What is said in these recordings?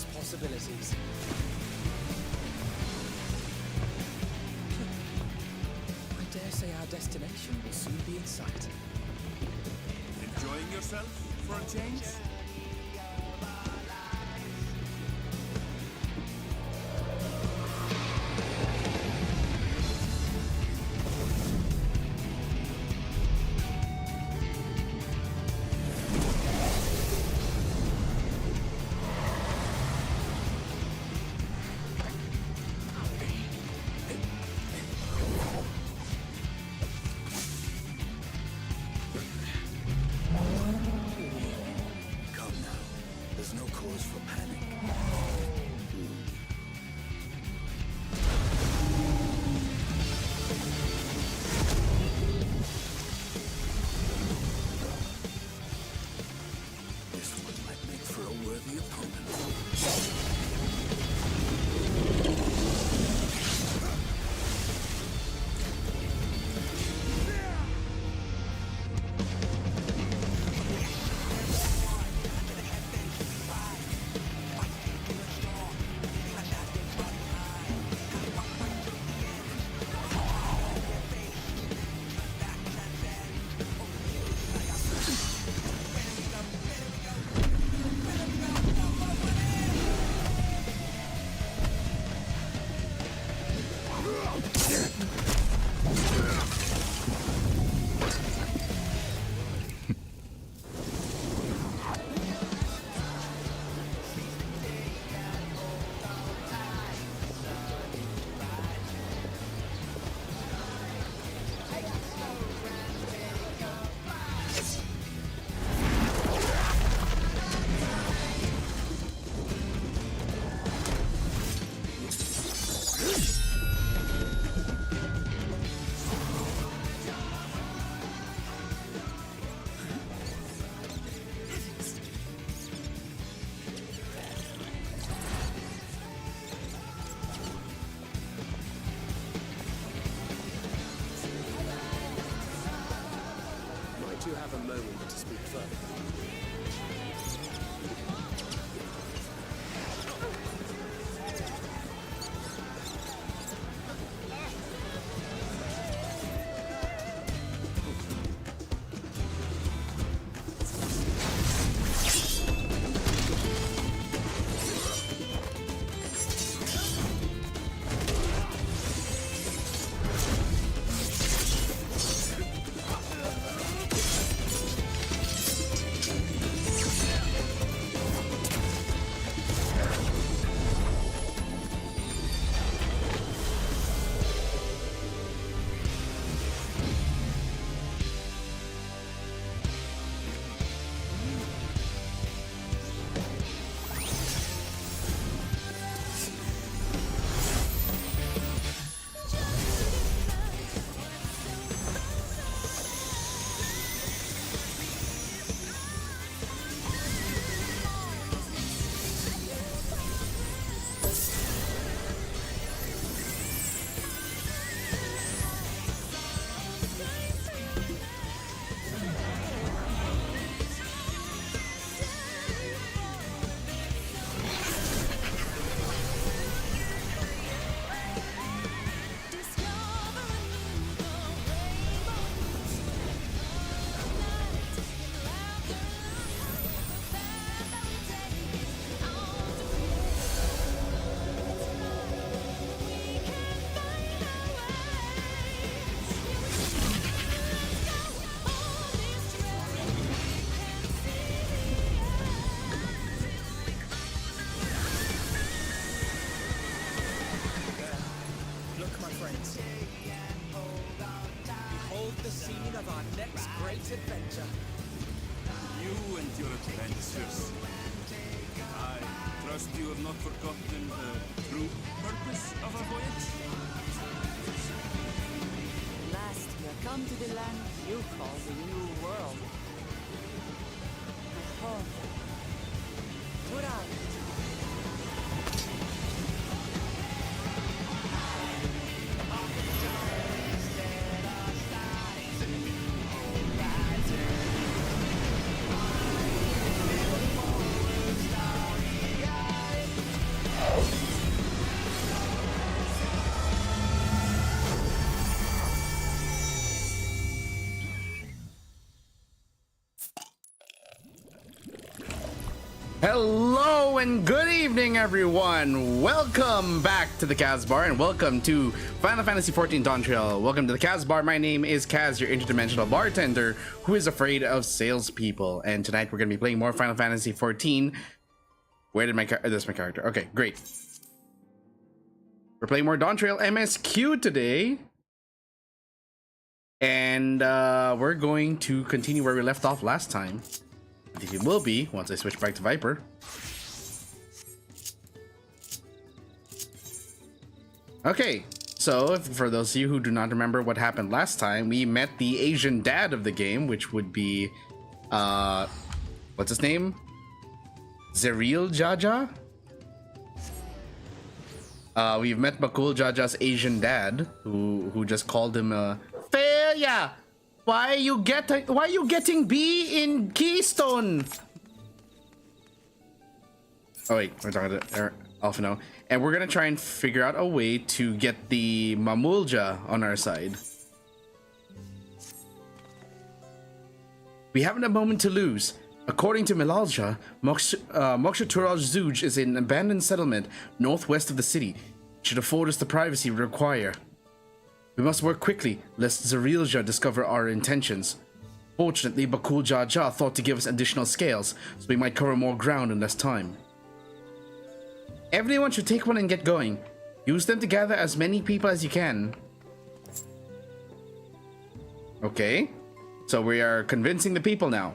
endless possibilities. I dare say our destination will soon be in sight. Enjoying yourself for a change? You have a moment to speak further. Adventure. You and your adventures. I trust you have not forgotten the true purpose of our voyage? At last we have come to the land you call the New World. My home. Tura. Hello and good evening, everyone. Welcome back to the KAZ Bar and welcome to Final Fantasy XIV DAWNTRAIL. Welcome to the KAZ Bar. My name is KAZ, your interdimensional bartender who is afraid of salespeople. And tonight we're going to be playing more Final Fantasy XIV. Where did my this is my character? Okay, great. We're playing more DAWNTRAIL MSQ today. And we're going to continue where we left off last time. I think it will be once I switch back to Viper. Okay, so for those of you who do not remember what happened last time, we met the Asian dad of the game, which would be, what's his name? Zeril Jaja? We've met Bakul Jaja's Asian dad, who just called him a failure. Why are you getting B in Keystone? Oh wait, we're talking to Alphino. And we're gonna try and figure out a way to get the Mamulja on our side. We haven't a moment to lose. According to Milalja, Mokshatura Zuj is an abandoned settlement northwest of the city. It should afford us the privacy we require. We must work quickly, lest Zerilja discover our intentions. Fortunately, Bakul Jaja thought to give us additional scales, so we might cover more ground in less time. Everyone should take one and get going. Use them to gather as many people as you can. Okay, so we are convincing the people now.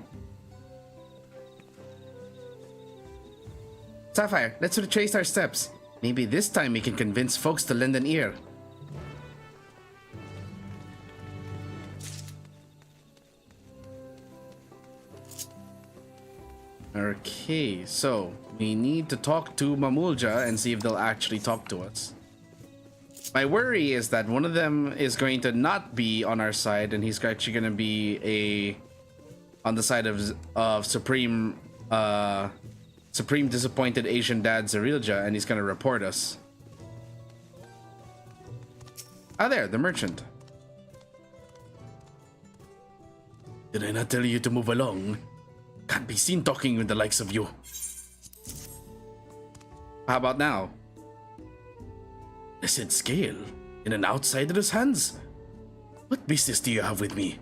Sapphire, let's retrace our steps. Maybe this time we can convince folks to lend an ear. Okay, so we need to talk to Mamulja and see if they'll actually talk to us. My worry is that one of them is going to not be on our side, and he's actually going to be on the side of Supreme disappointed Asian dad Zerilja, and he's going to report us. Ah, there, the merchant. Did I not tell you to move along? Can't be seen talking with the likes of you. How about now? I said scale in an outsider's hands? What business do you have with me?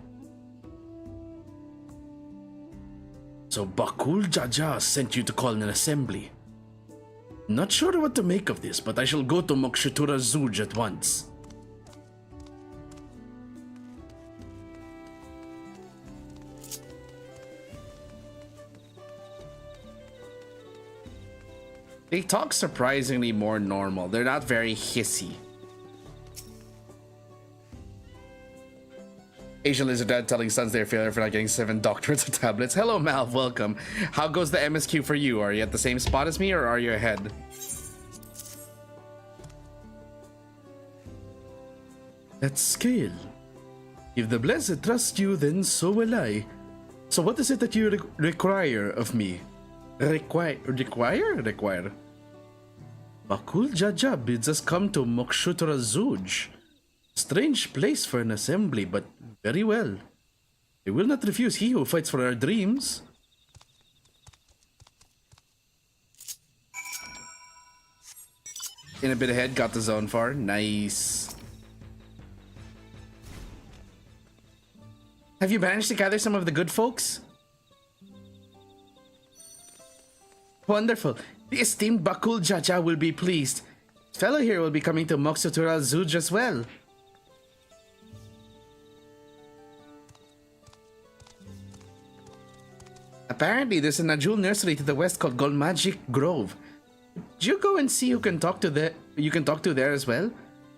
So Bakul Jaja sent you to call an assembly. Not sure what to make of this, but I shall go to Mokshatura Zuj at once. They talk surprisingly more normal. They're not very hissy. Asian lizard dad telling sons they're failure for not getting 7 doctorates of tablets. Hello, Mal. Welcome. How goes the MSQ for you? Are you at the same spot as me, or are you ahead? At scale. If the blessed trust you, then so will I. So what is it that you require of me? Require? Bakul Jaja bids us come to Mokshatura Zuj. Strange place for an assembly, but very well. We will not refuse he who fights for our dreams. In a bit ahead, got the zone far. Nice. Have you managed to gather some of the good folks? Wonderful. The esteemed Bakul Jaja will be pleased. This fellow here will be coming to Mokshatura Zuj as well. Apparently, there's a Najul nursery to the west called Golmagic Grove. Do you go and see who can talk to there as well?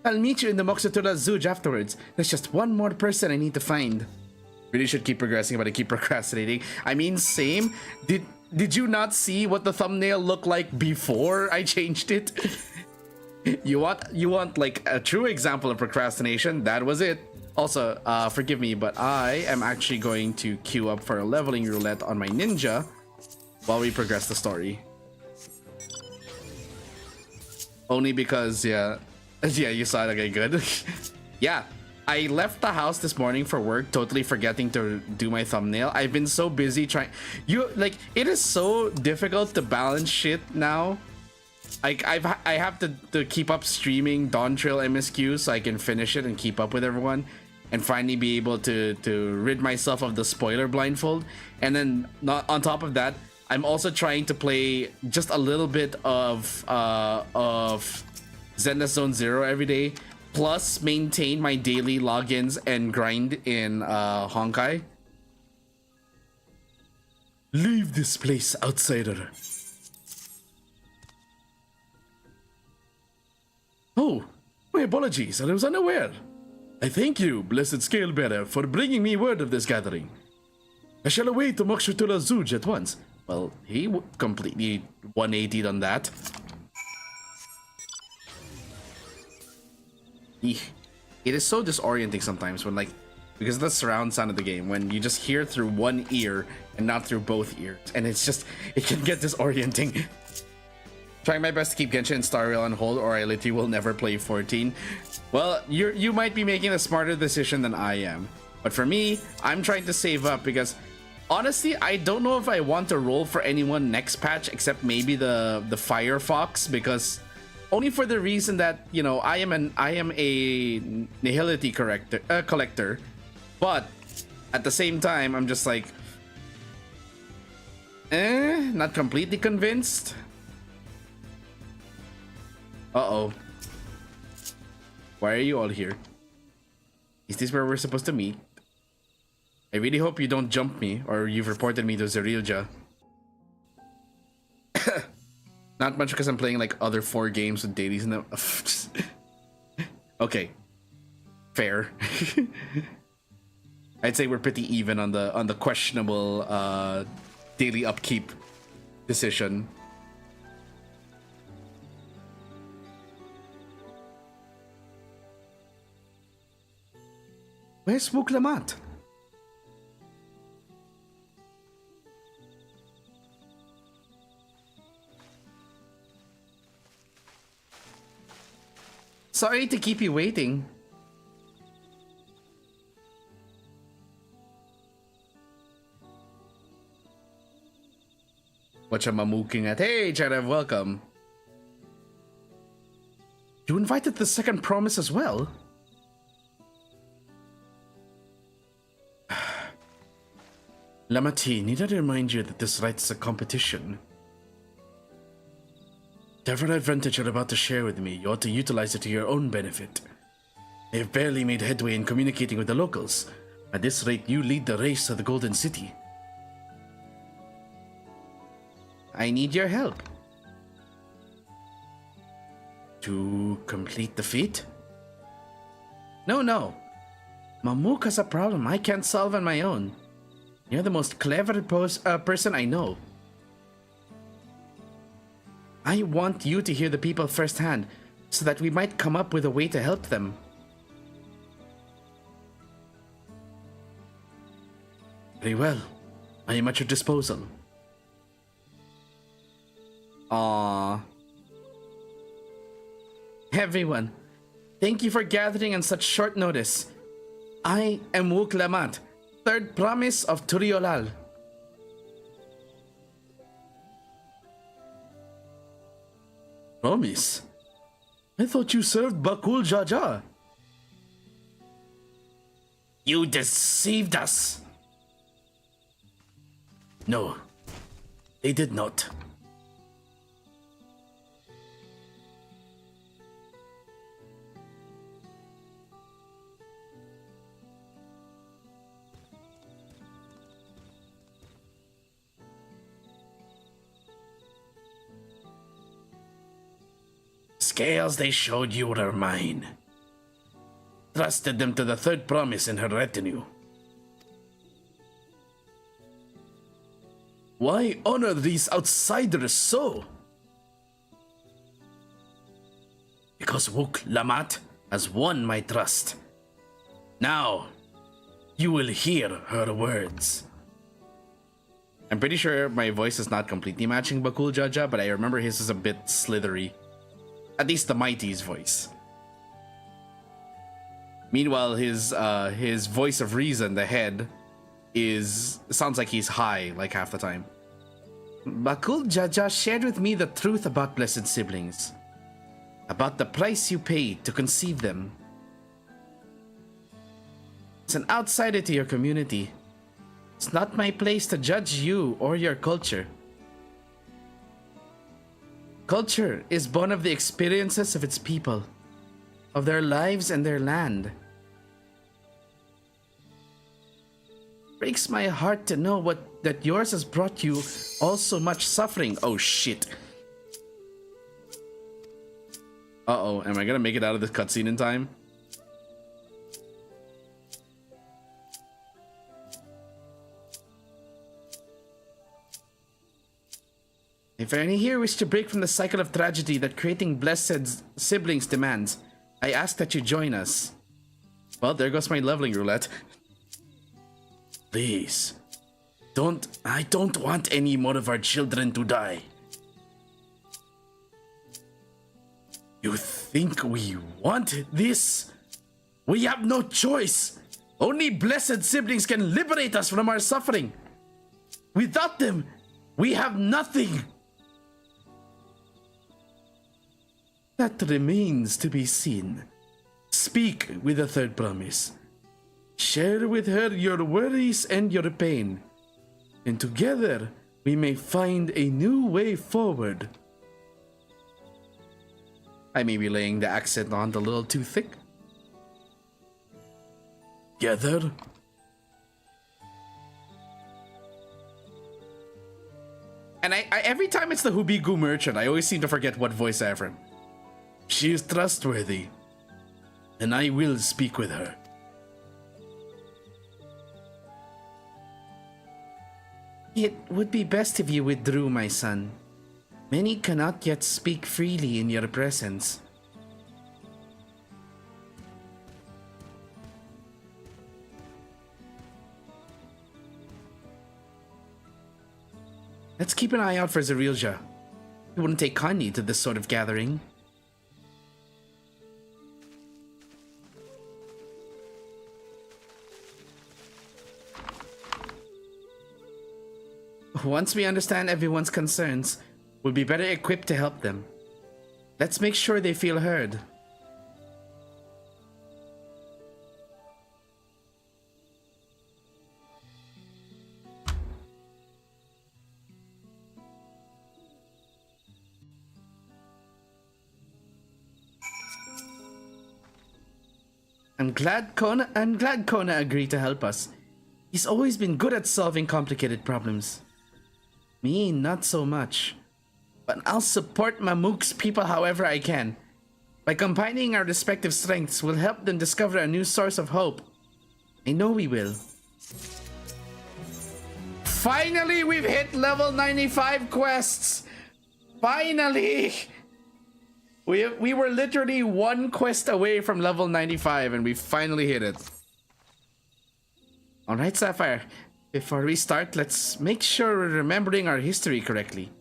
I'll meet you in the Mokshatura Zuj afterwards. There's just one more person I need to find. Really should keep progressing, but I keep procrastinating. I mean, same. Did you not see what the thumbnail looked like before I changed it? You want like a true example of procrastination? That was it. Also, forgive me, but I am actually going to queue up for a leveling roulette on my ninja while we progress the story. Only because, yeah, you saw it. Okay, good. Yeah, I left the house this morning for work, totally forgetting to do my thumbnail. I've been so busy trying. It is so difficult to balance shit now. Like I have to keep up streaming DAWNTRAIL MSQ so I can finish it and keep up with everyone, and finally be able to rid myself of the spoiler blindfold. And then on top of that, I'm also trying to play just a little bit of Zenless Zone Zero every day, plus maintain my daily logins and grind in Honkai. Leave this place, outsider. Oh, my apologies, I was unaware. I thank you, blessed Scalebearer, for bringing me word of this gathering. I shall await the Mokshutula Zuj at once. Well, he completely 180'd on that. Eek. It is so disorienting sometimes when, like, because of the surround sound of the game, when you just hear through one ear and not through both ears, and it's just, it can get disorienting. Trying my best to keep Genshin and Star Rail on hold, or I literally will never play 14. Well, you might be making a smarter decision than I am. But for me, I'm trying to save up because, honestly, I don't know if I want to roll for anyone next patch except maybe the Firefox, because only for the reason that, you know, I am a nihility collector, but at the same time, I'm just like, not completely convinced. Uh-oh. Why are you all here? Is this where we're supposed to meet? I really hope you don't jump me, or you've reported me to Zerilja. Not much because I'm playing like other 4 games with dailies in them. Okay. Fair. I'd say we're pretty even on the questionable daily upkeep decision. Where's Wuklamat? Sorry to keep you waiting. Whatchu Mamooking at? Hey, Cherev, welcome. You invited the second promise as well? Lamati, need I remind you that this right is a competition? Whatever advantage you're about to share with me, you ought to utilize it to your own benefit. I have barely made headway in communicating with the locals. At this rate, you lead the race to the Golden City. I need your help. To complete the feat? No. Mamook has a problem I can't solve on my own. You're the most clever person I know. I want you to hear the people firsthand, so that we might come up with a way to help them. Very well. I am at your disposal. Aww. Everyone, thank you for gathering on such short notice. I am Wuklamat, third promise of Turiolal. Promise? I thought you served Bakul Jaja. You deceived us. No, they did not. Scales they showed you were mine. Trusted them to the third promise in her retinue. Why honor these outsiders so? Because Wuklamat has won my trust. Now, you will hear her words. I'm pretty sure my voice is not completely matching Bakul Jaja, but I remember his is a bit slithery. At least the Mighty's voice. Meanwhile, his voice of reason, the head, sounds like he's high like half the time. Bakul Jaja shared with me the truth about blessed siblings, about the price you paid to conceive them. As an outsider to your community, it's not my place to judge you or your culture. Culture is born of the experiences of its people, of their lives and their land. Breaks my heart to know that yours has brought you all so much suffering. Oh shit. Uh-oh, am I gonna make it out of this cutscene in time? If any here wish to break from the cycle of tragedy that creating blessed siblings demands, I ask that you join us. Well, there goes my leveling roulette. Please, I don't want any more of our children to die. You think we want this? We have no choice. Only blessed siblings can liberate us from our suffering. Without them, we have nothing. That remains to be seen. Speak with the third promise. Share with her your worries and your pain, and together we may find a new way forward. I may be laying the accent on a little too thick. Together? And I every time it's the Hubigu merchant, I always seem to forget what voice I have from. She is trustworthy, and I will speak with her. It would be best if you withdrew, my son. Many cannot yet speak freely in your presence. Let's keep an eye out for Zerilja. He wouldn't take kindly to this sort of gathering. Once we understand everyone's concerns, we'll be better equipped to help them. Let's make sure they feel heard. I'm glad Kona agreed to help us. He's always been good at solving complicated problems. Me, not so much. But I'll support Mamook's people however I can. By combining our respective strengths, we'll help them discover a new source of hope. I know we will. Finally, we've hit level 95 quests! Finally! We were literally one quest away from level 95 and we finally hit it. Alright, Sapphire. Before we start, let's make sure we're remembering our history correctly.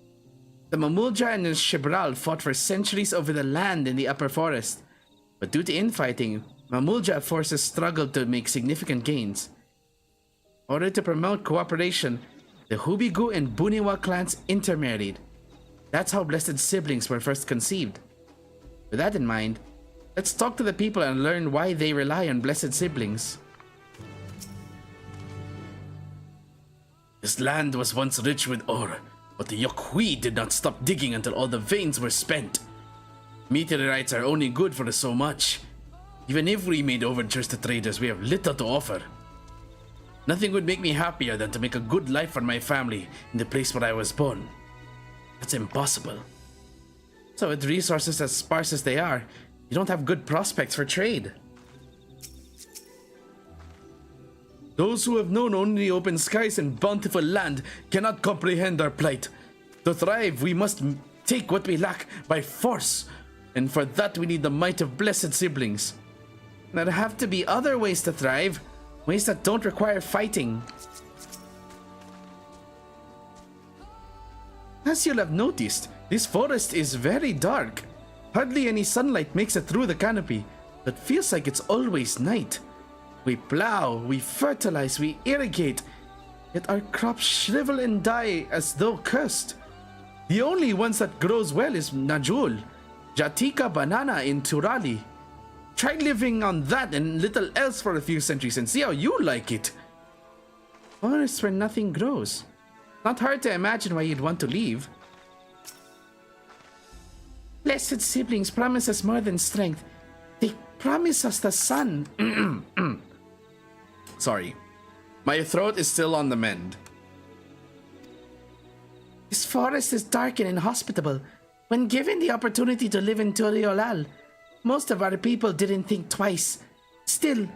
The Mamulja and the Shibral fought for centuries over the land in the upper forest. But due to infighting, Mamulja forces struggled to make significant gains. In order to promote cooperation, the Hubigu and Buniwa clans intermarried. That's how blessed siblings were first conceived. With that in mind, let's talk to the people and learn why they rely on blessed siblings. This land was once rich with ore, but the Yokhui did not stop digging until all the veins were spent. Meteorites are only good for so much. Even if we made overtures to traders, we have little to offer. Nothing would make me happier than to make a good life for my family in the place where I was born. That's impossible. So with resources as sparse as they are, you don't have good prospects for trade. Those who have known only open skies and bountiful land cannot comprehend our plight. To thrive, we must take what we lack by force, and for that we need the might of blessed siblings. There have to be other ways to thrive, ways that don't require fighting. As you'll have noticed, this forest is very dark. Hardly any sunlight makes it through the canopy. but feels like it's always night. We plow, we fertilize, we irrigate, yet our crops shrivel and die as though cursed. The only ones that grows well is Najul, Jatika banana in Turali. Try living on that and little else for a few centuries and see how you like it. Forests where nothing grows. Not hard to imagine why you'd want to leave. Blessed siblings promise us more than strength. They promise us the sun. Sorry. My throat is still on the mend. This forest is dark and inhospitable. When given the opportunity to live in Turiolal, most of our people didn't think twice. Still,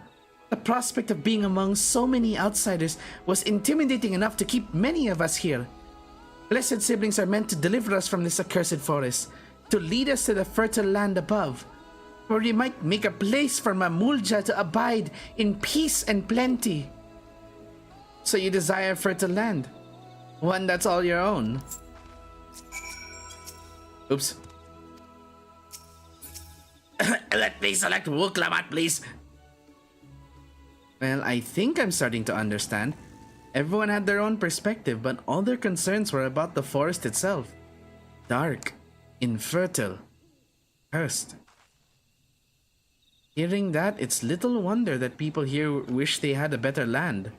the prospect of being among so many outsiders was intimidating enough to keep many of us here. Blessed siblings are meant to deliver us from this accursed forest, to lead us to the fertile land above, where we might make a place for Mamulja to abide in peace and plenty. So you desire fertile land, one that's all your own. Oops. Let me select Wuklamat, please. Well, I think I'm starting to understand. Everyone had their own perspective, but all their concerns were about the forest itself. Dark, infertile, cursed. Hearing that, it's little wonder that people here wish they had a better land.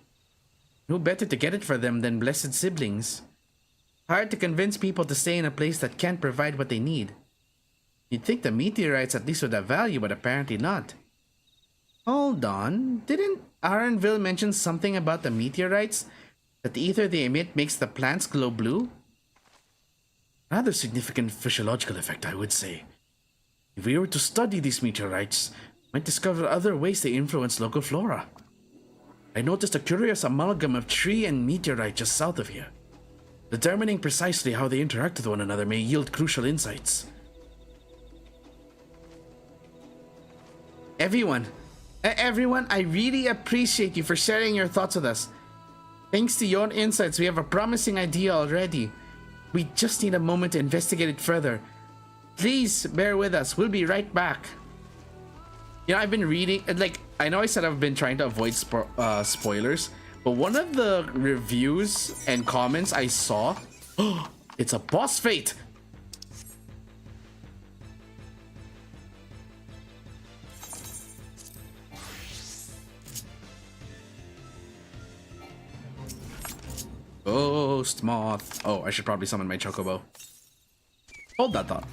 Who better to get it for them than blessed siblings? Hard to convince people to stay in a place that can't provide what they need. You'd think the meteorites at least would have value, but apparently not. Hold on, didn't Aronville mention something about the meteorites? That the ether they emit makes the plants glow blue? Rather significant physiological effect, I would say. If we were to study these meteorites, we might discover other ways they influence local flora. I noticed a curious amalgam of tree and meteorite just south of here. Determining precisely how they interact with one another may yield crucial insights. Everyone, I really appreciate you for sharing your thoughts with us. Thanks to your insights, we have a promising idea already. We just need a moment to investigate it further. Please bear with us. We'll be right back. You know, I've been reading, like, I know I said I've been trying to avoid spoilers, but one of the reviews and comments I saw, it's a boss fight. Ghost moth. Oh, I should probably summon my chocobo. Hold that thought.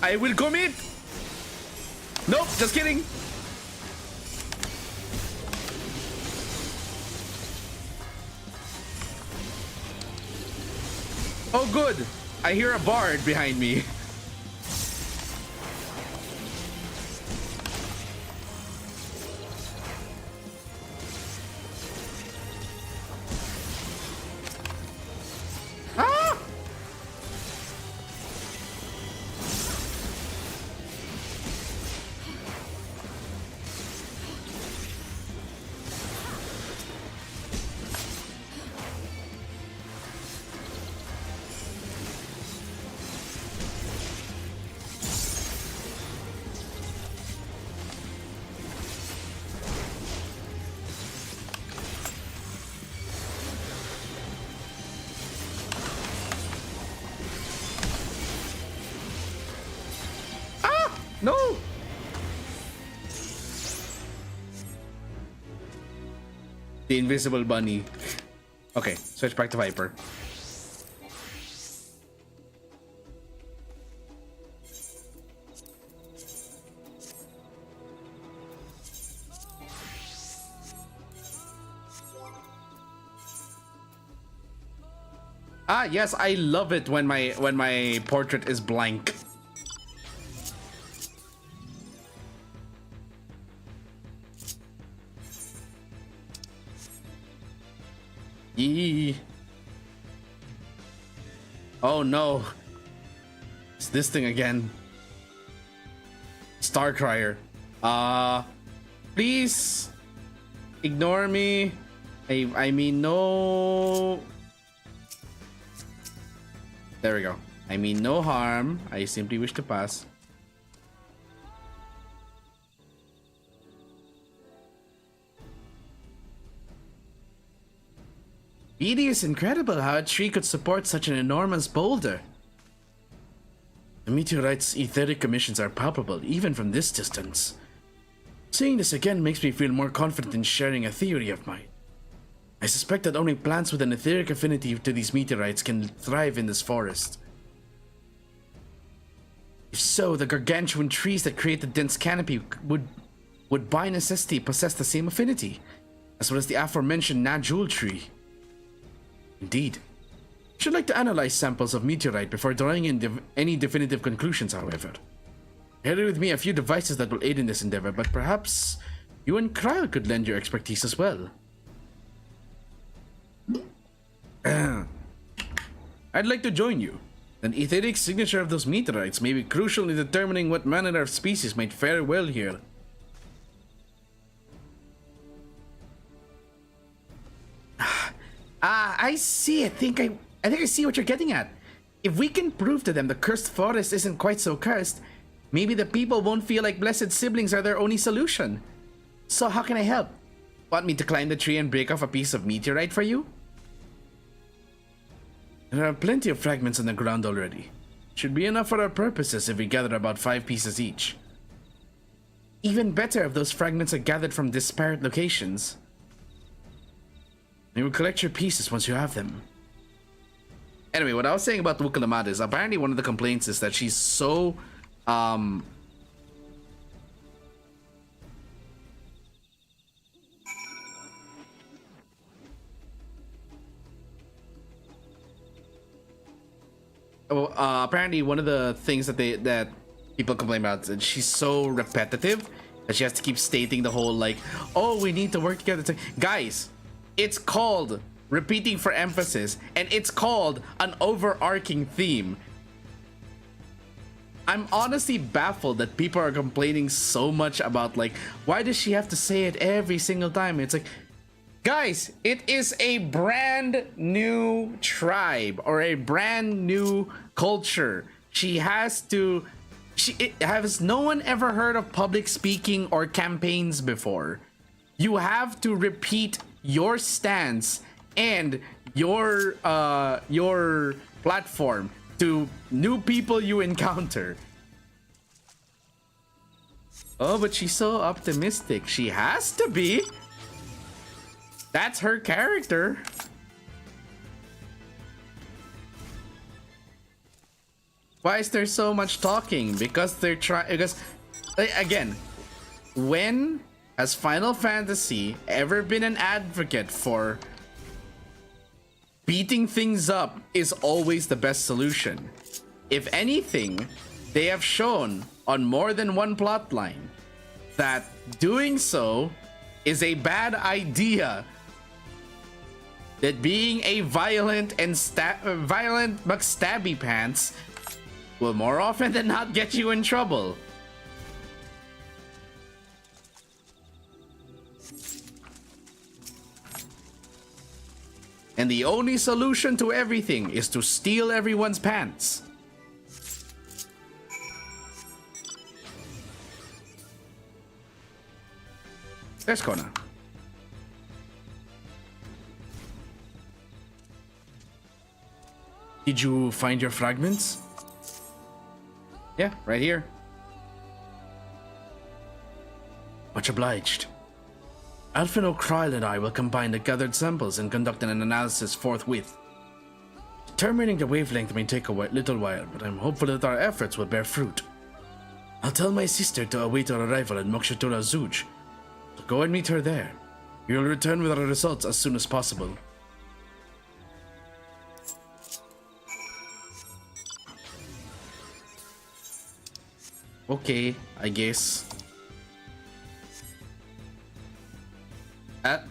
I will commit. Nope, just kidding. Oh, good. I hear a bard behind me. Ah! No! The invisible bunny. Okay, switch back to Viper. Ah, yes, I love it when my portrait is blank. Eee. Oh no. It's this thing again. Starcrier. Please ignore me. I mean no. There we go. I mean no harm. I simply wish to pass. It is incredible how a tree could support such an enormous boulder. The meteorite's etheric emissions are palpable, even from this distance. Seeing this again makes me feel more confident in sharing a theory of mine. I suspect that only plants with an etheric affinity to these meteorites can thrive in this forest. If so, the gargantuan trees that create the dense canopy would by necessity possess the same affinity, as well as the aforementioned Najul tree. Indeed. I should like to analyze samples of meteorite before drawing in any definitive conclusions, however. I carry with me a few devices that will aid in this endeavor, but perhaps you and Kryle could lend your expertise as well. I'd like to join you. An etheric signature of those meteorites may be crucial in determining what manner of species might fare well here. I see. I think I see what you're getting at. If we can prove to them the cursed forest isn't quite so cursed, maybe the people won't feel like blessed siblings are their only solution. So how can I help? Want me to climb the tree and break off a piece of meteorite for you? There are plenty of fragments on the ground already. Should be enough for our purposes if we gather about 5 pieces each. Even better if those fragments are gathered from disparate locations. You will collect your pieces once you have them. Anyway, what I was saying about Wukalamada is apparently one of the complaints is that she's so apparently one of the things that people complain about is that she's so repetitive that she has to keep stating the whole like, oh, we need to work together. Guys, it's called repeating for emphasis, and it's called an overarching theme. I'm honestly baffled that people are complaining so much about like, why does she have to say it every single time? It's like, guys, it is a brand new tribe or a brand new culture. Has no one ever heard of public speaking or campaigns before? You have to repeat your stance and your platform to new people you encounter. Oh, but she's so optimistic. She has to be. That's her character. Why is there so much talking? Because they're again, when has Final Fantasy ever been an advocate for beating things up is always the best solution? If anything, they have shown on more than one plotline that doing so is a bad idea. That being a violent McStabby pants will more often than not get you in trouble. And the only solution to everything is to steal everyone's pants. There's Kona. Did you find your fragments? Yeah, right here. Much obliged. Alphino Kryle and I will combine the gathered samples and conduct an analysis forthwith. Determining the wavelength may take a little while, but I'm hopeful that our efforts will bear fruit. I'll tell my sister to await our arrival at Mokshatura Zuj. So go and meet her there. We will return with our results as soon as possible. Okay, I guess. There's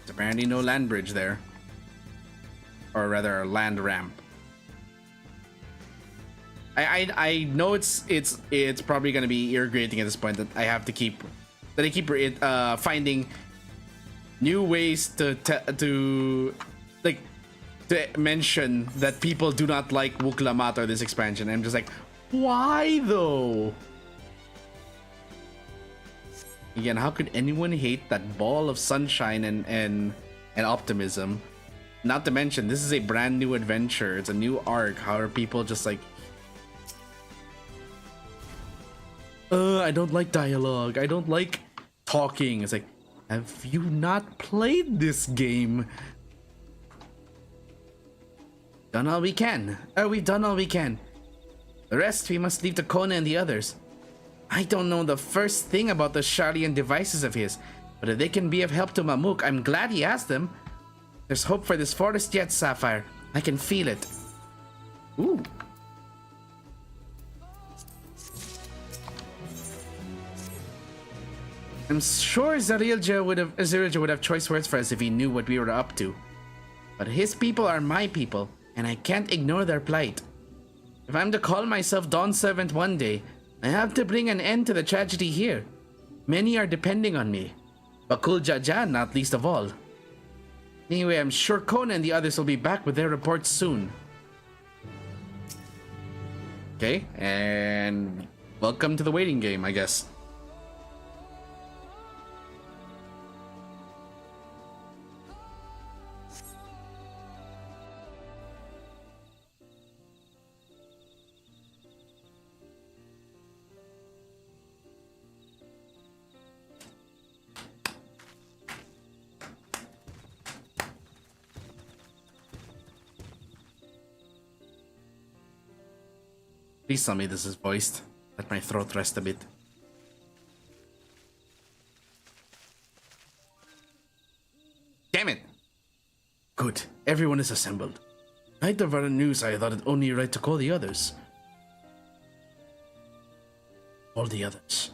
apparently no land bridge there. or rather a land ramp. I know it's probably gonna be irritating at this point that I keep finding new ways to mention that people do not like Wuklamat or this expansion. I'm just like, why though? Again, how could anyone hate that ball of sunshine and optimism? Not to mention, this is a brand new adventure. It's a new arc. How are people just like, I don't like dialogue. I don't like talking. It's like, have you not played this game? Done all we can. We've done all we can. The rest we must leave to Kona and the others. I don't know the first thing about the Sharlayan devices of his, but if they can be of help to Mamook, I'm glad he has them. There's hope for this forest yet, Sapphire. I can feel it. Ooh. I'm sure Zarilja would have choice words for us if he knew what we were up to. But his people are my people, and I can't ignore their plight. If I'm to call myself Dawn Servant one day, I have to bring an end to the tragedy here. Many are depending on me. Bakul Jajan not least of all. Anyway, I'm sure Kona and the others will be back with their reports soon. Okay, and welcome to the waiting game, I guess. Please tell me this is voiced. Let my throat rest a bit. Damn it! Good. Everyone is assembled. Night of our news, I thought it only right to call the others. All the others.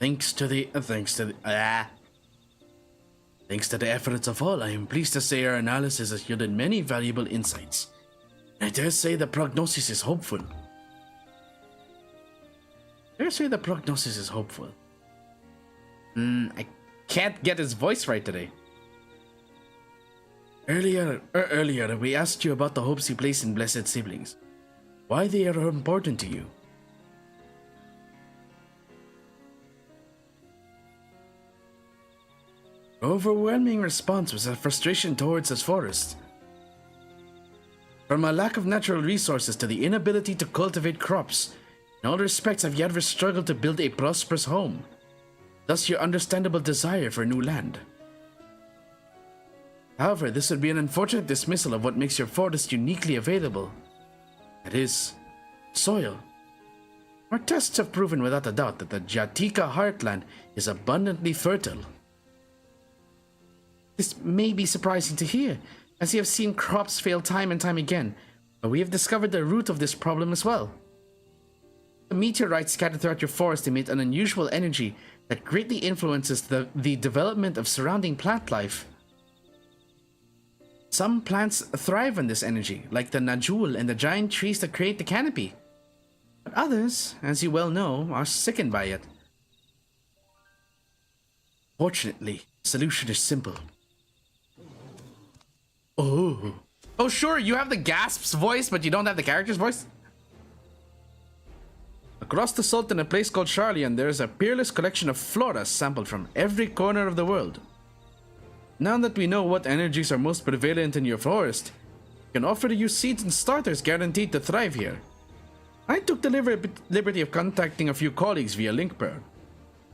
Thanks to the efforts of all, I am pleased to say our analysis has yielded many valuable insights. I dare say the prognosis is hopeful. I can't get his voice right today. Earlier, we asked you about the hopes you place in blessed siblings. Why they are important to you. Overwhelming response was a frustration towards this forest. From a lack of natural resources to the inability to cultivate crops, in all respects have you ever struggled to build a prosperous home. Thus your understandable desire for new land. However, this would be an unfortunate dismissal of what makes your forest uniquely available. That is, soil. Our tests have proven without a doubt that the Jatika heartland is abundantly fertile. This may be surprising to hear, as you have seen crops fail time and time again, but we have discovered the root of this problem as well. The meteorites scattered throughout your forest emit an unusual energy that greatly influences the development of surrounding plant life. Some plants thrive on this energy, like the Najul and the giant trees that create the canopy. But others, as you well know, are sickened by it. Fortunately, the solution is simple. Oh sure, you have the Gasp's voice, but you don't have the character's voice? Across the Salt in a place called Sharlayan, there is a peerless collection of flora sampled from every corner of the world. Now that we know what energies are most prevalent in your forest, we can offer you seeds and starters guaranteed to thrive here. I took the liberty of contacting a few colleagues via Linkbird.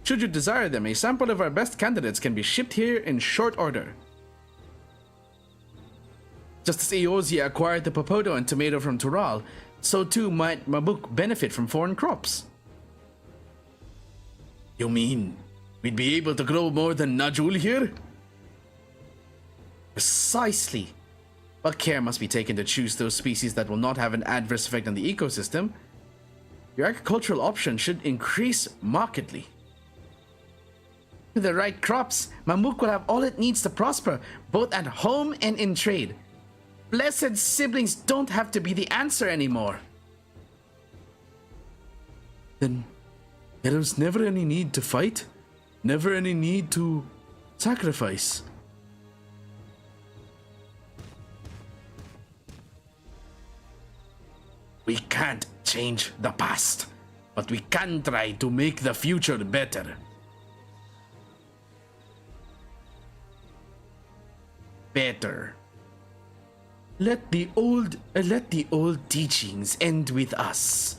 Should you desire them, a sample of our best candidates can be shipped here in short order. Just as Eosia acquired the Popoto and tomato from Tural, so too might Mamook benefit from foreign crops. You mean we'd be able to grow more than Najul here? Precisely. But care must be taken to choose those species that will not have an adverse effect on the ecosystem. your agricultural options should increase markedly. With the right crops, Mamook will have all it needs to prosper, both at home and in trade. Blessed siblings don't have to be the answer anymore. Then there was never any need to fight, never any need to sacrifice. We can't change the past, but we can try to make the future better. Better. Let the old teachings end with us.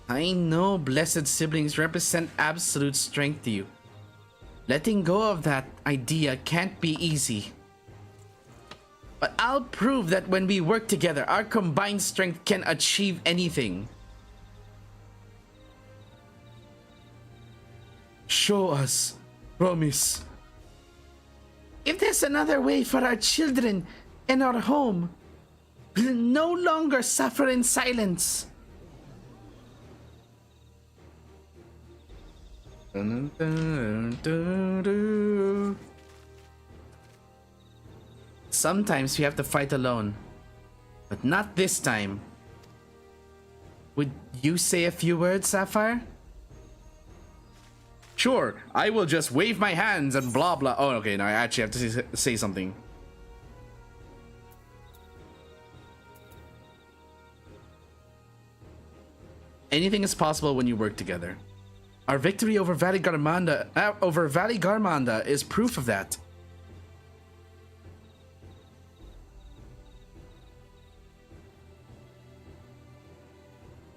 I know blessed siblings represent absolute strength to you. Letting go of that idea can't be easy. But I'll prove that when we work together, our combined strength can achieve anything. Show us. Promise. If there's another way for our children and our home, we'll no longer suffer in silence. Sometimes we have to fight alone, but not this time. Would you say a few words, Sapphire? Sure, I will just wave my hands and blah blah. Oh, okay, now I actually have to say something. Anything is possible when you work together. Our victory over Valley Garmanda is proof of that.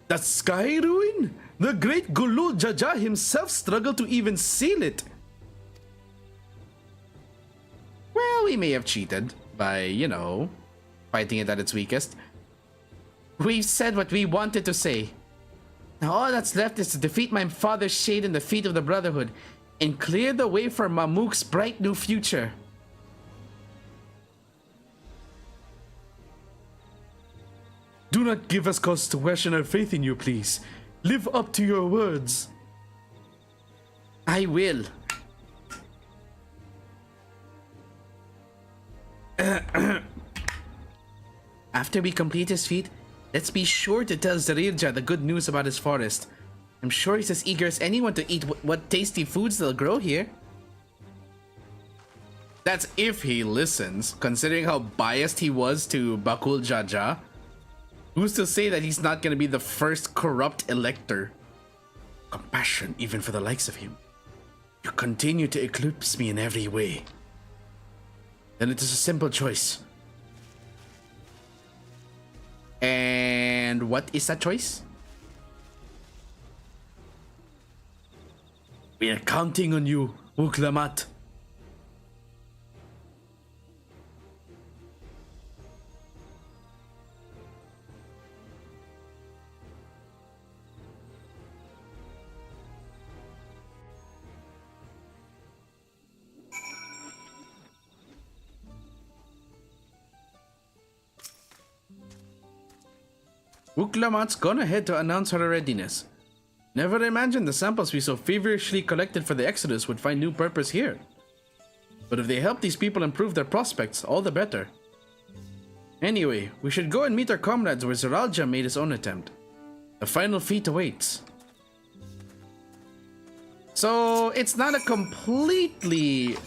The Sky Ruin? The great Gulul Jaja himself struggled to even seal it. Well, we may have cheated by, you know, fighting it at its weakest. We've said what we wanted to say. Now all that's left is to defeat my father's shade in the feet of the Brotherhood and clear the way for Mamook's bright new future. Do not give us cause to question our faith in you, please. Live up to your words. I will. After we complete his feat, let's be sure to tell Zerilja the good news about his forest. I'm sure he's as eager as anyone to eat what tasty foods they'll grow here. That's if he listens, considering how biased he was to Bakul Jaja. Who's to say that he's not gonna be the first corrupt elector? Compassion even for the likes of him. You continue to eclipse me in every way. Then it is a simple choice. And what is that choice? We are counting on you, Uklamat. Uklamat's gone ahead to announce her readiness. Never imagined the samples we so feverishly collected for the Exodus would find new purpose here. But if they help these people improve their prospects, all the better. Anyway, we should go and meet our comrades where Zeralja made his own attempt. The final feat awaits. So, it's not a completely...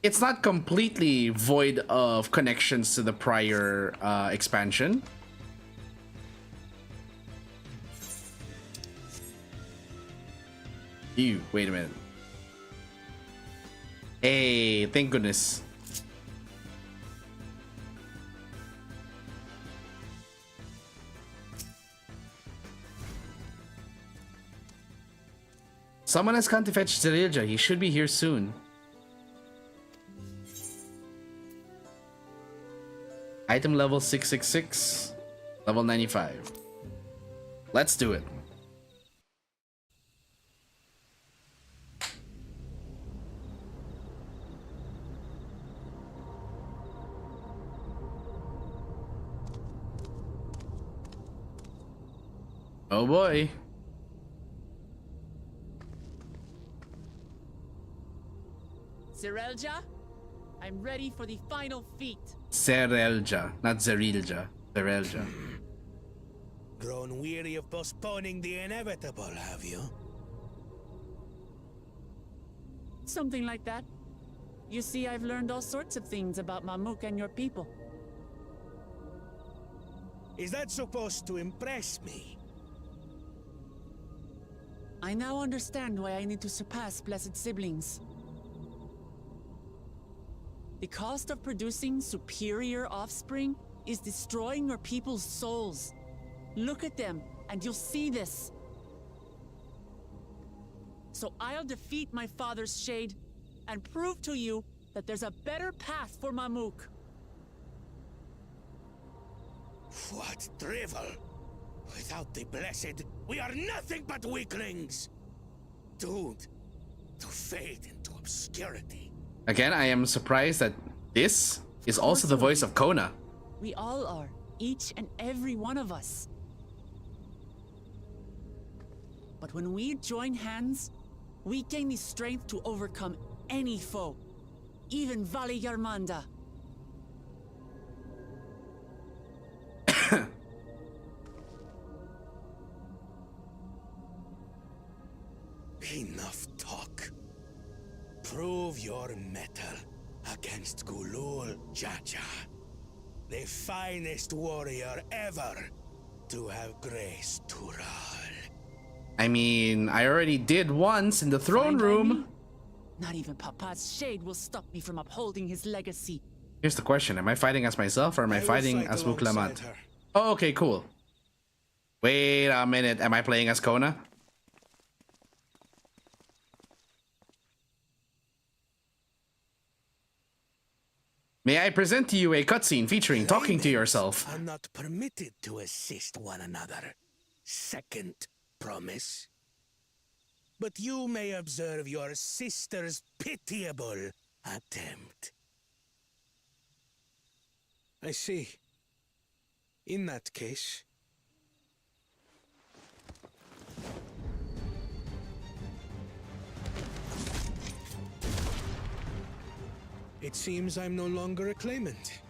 it's not completely void of connections to the prior expansion. Ew, wait a minute. Hey, thank goodness. Someone has come to fetch Zerilja. He should be here soon. Item level 666, level 95. Let's do it. Oh boy. Zerelja, I'm ready for the final feat. Zerelja, not Zerilja. Zerelja. Grown weary of postponing the inevitable, have you? Something like that. You see, I've learned all sorts of things about Mamook and your people. Is that supposed to impress me? I now understand why I need to surpass blessed siblings. The cost of producing superior offspring is destroying your people's souls. Look at them, and you'll see this. So I'll defeat my father's shade, and prove to you that there's a better path for Mamook. What drivel! Without the blessed, we are nothing but weaklings! Doomed to fade into obscurity. Again, I am surprised that this is also the voice of Kona. We all are, each and every one of us. But when we join hands, we gain the strength to overcome any foe, even Vali Yarmanda. Enough talk. Prove your mettle against Gulul Jaja, the finest warrior ever to have graced Tural. I mean, I already did once in the throne Fine by room. me. Not even Papa's shade will stop me from upholding his legacy. Here's the question. Am I fighting as myself or am I will fighting fight as alongside Muklamat? her. Oh, okay, cool. Wait a minute. Am I playing as Kona? May I present to you a cutscene featuring talking to yourself? Are not permitted to assist one another. Second promise. But you may observe your sister's pitiable attempt. I see. In that case... It seems I'm no longer a claimant.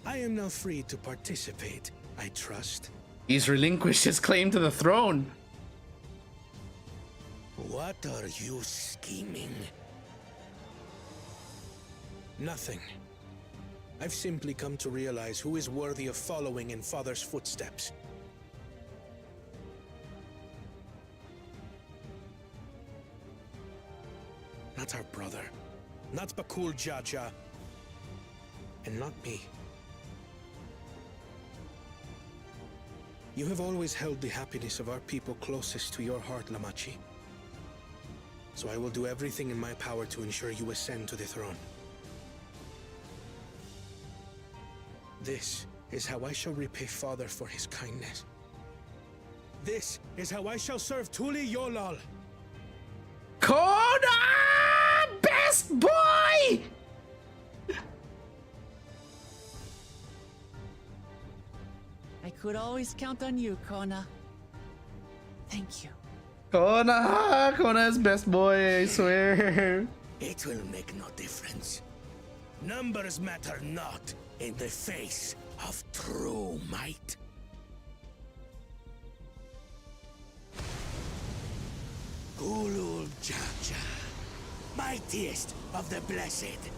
I am now free to participate, I trust. He's relinquished his claim to the throne. What are you scheming? Nothing. I've simply come to realize who is worthy of following in Father's footsteps. Not our brother. Not Bakul Jaja. And not me. You have always held the happiness of our people closest to your heart, Lamachi. So I will do everything in my power to ensure you ascend to the throne. This is how I shall repay Father for his kindness. This is how I shall serve Tuli Yolal. Kona! Best boy! I could always count on you, Kona. Thank you. Kona! Kona is best boy, I swear. It will make no difference. Numbers matter not in the face of true might. Gulul Jaja, mightiest of the blessed,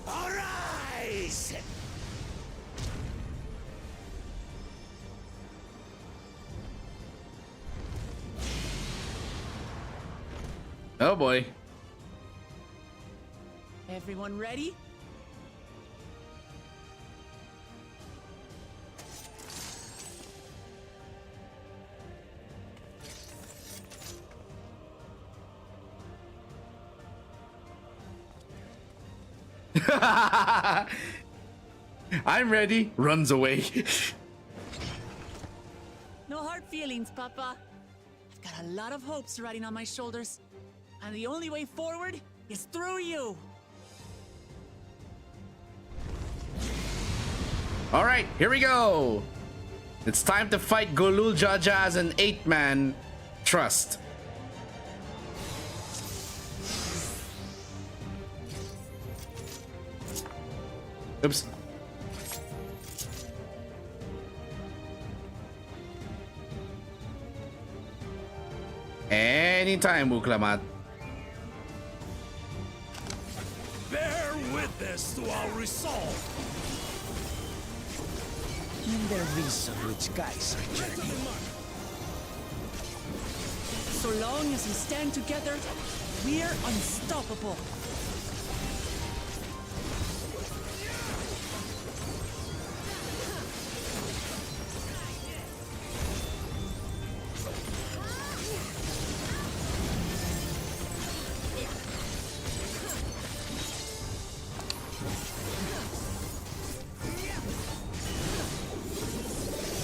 arise! Oh boy. Everyone ready? I'm ready. Runs away. No hard feelings, Papa. I've got a lot of hopes riding on my shoulders. And the only way forward is through you. All right, here we go. It's time to fight Golul Jaja as an 8-man trust. Oops. Anytime, Muklamat. Bear witness to our resolve. And there is on which guys are journeying. So long as we stand together, we're unstoppable.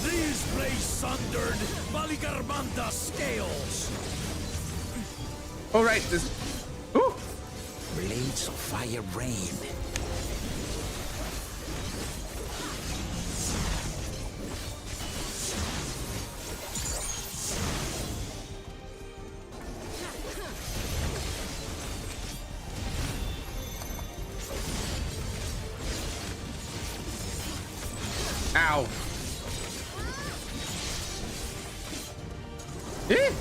These blades sundered Maligarbanda scales. All right, this. Ooh. Blades of fire rain. Ow. Eh.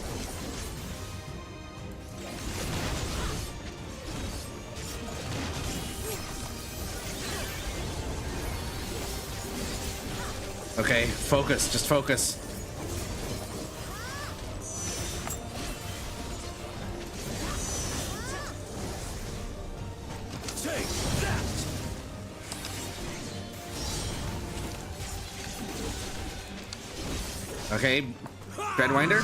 Okay, focus, just focus. Take that! Okay, Dreadwinder.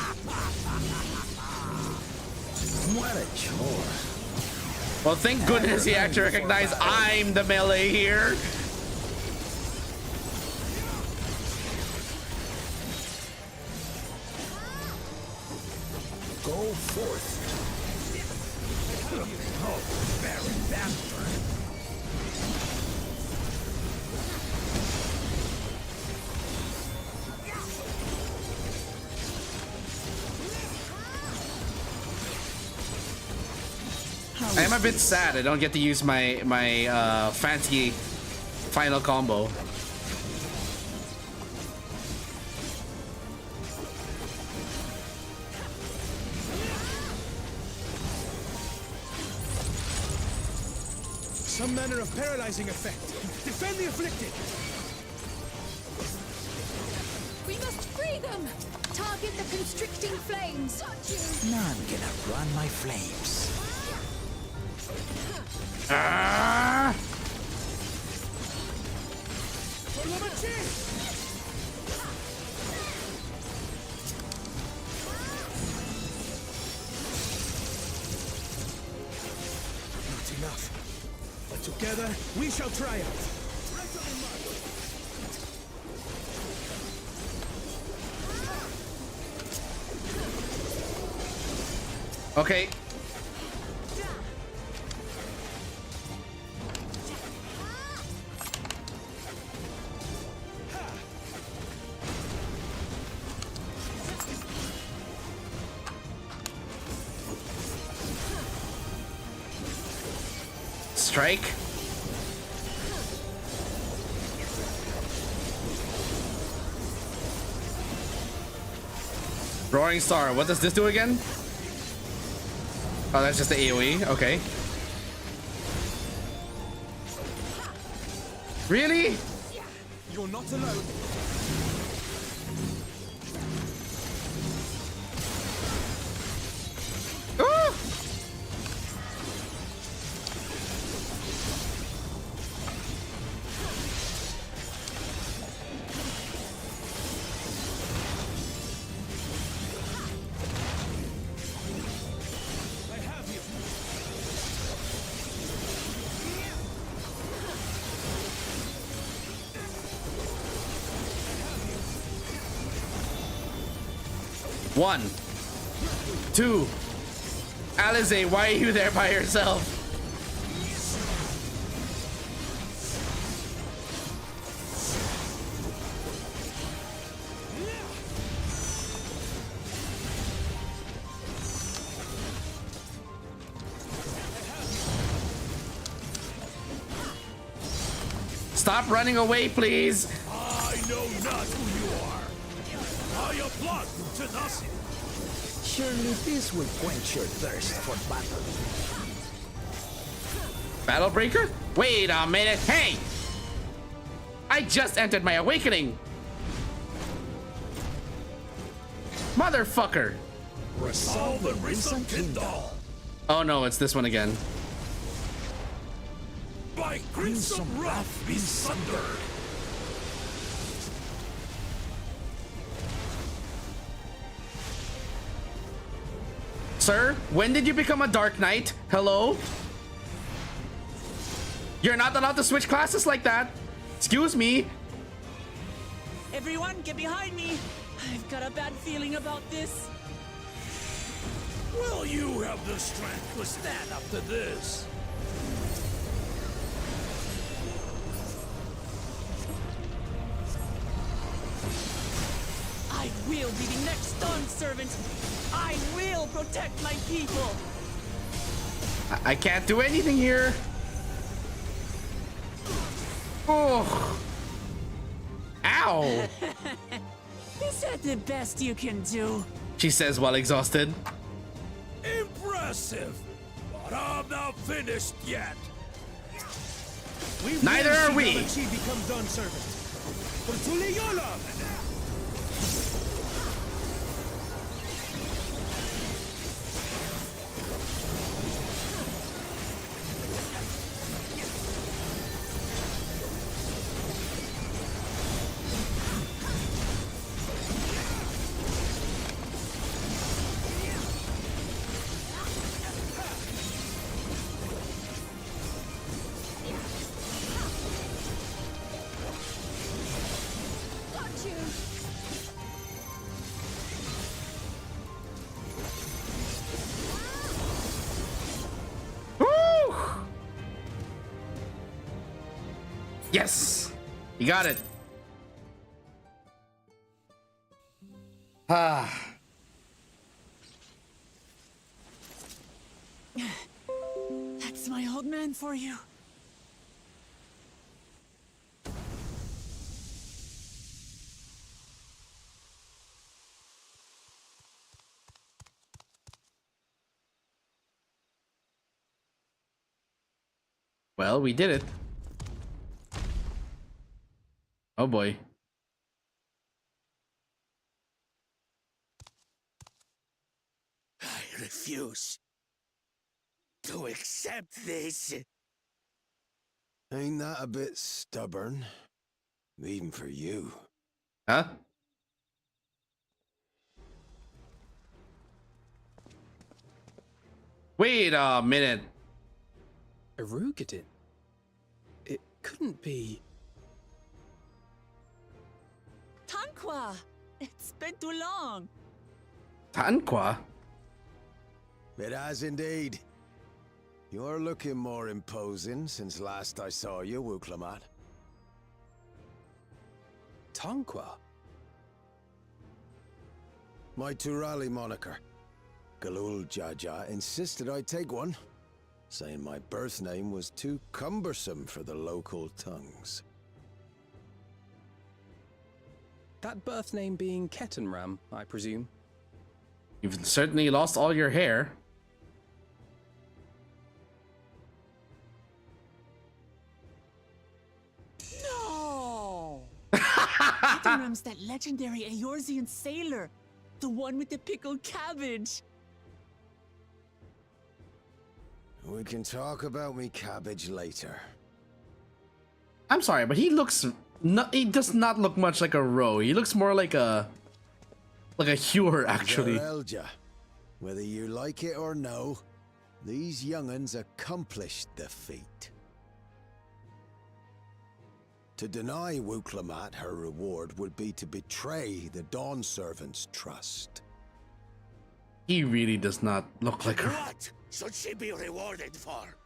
What a chore. Well, thank goodness he actually recognized I'm the melee here. Go forth. Oh, Baron Bamford. I am a bit sad I don't get to use my fancy final combo. Some manner of paralyzing effect. Defend the afflicted. We must free them! Target the constricting flames! None can outrun my flames. Ah! Not enough. But together, we shall triumph. Okay. Strike. Roaring Star. What does this do again? Oh, that's just the AoE. Okay. Really? You're not alone. Ah! I have you. One. Two. Alize, why are you there by yourself? Stop running away, please. I know not who you are. I applaud to nothing. Surely this will quench your thirst for battle. Battle breaker? Wait a minute. Hey! I just entered my awakening. Motherfucker. Resolve the Risen Kindle. Oh no, it's this one again. By crimson wrath be sundered. Sir, when did you become a Dark Knight? Hello? You're not allowed to switch classes like that. Excuse me. Everyone, get behind me! I've got a bad feeling about this. Will you have the strength to stand up to this? I will be the next Dawn servant. I will protect my people. I can't do anything here. Oh. Ow. Is that the best you can do? She says while exhausted. Impressive, but I'm not finished yet. Neither are we. She become done servant. Fortuleyola. Whatchu! Woo! Yes. You got it. Ah. That's my old man for you. Well, we did it. Oh boy. I refuse to accept this. Ain't that a bit stubborn? Even for you. Huh? Wait a minute. Erugadin? It couldn't be... Tanqua! It's been too long. Tanqua? It has indeed. You're looking more imposing since last I saw you, Wuklamat. Tanqua? My Turali moniker. Galul Jaja insisted I take one, saying my birth name was too cumbersome for the local tongues. That birth name being Ketenram, I presume. You've certainly lost all your hair. No! Ketenram's that legendary Eorzean sailor. The one with the pickled cabbage. We can talk about me cabbage later. I'm sorry, but he looks he does not look much like a row. He looks more like a hewer, actually. Elja, whether you like it or no, these young'uns accomplished the feat. To deny Wuklamat her reward would be to betray the Dawn Servant's trust. He really does not look like her. What should she be rewarded for?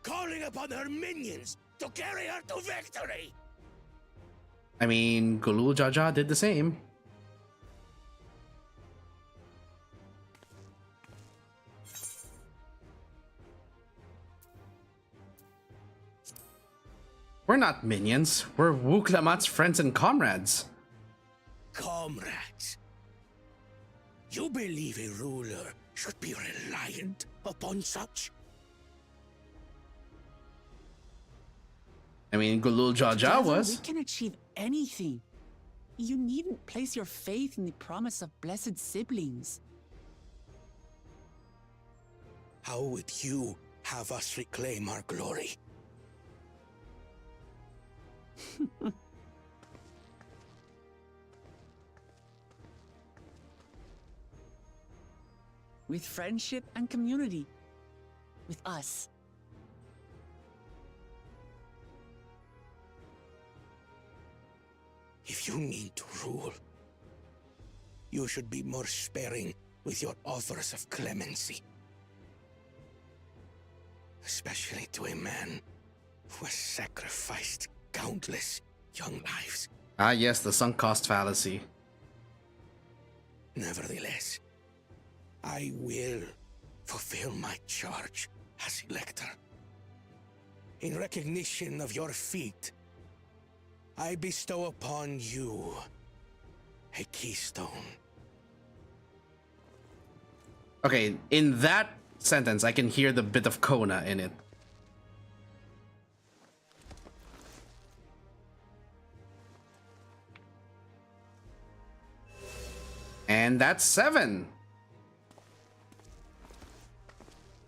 Calling upon her minions to carry her to victory! I mean, Galul Jaja did the same. We're not minions. We're Wuklamat's friends and comrades. Comrades. You believe a ruler should be reliant upon such? I mean, Gulul Jaja Together, was. We can achieve anything. You needn't place your faith in the promise of blessed siblings. How would you have us reclaim our glory? With friendship and community. With us. If you need to rule, you should be more sparing with your offers of clemency. Especially to a man who has sacrificed countless young lives. Ah, yes, the sunk cost fallacy. Nevertheless, I will fulfill my charge as Elector. In recognition of your feat, I bestow upon you a keystone. Okay, in that sentence, I can hear the bit of Kona in it. And that's 7.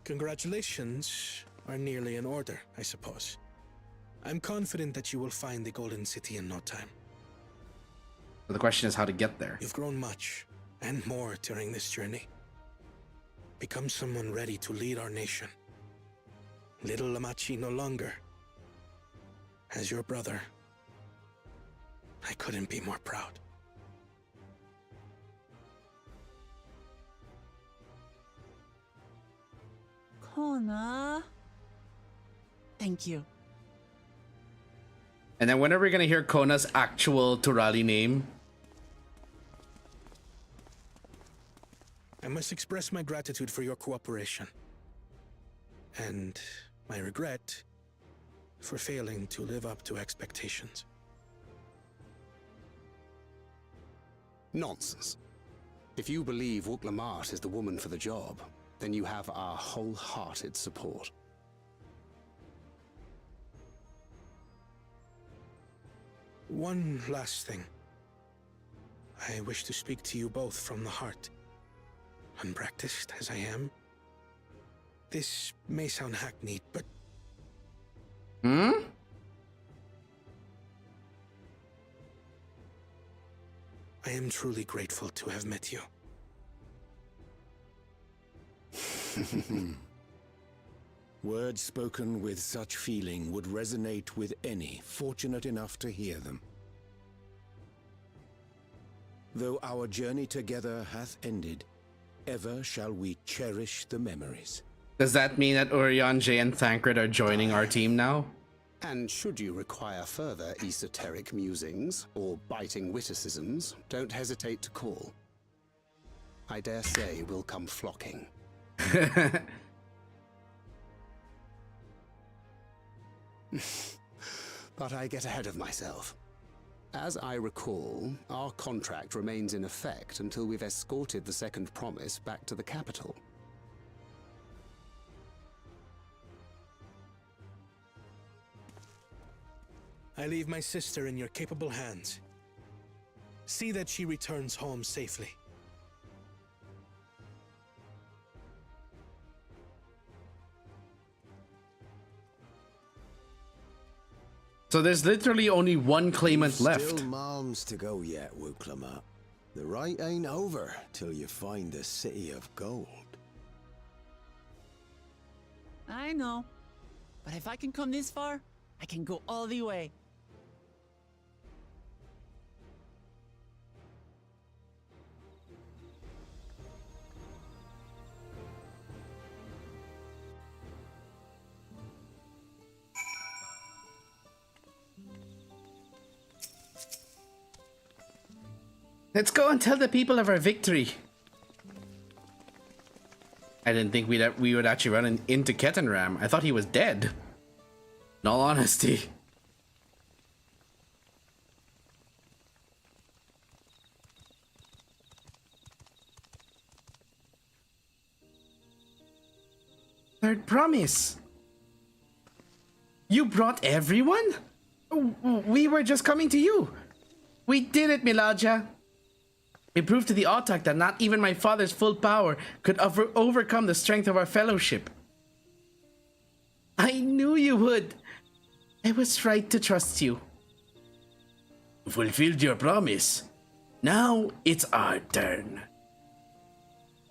Congratulations are nearly in order, I suppose. I'm confident that you will find the Golden City in no time. But the question is how to get there. You've grown much, and more during this journey. Become someone ready to lead our nation. Little Lamachi no longer. As your brother, I couldn't be more proud. Kona. Thank you. And then when are we gonna hear Kona's actual Turali name? I must express my gratitude for your cooperation. And my regret for failing to live up to expectations. Nonsense. If you believe Wuklamat is the woman for the job, then you have our wholehearted support. One last thing. I wish to speak to you both from the heart. Unpracticed as I am, this may sound hackneyed, but... I am truly grateful to have met you. Words spoken with such feeling would resonate with any fortunate enough to hear them. Though our journey together hath ended, ever shall we cherish the memories. Does that mean that Urion, Jay, and Thancred are joining our team now? And should you require further esoteric musings or biting witticisms, don't hesitate to call. I dare say we'll come flocking. But I get ahead of myself. As I recall, our contract remains in effect until we've escorted the second promise back to the capital. I leave my sister in your capable hands. See that she returns home safely. So there's literally only one claimant left. Still malms to go yet, Wuklamat. The rite ain't over till you find the city of gold. I know. But if I can come this far, I can go all the way. Let's go and tell the people of our victory. I didn't think we would actually run into Kettenram. I thought he was dead. In all honesty. Third promise. You brought everyone? We were just coming to you. We did it, Milaja. We proved to the Autarch that not even my father's full power could overcome the strength of our fellowship. I knew you would. I was right to trust you. You fulfilled your promise. Now it's our turn.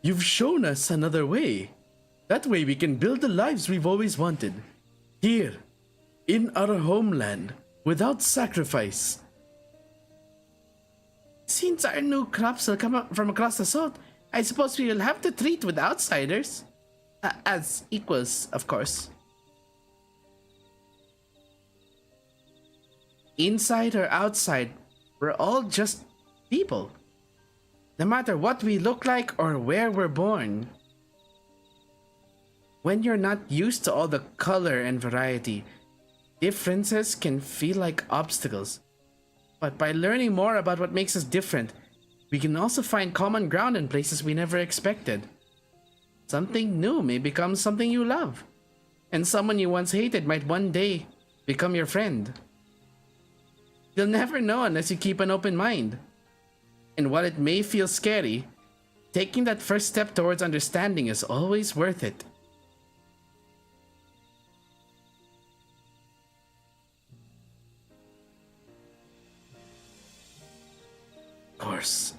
You've shown us another way. That way we can build the lives we've always wanted. Here, in our homeland, without sacrifice. Since our new crops will come up from across the salt, I suppose we will have to treat with outsiders. As equals, of course. Inside or outside, we're all just people. No matter what we look like or where we're born. When you're not used to all the color and variety, differences can feel like obstacles. But by learning more about what makes us different, we can also find common ground in places we never expected. Something new may become something you love, and someone you once hated might one day become your friend. You'll never know unless you keep an open mind. And while it may feel scary, taking that first step towards understanding is always worth it. Of course,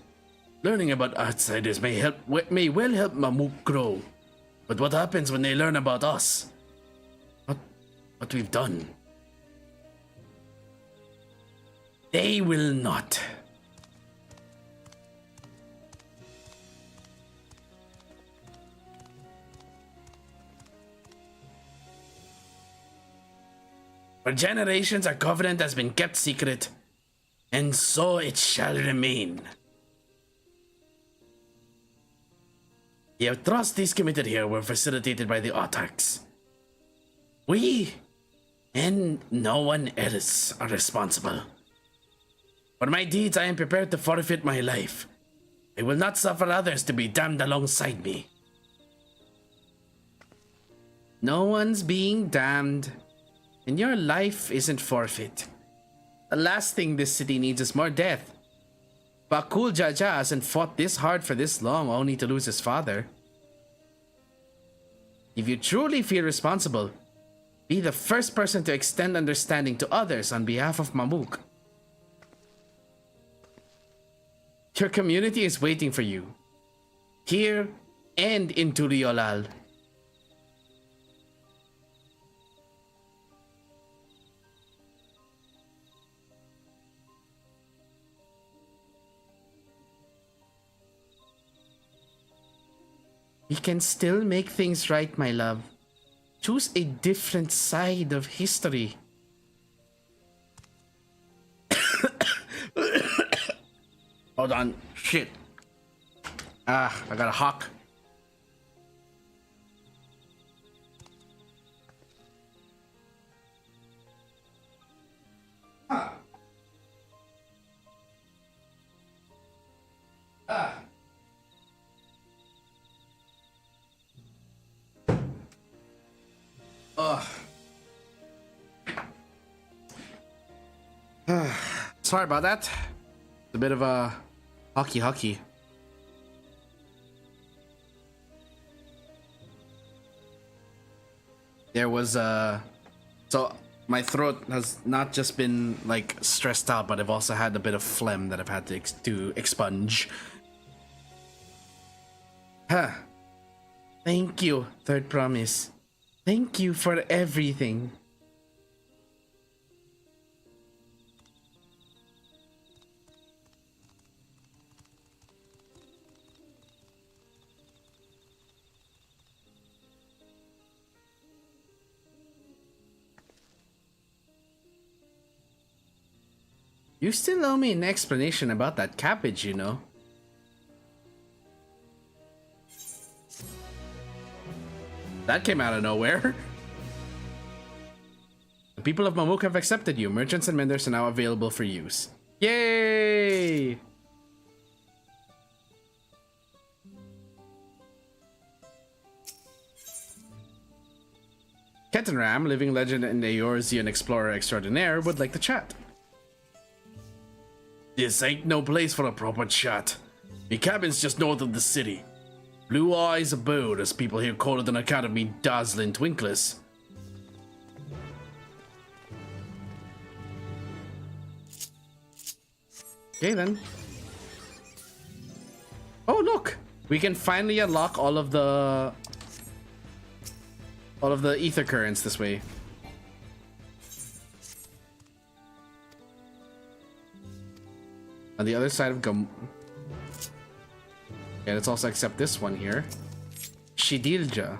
learning about outsiders may well help Mamook grow. But what happens when they learn about us? What we've done? They will not. For generations, our covenant has been kept secret, and so it shall remain. The atrocities committed here were facilitated by the Autarchs. We, and no one else, are responsible. For my deeds, I am prepared to forfeit my life. I will not suffer others to be damned alongside me. No one's being damned, and your life isn't forfeit. The last thing this city needs is more death. Bakul Jaja hasn't fought this hard for this long only to lose his father. If you truly feel responsible, be the first person to extend understanding to others on behalf of Mamook. Your community is waiting for you, here and in Turiolal. We can still make things right, my love. Choose a different side of history. Hold on. Shit. I got a hawk. Sorry about that. It's a bit of a hockey. There was so my throat has not just been like stressed out, but I've also had a bit of phlegm that I've had to expunge. Thank you, Third Promise. Thank you for everything. You still owe me an explanation about that cabbage, you know. That came out of nowhere. The people of Mamook have accepted you. Merchants and vendors are now available for use. Yay! Kettenram, living legend and Eorzean explorer extraordinaire, would like to chat. This ain't no place for a proper chat. Me cabin's just north of the city. Blue eyes abode, as people here call it an academy, dazzling twinkless. Okay then. Oh look! We can finally unlock all of the ether currents this way. On the other side of Gum. Okay, let's also accept this one here. Shidilja.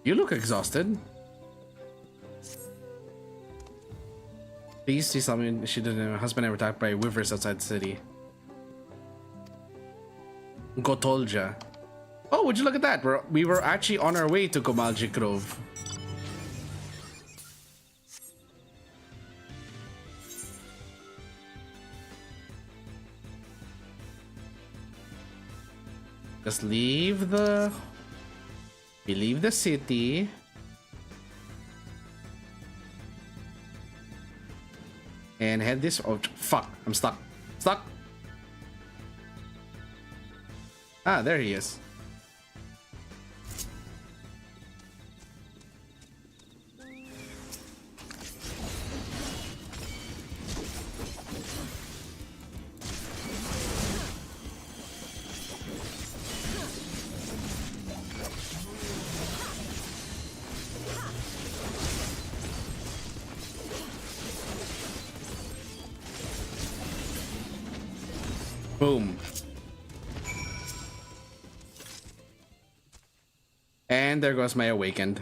You look exhausted. Please see something. She did her husband ever attacked by wyverns outside the city. Gotolja. Oh, would you look at that? We were actually on our way to Gomalji Grove. Just leave the... We leave the city. And head this... Oh, fuck. I'm stuck. Stuck. Ah, there he is. Boom. And there goes my awakened.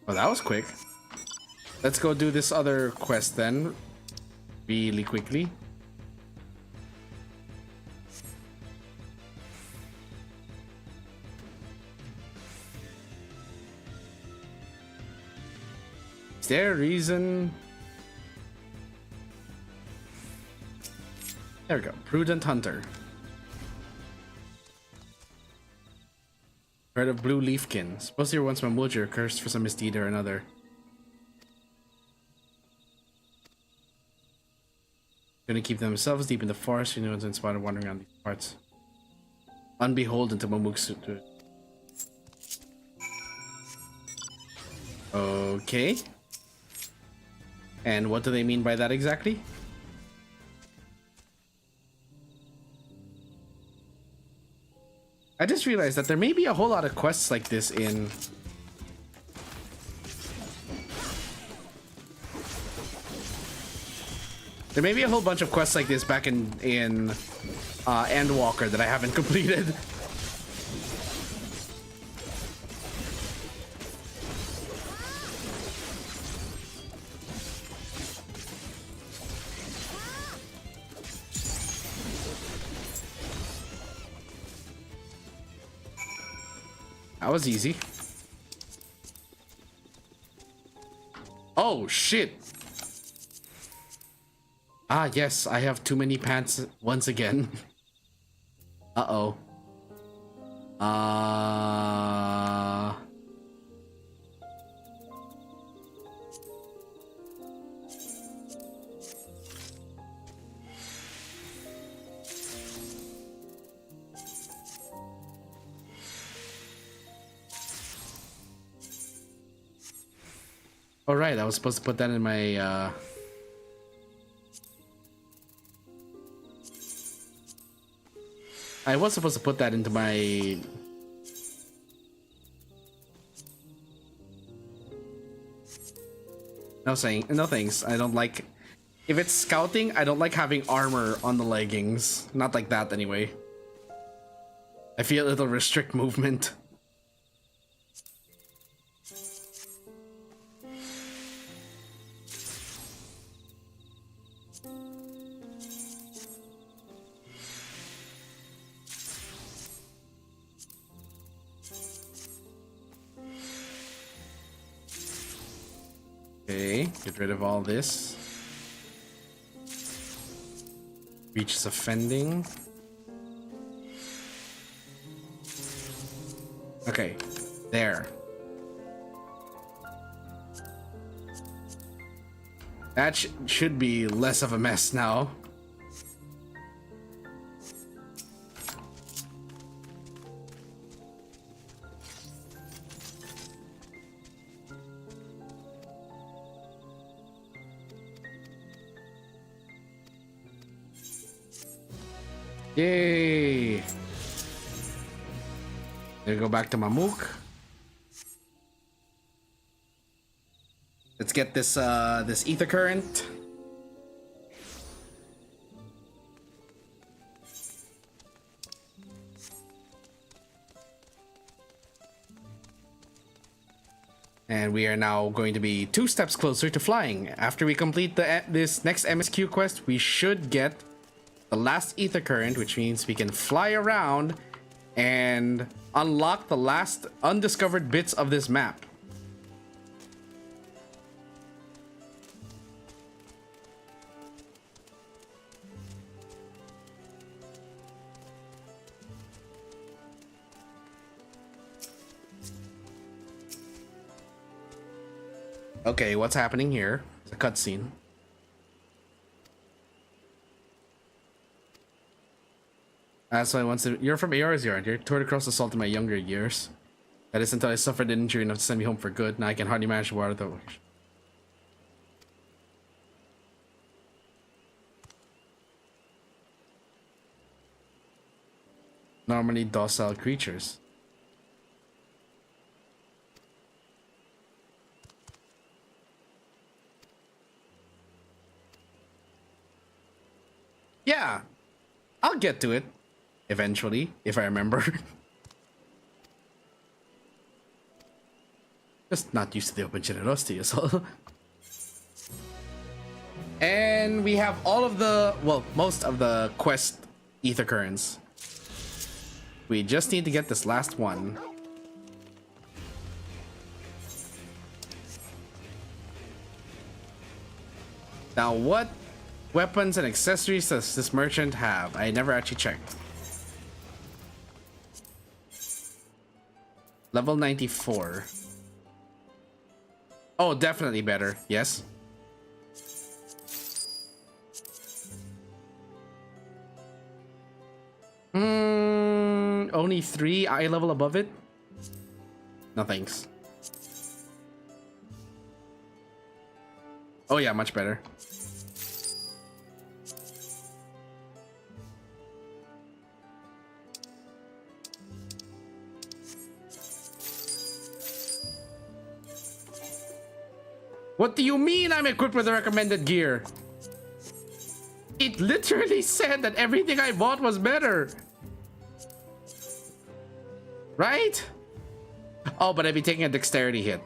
Oh, that was quick. Let's go do this other quest then. Really quickly. Is there a reason? There we go. Prudent Hunter. Heard of Blue Leafkin. Suppose you were once Mamooking, cursed for some misdeed or another. Gonna keep themselves deep in the forest, you know, and inspired wandering around these parts. Unbeholden to Mamooking. Okay. And what do they mean by that exactly? I just realized that there may be a whole lot of quests like this in... There may be a whole bunch of quests like this back in Endwalker that I haven't completed. That was easy. Oh, shit. Ah, yes, I have too many pants once again. Uh-oh. All right, I was supposed to put that in my, I was supposed to put that into my... No thanks. I don't like... If it's scouting, I don't like having armor on the leggings. Not like that, anyway. I feel it'll restrict movement. Okay, get rid of all this. Reaches offending. Okay, there. That should be less of a mess now. Yay! There we go back to Mamook. Let's get this this ether current. And we are now going to be 2 steps closer to flying. After we complete this next MSQ quest, we should get the last ether current, which means we can fly around and unlock the last undiscovered bits of this map. Okay, what's happening here? It's a cutscene. So once you're from ARs, you aren't you? Toured across the salt in my younger years. That is until I suffered an injury enough to send me home for good. Now I can hardly manage to water the. Normally docile creatures. Yeah, I'll get to it eventually, if I remember. Just not used to the open generosity as well. And we have all of the, well, most of the quest ether currents. We just need to get this last one. Now what weapons and accessories does this merchant have? I never actually checked. Level 94. Oh, definitely better. Yes. Only 3 eye level above it? No thanks. Oh yeah, much better. What do you mean I'm equipped with the recommended gear? It literally said that everything I bought was better. Right? Oh, but I'd be taking a dexterity hit.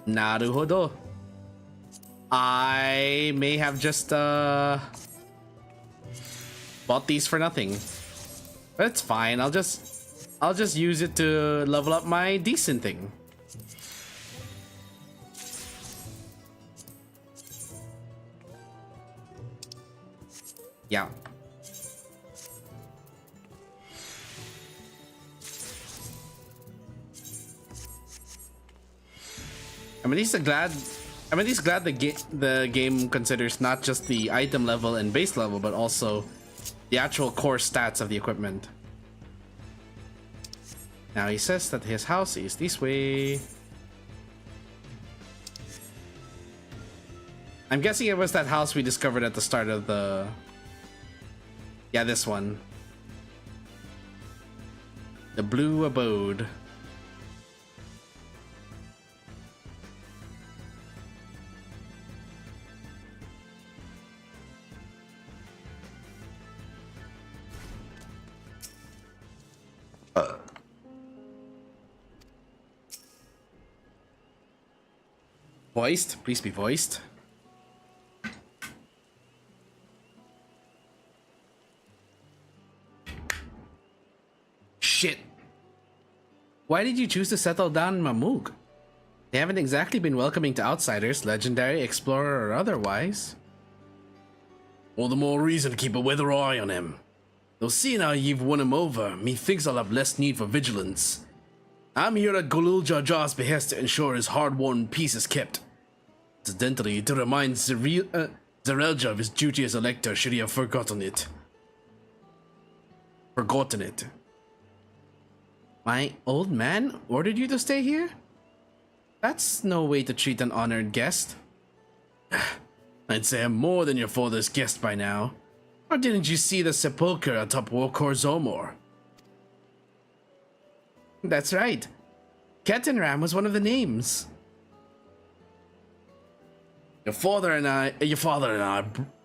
Naruhodo. I may have just bought these for nothing. But it's fine. I'll just use it to level up my decent thing. Yeah. I'm at least glad the game considers not just the item level and base level, but also the actual core stats of the equipment. Now he says that his house is this way. I'm guessing it was that house we discovered at the start of the... Yeah, this one. The Blue Abode. Voiced? Please be voiced. Why did you choose to settle down in Mamook? They haven't exactly been welcoming to outsiders, legendary, explorer, or otherwise. All the more reason to keep a weather eye on him. Though seeing how you've won him over, methinks I'll have less need for vigilance. I'm here at Golul Jaja's behest to ensure his hard-won peace is kept. Incidentally, to remind Zerelja of his duty as elector should he have forgotten it. My old man ordered you to stay here? That's no way to treat an honored guest. I'd say I'm more than your father's guest by now. Or didn't you see the sepulchre atop Wokor Zomor? That's right. Ketenram was one of the names. Your father and I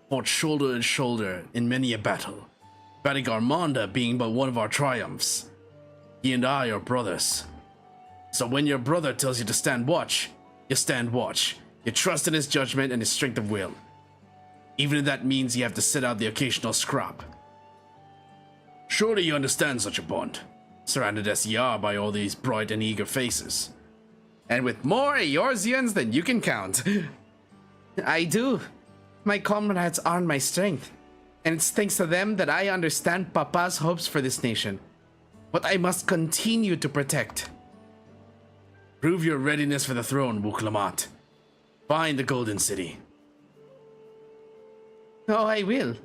fought shoulder to shoulder in many a battle. Badigarmanda being but one of our triumphs. He and I are brothers. So when your brother tells you to stand watch, you stand watch. You trust in his judgment and his strength of will. Even if that means you have to sit out the occasional scrap. Surely you understand such a bond, surrounded as ye are by all these bright and eager faces. And with more Eorzeans than you can count. I do. My comrades are my strength. And it's thanks to them that I understand Papa's hopes for this nation. What I must continue to protect. Prove your readiness for the throne, Wuklamat. Find the Golden City. Oh, I will.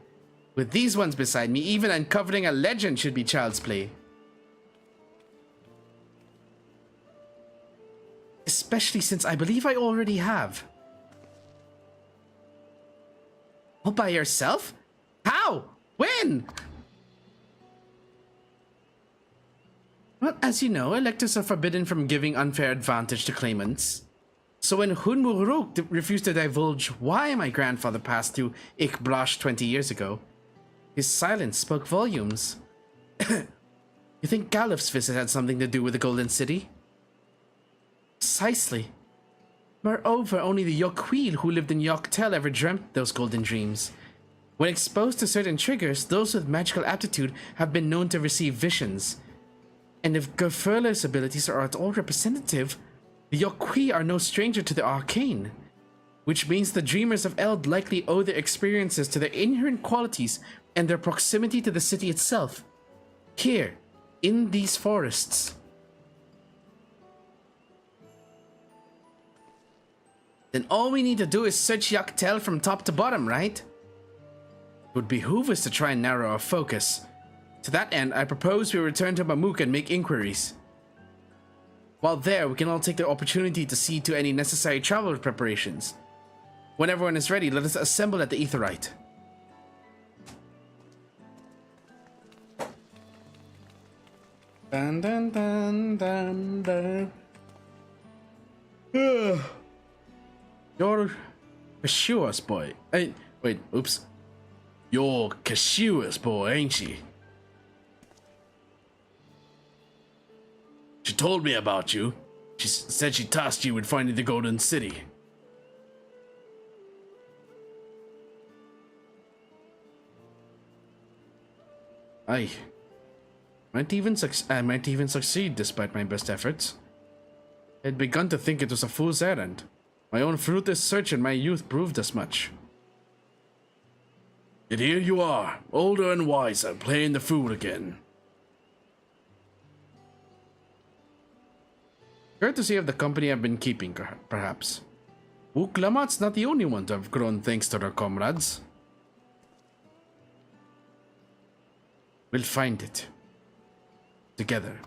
With these ones beside me, even uncovering a legend should be child's play. Especially since I believe I already have. All by yourself? How? When? Well, as you know, electors are forbidden from giving unfair advantage to claimants. So when Hunmuruk refused to divulge why my grandfather passed through Ikbrash 20 years ago, his silence spoke volumes. You think Galuf's visit had something to do with the Golden City? Precisely. Moreover, only the Yokweel who lived in Yoktel ever dreamt those golden dreams. When exposed to certain triggers, those with magical aptitude have been known to receive visions. And if Gerfurler's abilities are at all representative, the Yokwee are no stranger to the arcane. Which means the Dreamers of Eld likely owe their experiences to their inherent qualities and their proximity to the city itself. Here, in these forests. Then all we need to do is search Yoktel from top to bottom, right? It would behoove us to try and narrow our focus. To that end, I propose we return to Mamook and make inquiries. While there, we can all take the opportunity to see to any necessary travel preparations. When everyone is ready, let us assemble at the Aetheryte. Dun dun dun dun dun. You're Kashua's boy. Hey, wait, oops. You're Kashua's boy, ain't she? She told me about you. She said she tasked you with finding the Golden City. I might even succeed despite my best efforts. I had begun to think it was a fool's errand. My own fruitless search in my youth proved as much. Yet here you are, older and wiser, playing the fool again. Courtesy of the company I've been keeping, perhaps. Wuklamat's not the only one to have grown thanks to their comrades. We'll find it. Together.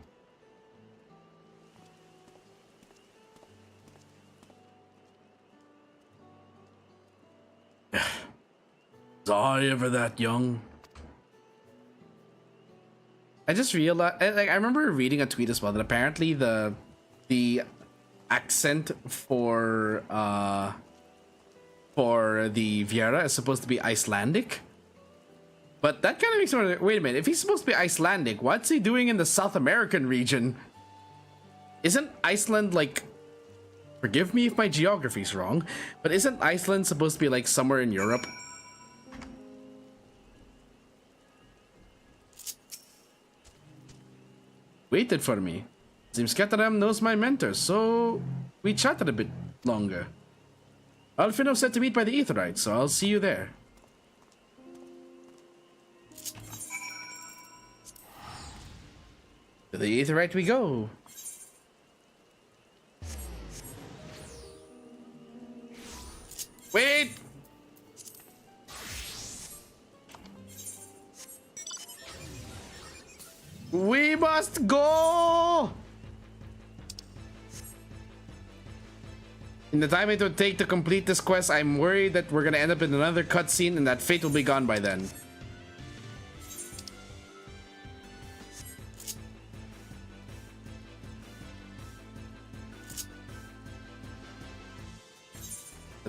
Was I ever that young? I just realized, like, I remember reading a tweet as well that apparently the accent for the Viera is supposed to be Icelandic. But that kind of makes me wonder, wait a minute, if he's supposed to be Icelandic, what's he doing in the South American region? Isn't Iceland like, forgive me if my geography's wrong, but isn't Iceland supposed to be like somewhere in Europe? Waited for me. Seems Kataram knows my mentor, so we chatted a bit longer. Alfino said to meet by the Aetherite, so I'll see you there. To the Aetherite we go. Wait! We must go! In the time it would take to complete this quest, I'm worried that we're gonna end up in another cutscene and that fate will be gone by then.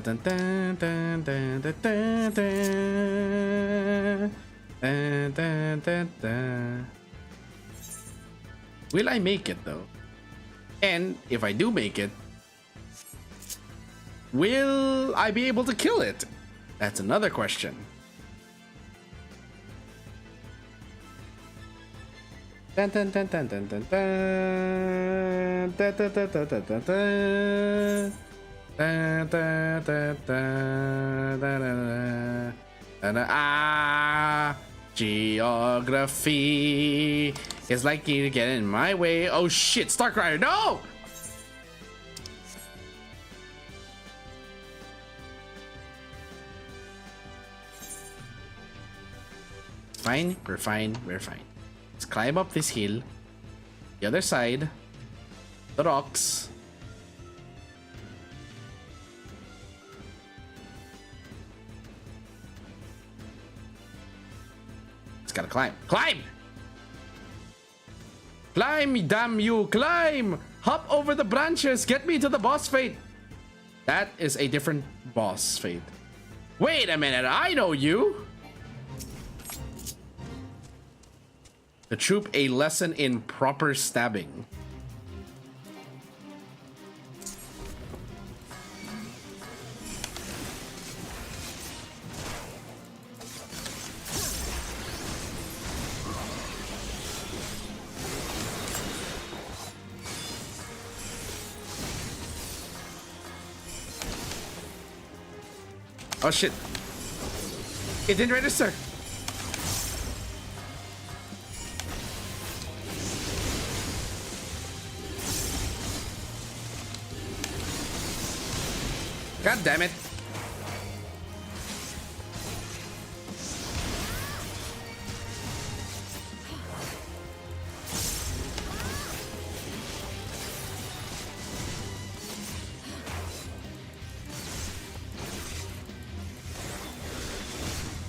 Dun, dun, dun, dun, dun, dun, dun. Dun, dun, dun, dun. Will I make it though? And if I do make it, will I be able to kill it? That's another question. Dun, dun, dun, dun, dun, dun, dun. Dun, dun, dun, dun, dun, dun, dun. Da, da, da, da, da, da, da, da. Ah, geography is likely to get in my way. Oh shit, Starkrider, no! Fine, we're fine, we're fine. Let's climb up this hill. The other side. The rocks. Gotta climb. Climb! Climb, damn you! Climb! Hop over the branches! Get me to the boss fate! That is a different boss fate. Wait a minute, I know you! The troop, a lesson in proper stabbing. Oh shit. It didn't register. God damn it.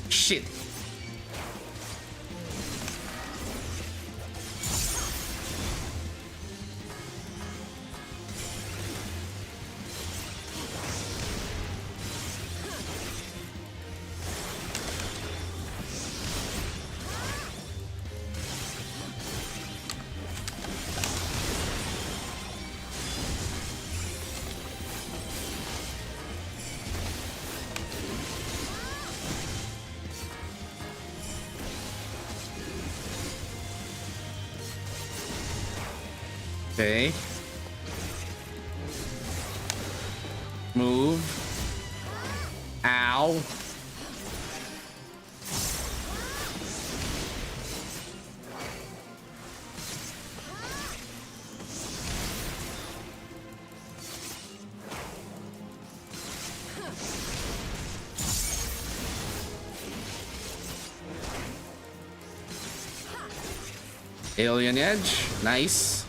Shit. Okay. Move. Ow. Alien Edge. Nice.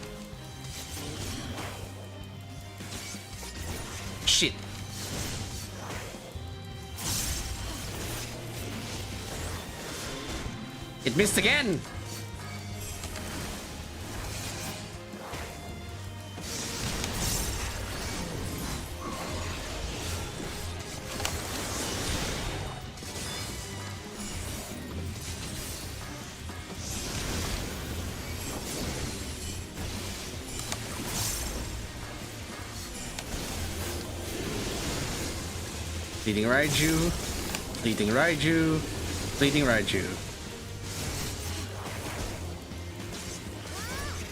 Shit. It missed again. Fleeting Raiju, Fleeting Raiju, Fleeting Raiju.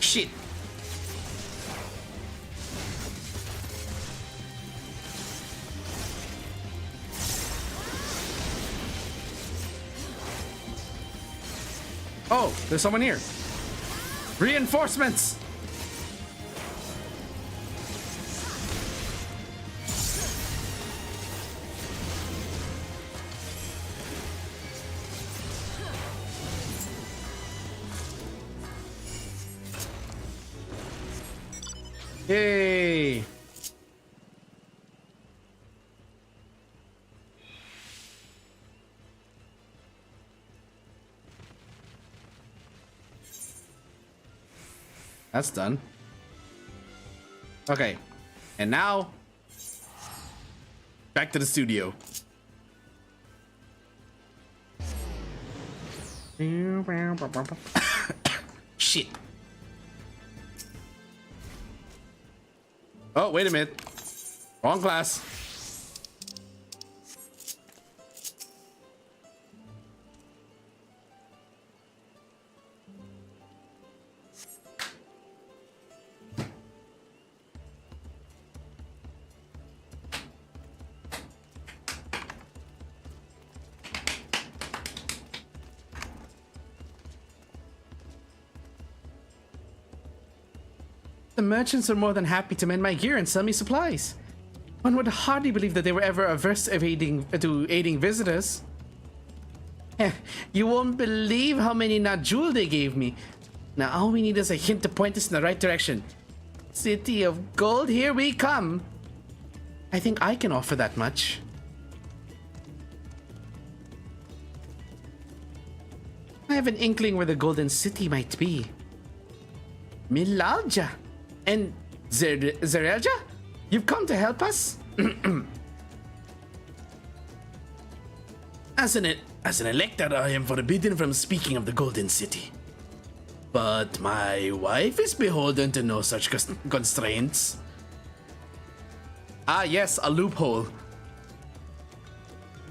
Shit. Oh, there's someone here. Reinforcements! Yay! That's done. Okay. And now, back to the studio. Shit. Oh, wait a minute. Wrong class. The merchants are more than happy to mend my gear and sell me supplies. One would hardly believe that they were ever averse to aiding visitors. You won't believe how many Najul they gave me. Now all we need is a hint to point us in the right direction. City of Gold, here we come. I think I can offer that much. I have an inkling where the Golden City might be. Milalja and Zerelja? You've come to help us? As an elector, I am forbidden from speaking of the Golden City. But my wife is beholden to no such constraints. Ah yes, a loophole.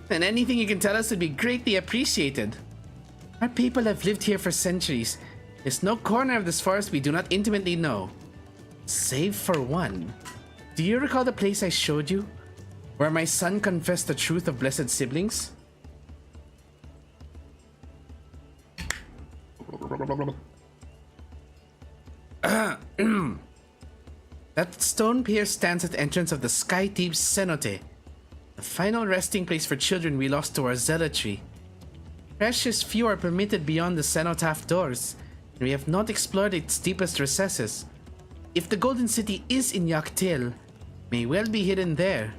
And anything you can tell us would be greatly appreciated. Our people have lived here for centuries. There's no corner of this forest we do not intimately know. Save for one. Do you recall the place I showed you? Where my son confessed the truth of blessed siblings? That stone pier stands at the entrance of the Sky Deep cenote, the final resting place for children we lost to our zealotry. Precious few are permitted beyond the cenotaph doors, and we have not explored its deepest recesses. If the Golden City is in Yaktil, may well be hidden there.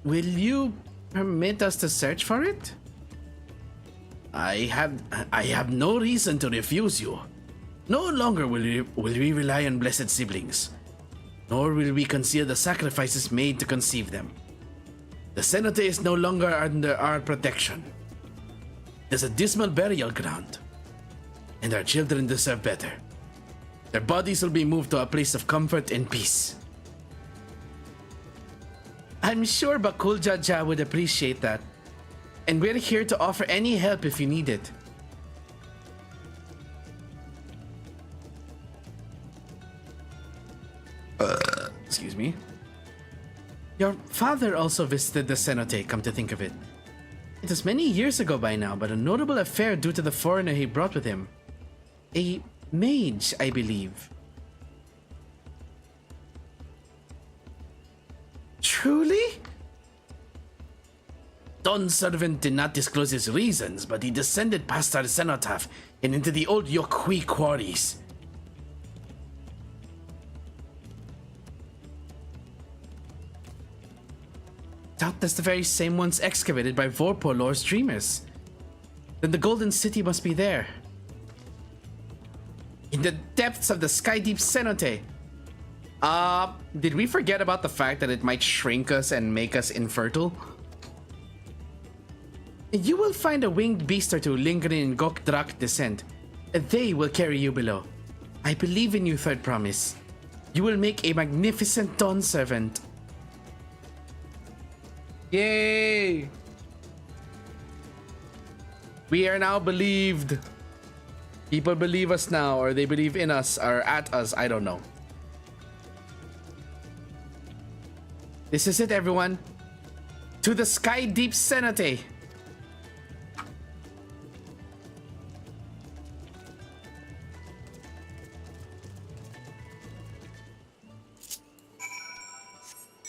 Will you permit us to search for it? I have no reason to refuse you. No longer will we rely on blessed siblings, nor will we conceal the sacrifices made to conceive them. The cenote is no longer under our protection. It is a dismal burial ground, and our children deserve better. Their bodies will be moved to a place of comfort and peace. I'm sure Bakul Jaja would appreciate that, and we're here to offer any help if you need it. Excuse me. Your father also visited the cenote, come to think of it. It was many years ago by now, but a notable affair due to the foreigner he brought with him. A mage, I believe. Truly? Don Servant did not disclose his reasons, but he descended past our cenotaph and into the old Yokhui quarries. Doubtless the very same ones excavated by Vorpolor's dreamers. Then the Golden City must be there. In the depths of the Sky Deep cenote. Did we forget about the fact that it might shrink us and make us infertile? You will find a winged beast or two lingering in Gokdrak descent. They will carry you below. I believe in you, Third Promise. You will make a magnificent dawn servant. Yay! We are now believed. People believe us now, or they believe in us, or at us, I don't know. This is it, everyone. To the Sky Deep cenote.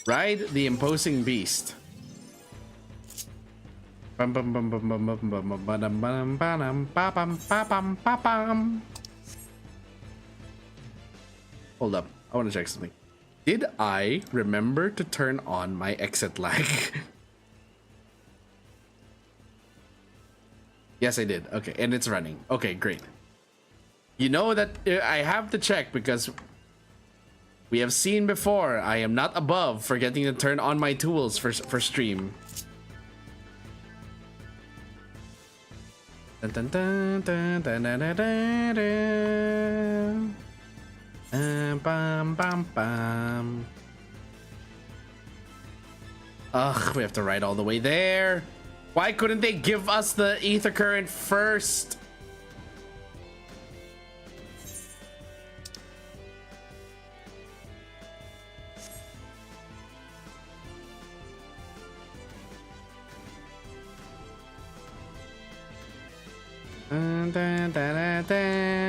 Ride the imposing beast. Bum, bum, bum, bum, bum, bum, bum, bum, ba-dum, ba-dum, ba-dum, ba-bum, ba-bum, ba-bum. Hold up, I want to check something. Did I remember to turn on my exit lag? Yes, I did. Okay, and it's running. Okay, great. You know that I have to check because we have seen before I am not above forgetting to turn on my tools for stream. Dun, dun, dun, dun, dun, dun, dun, dun, dun. Bam, bam, bam. Ugh, we have to ride all the way there. Why couldn't they give us the ether current first? Dun, dun, dun, dun, dun.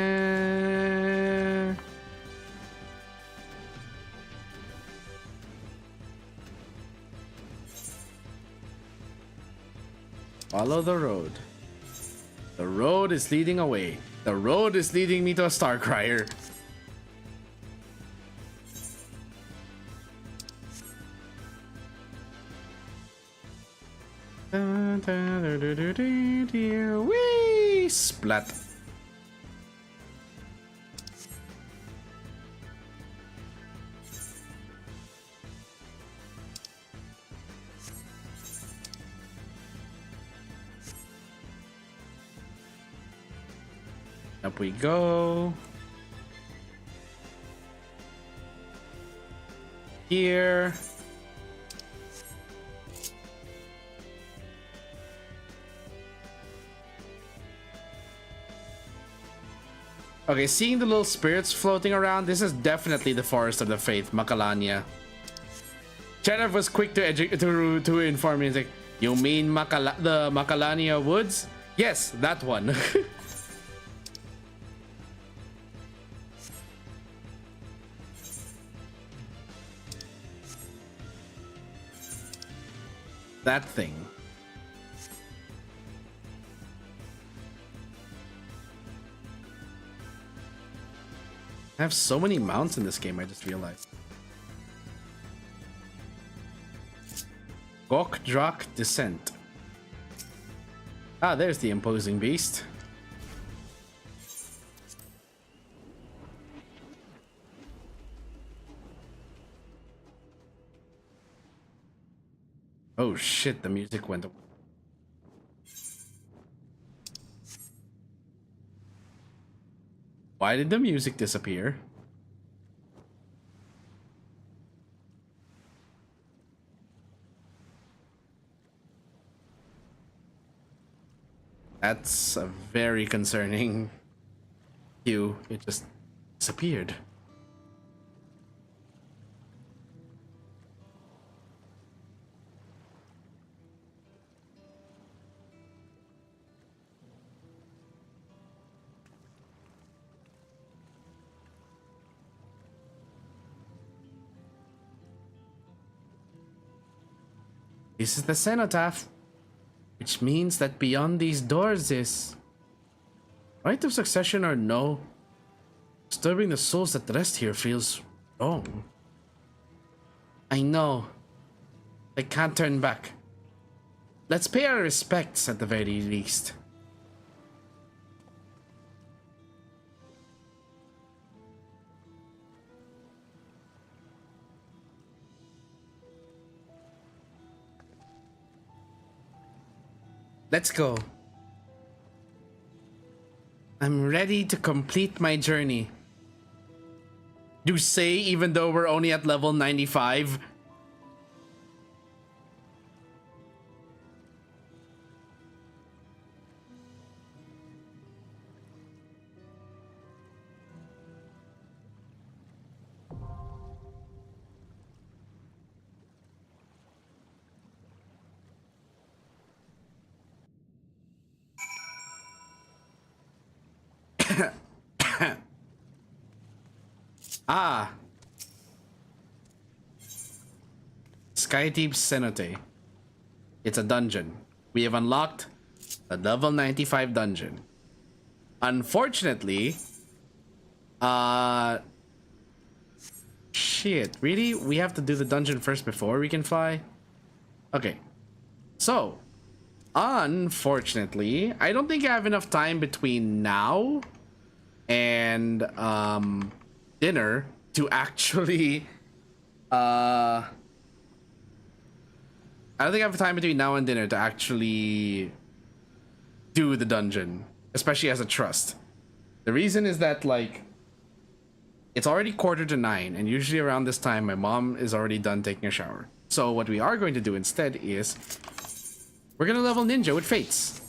Follow the road. The road is leading away. The road is leading me to a star crier. Dun, dun, dun, dun, dun, dun, dun. Whee! Splat. Up we go. Here. Okay, seeing the little spirits floating around, this is definitely the Forest of the Faith, Macalania. Chenev was quick to inform me. He's like, you mean the Macalania Woods? Yes, that one. That thing. I have so many mounts in this game, I just realized. Gok-Drak Descent. Ah, there's the imposing beast. Oh shit, the music went away. Why did the music disappear? That's a very concerning cue. It just disappeared. This is the cenotaph, which means that beyond these doors is right of succession or no. Disturbing the souls that rest here feels wrong. I know. I can't turn back. Let's pay our respects at the very least. Let's go. I'm ready to complete my journey. You say even though we're only at level 95? Ah. Skydeep Cenote. It's a dungeon. We have unlocked a level 95 dungeon. Unfortunately, shit, really? We have to do the dungeon first before we can fly? Okay. So, unfortunately, I don't think I have enough time between now and dinner to actually I don't think I have time between now and dinner to actually do the dungeon, especially as a trust. The reason is that, like, it's already 8:45, and usually around this time my mom is already done taking a shower. So what we are going to do instead is we're gonna level ninja with fates.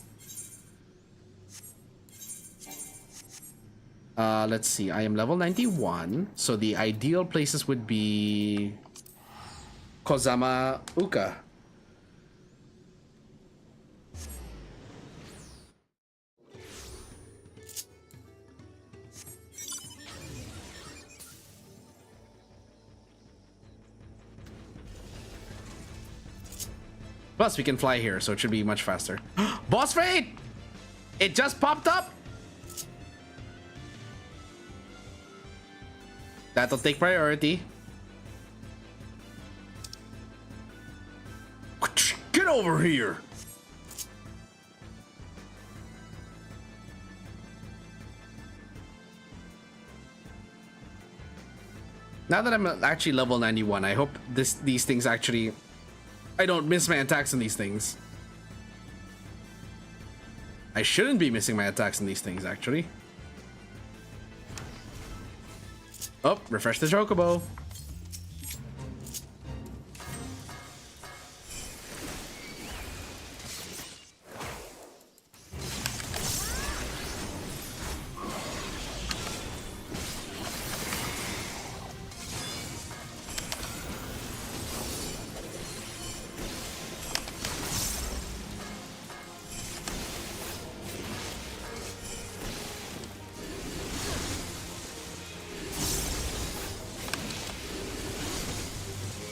Let's see, I am level 91, so the ideal places would be Kozama Uka. Plus, we can fly here, so it should be much faster. Boss fight! It just popped up! That'll take priority. Get over here! Now that I'm actually level 91, I hope these things actually... I don't miss my attacks on these things. I shouldn't be missing my attacks on these things, actually. Oh, refresh the chocobo.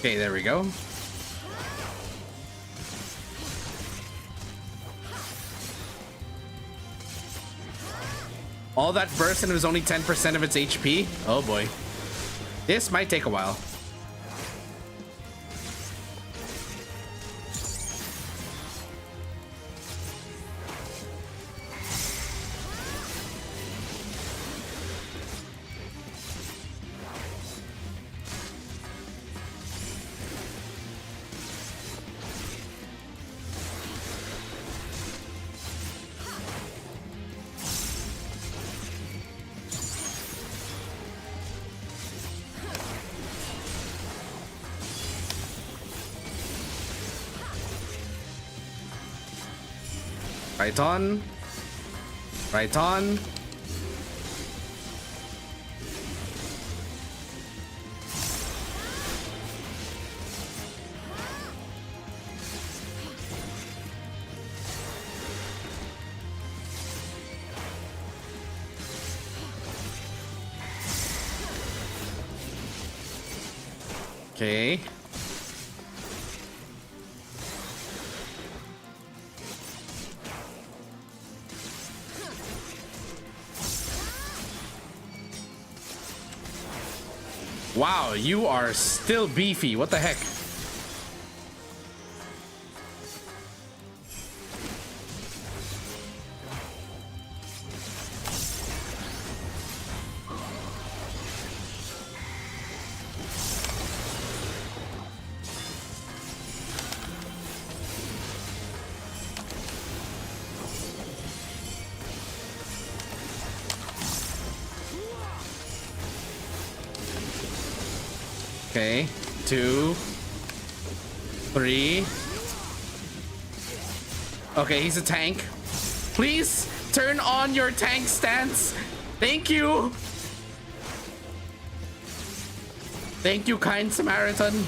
Okay, there we go. All that burst and it was only 10% of its HP? Oh boy. This might take a while. Right on. Right on. Okay. Wow, you are still beefy. What the heck? Okay, 2, 3. Okay, he's a tank. Please turn on your tank stance. Thank you. Thank you, kind Samaritan.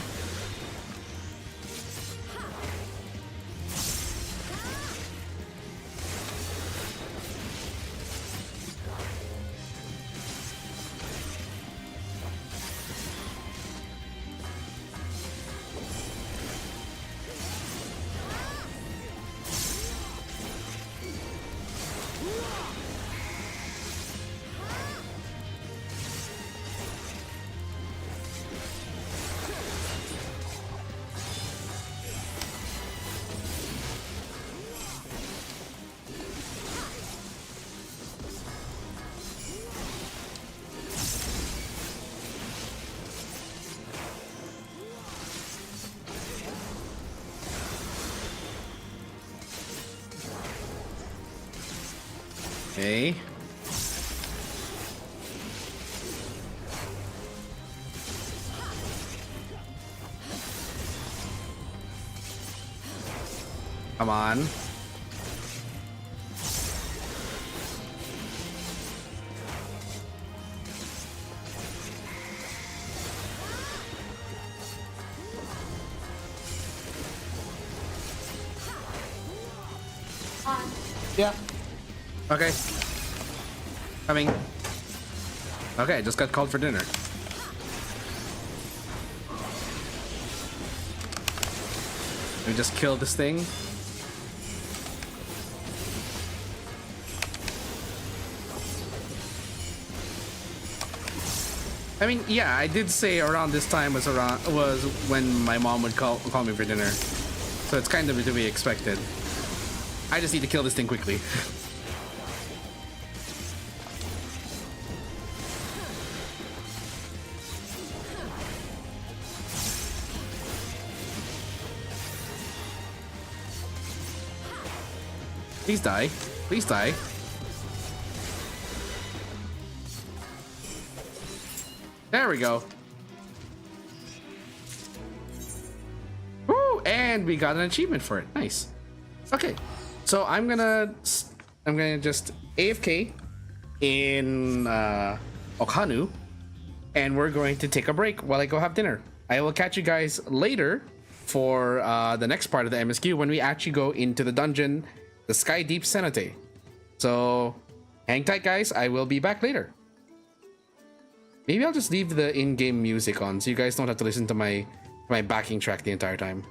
Okay. Come on. Yeah. Okay. Coming. Okay, just got called for dinner. Let me just kill this thing. I mean, yeah, I did say around this time was when my mom would call me for dinner, so it's kind of to be expected. I just need to kill this thing quickly. Please die. Please die. There we go. Woo! And we got an achievement for it. Nice. Okay. So I'm gonna just AFK in Okhanu, and we're going to take a break while I go have dinner. I will catch you guys later for the next part of the MSQ when we actually go into the dungeon, the Sky Deep Cenote. So hang tight, guys. I will be back later. Maybe I'll just leave the in-game music on so you guys don't have to listen to my backing track the entire time.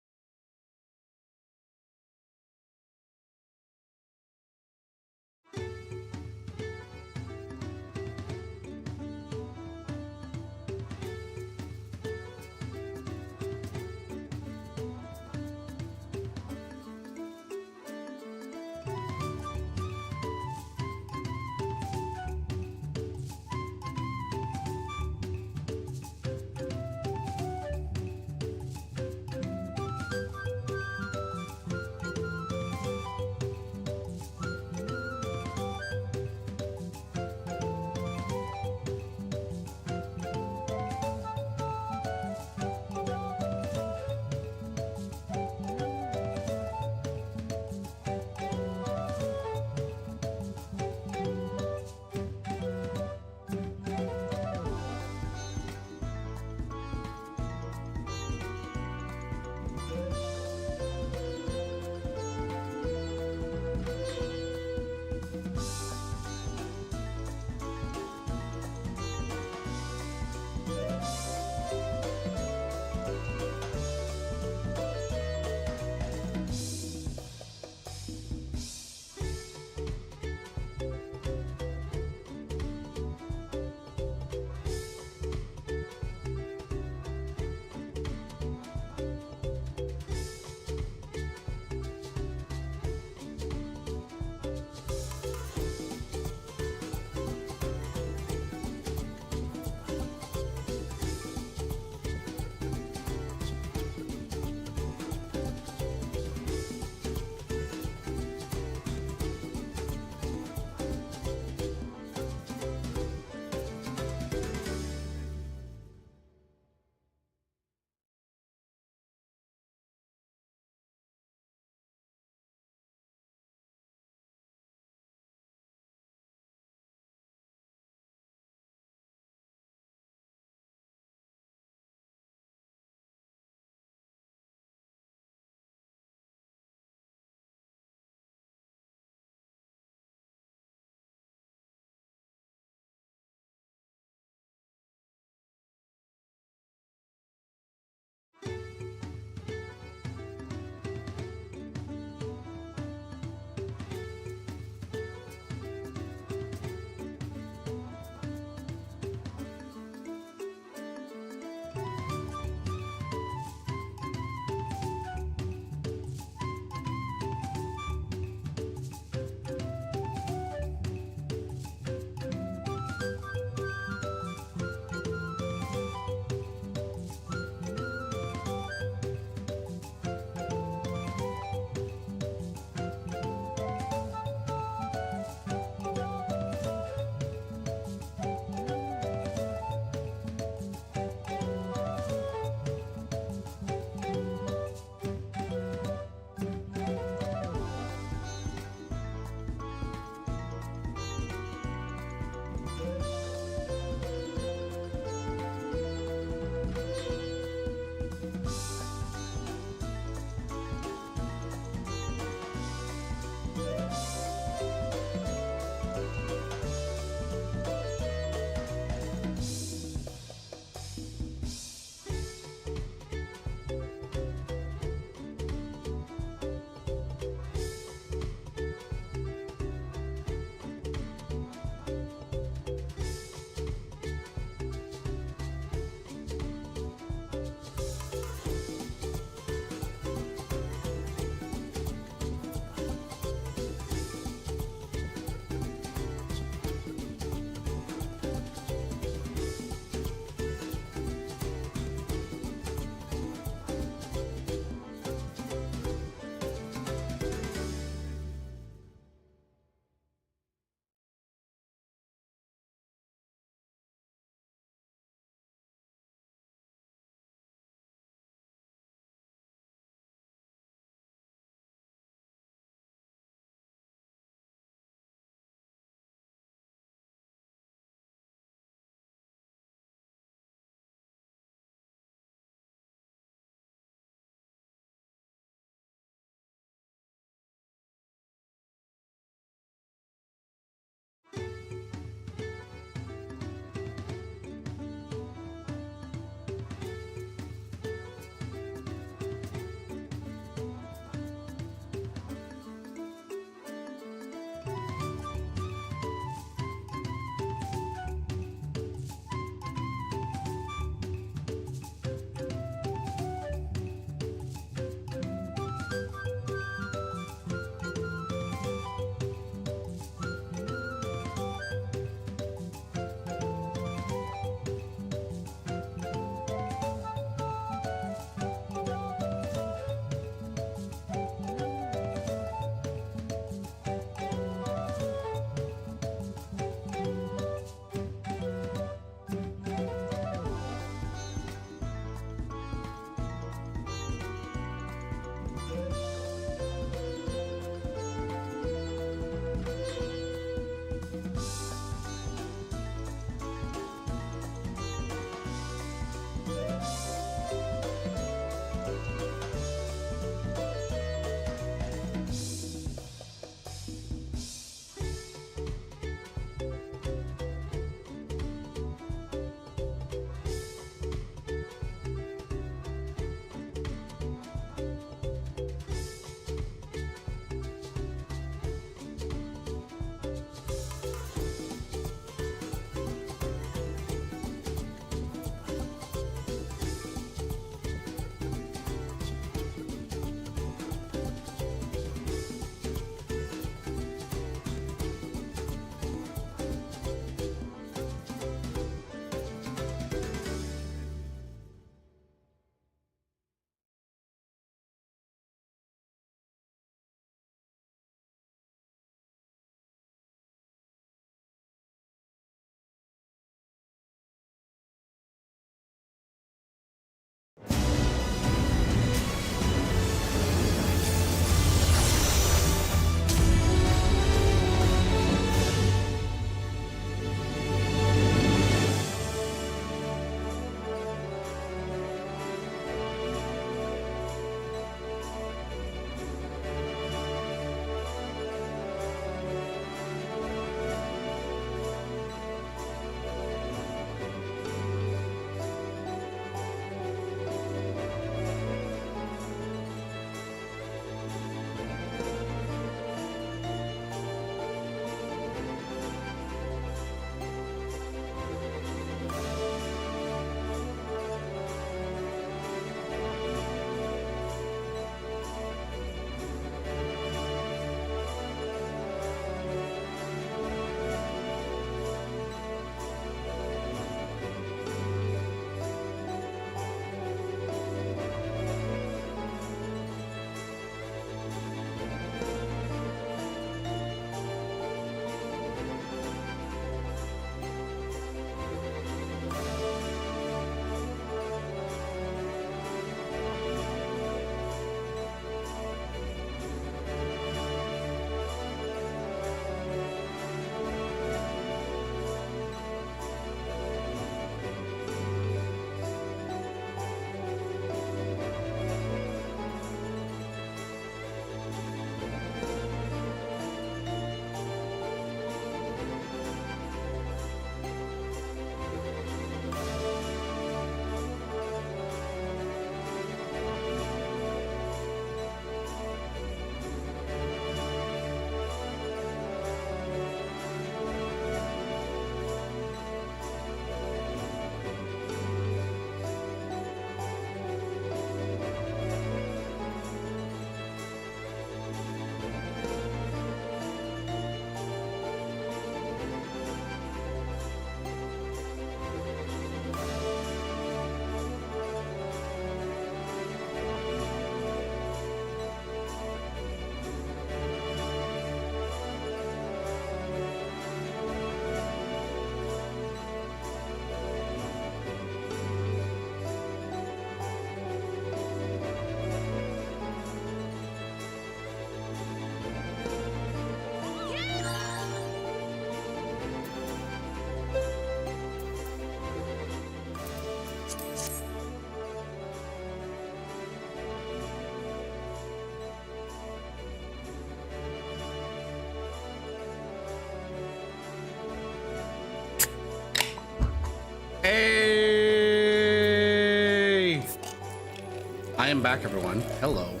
I am back, everyone. Hello.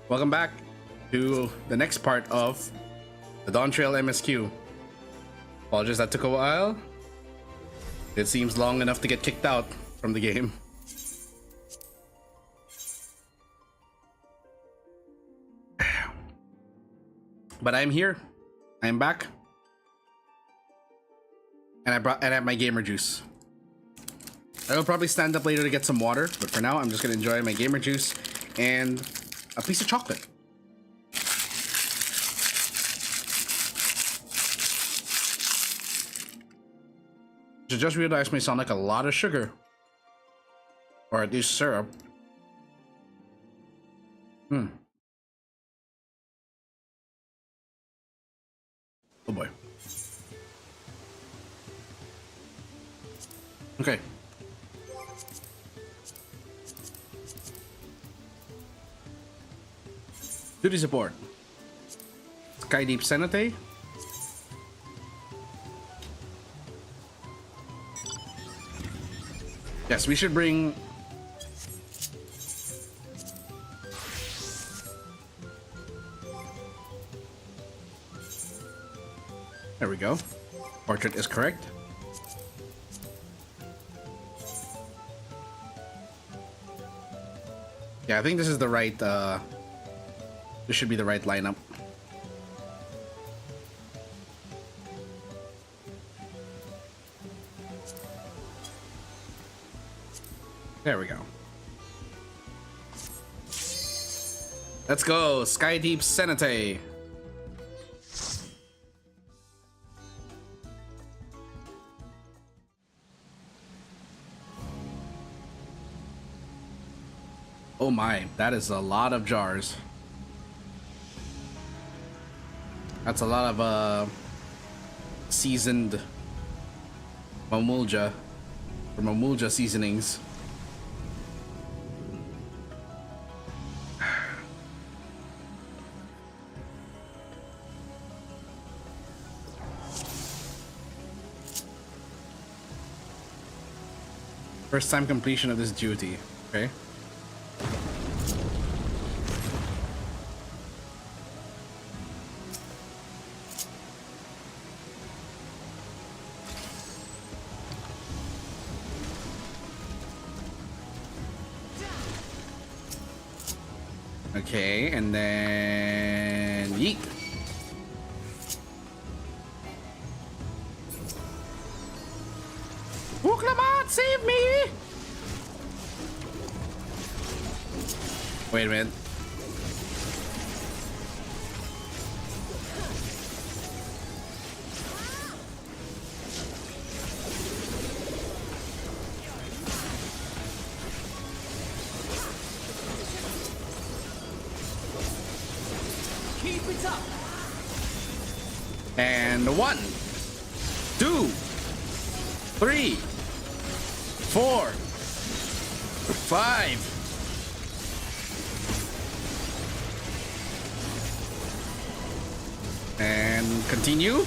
Welcome back to the next part of the DAWNTRAIL MSQ. Apologies, that took a while. It seems long enough to get kicked out from the game. But I'm here. I'm back. And I have my gamer juice. I will probably stand up later to get some water, but for now I'm just gonna enjoy my gamer juice and a piece of chocolate. I just realized may sound like a lot of sugar. Or at least syrup. Oh boy. Okay. Duty support. Sky Deep Senate. Yes, we should bring... There we go. Portrait is correct. Yeah, I think this is the right, this should be the right lineup. There we go. Let's go, Sky Deep Senate. Oh my, that is a lot of jars. That's a lot of seasoned Mamooking or Mamooking seasonings. First time completion of this duty, okay? Okay, and then yeet. Wooklamat, save me! Wait a minute. Keep it up. And 1, 2, 3, 4, 5. And continue.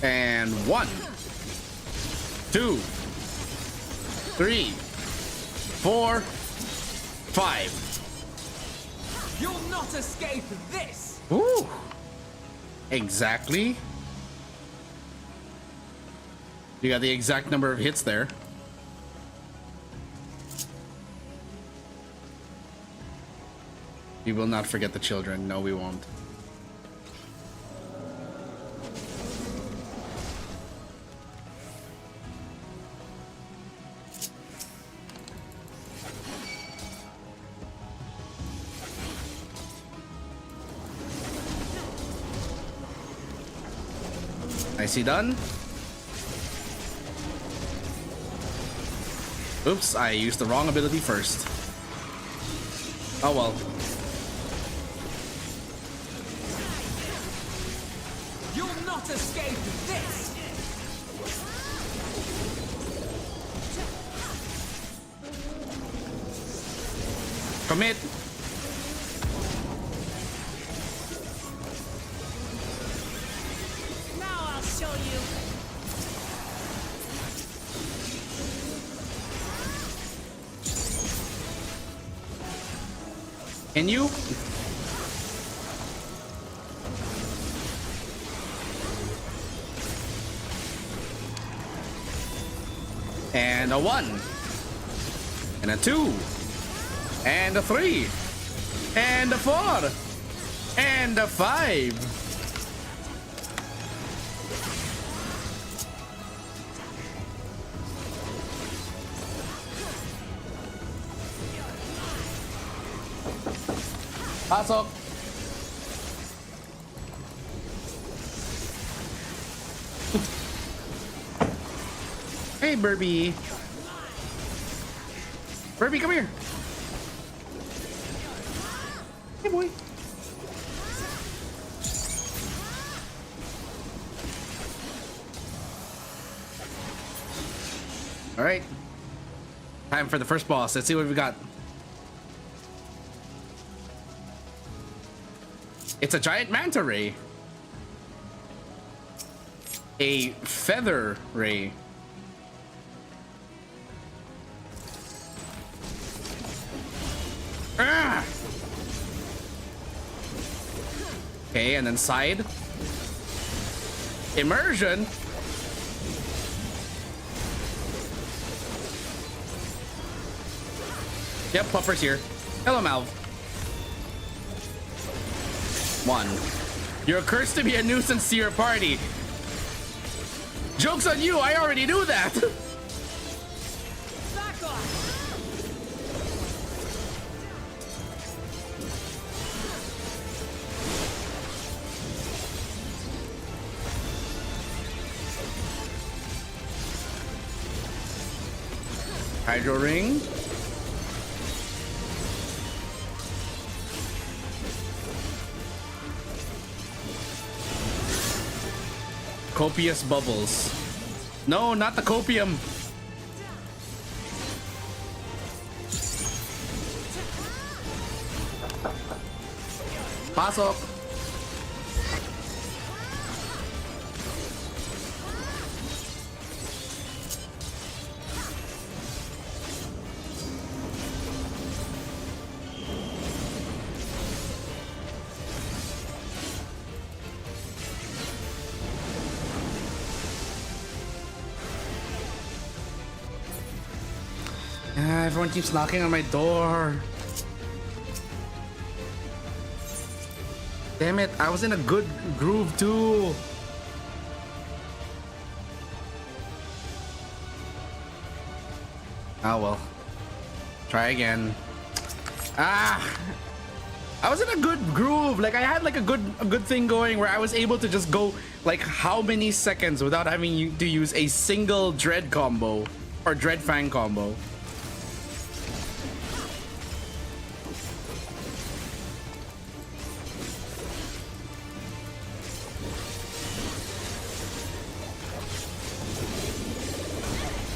And 1, 2, 3, 4, 5. You'll not escape this. Ooh. Exactly. You got the exact number of hits there. We will not forget the children. No, we won't. Nicely done. Oops, I used the wrong ability first. Oh well. escape this! Commit. Now I'll show you. Can you? And a 1. And a 2. And a 3. And a 4. And a 5. Pasok. Hey, Burby. Burby, come here. Hey, boy. All right. Time for the first boss. Let's see what we got. It's a giant manta ray. A feather ray. Ah! Okay, and then side. Immersion. Yep, Puffer's here. Hello, Malv. 1. You're cursed to be a nuisance to your party. Joke's on you, I already knew that. Back off! Hydro ring. Copious bubbles. No, not the copium. Pasok. Everyone keeps knocking on my door. Damn it, I was in a good groove too. Oh well. Try again. Ah! I was in a good groove. Like I had like a good thing going where I was able to just go like how many seconds without having to use a single dread combo or dread fang combo.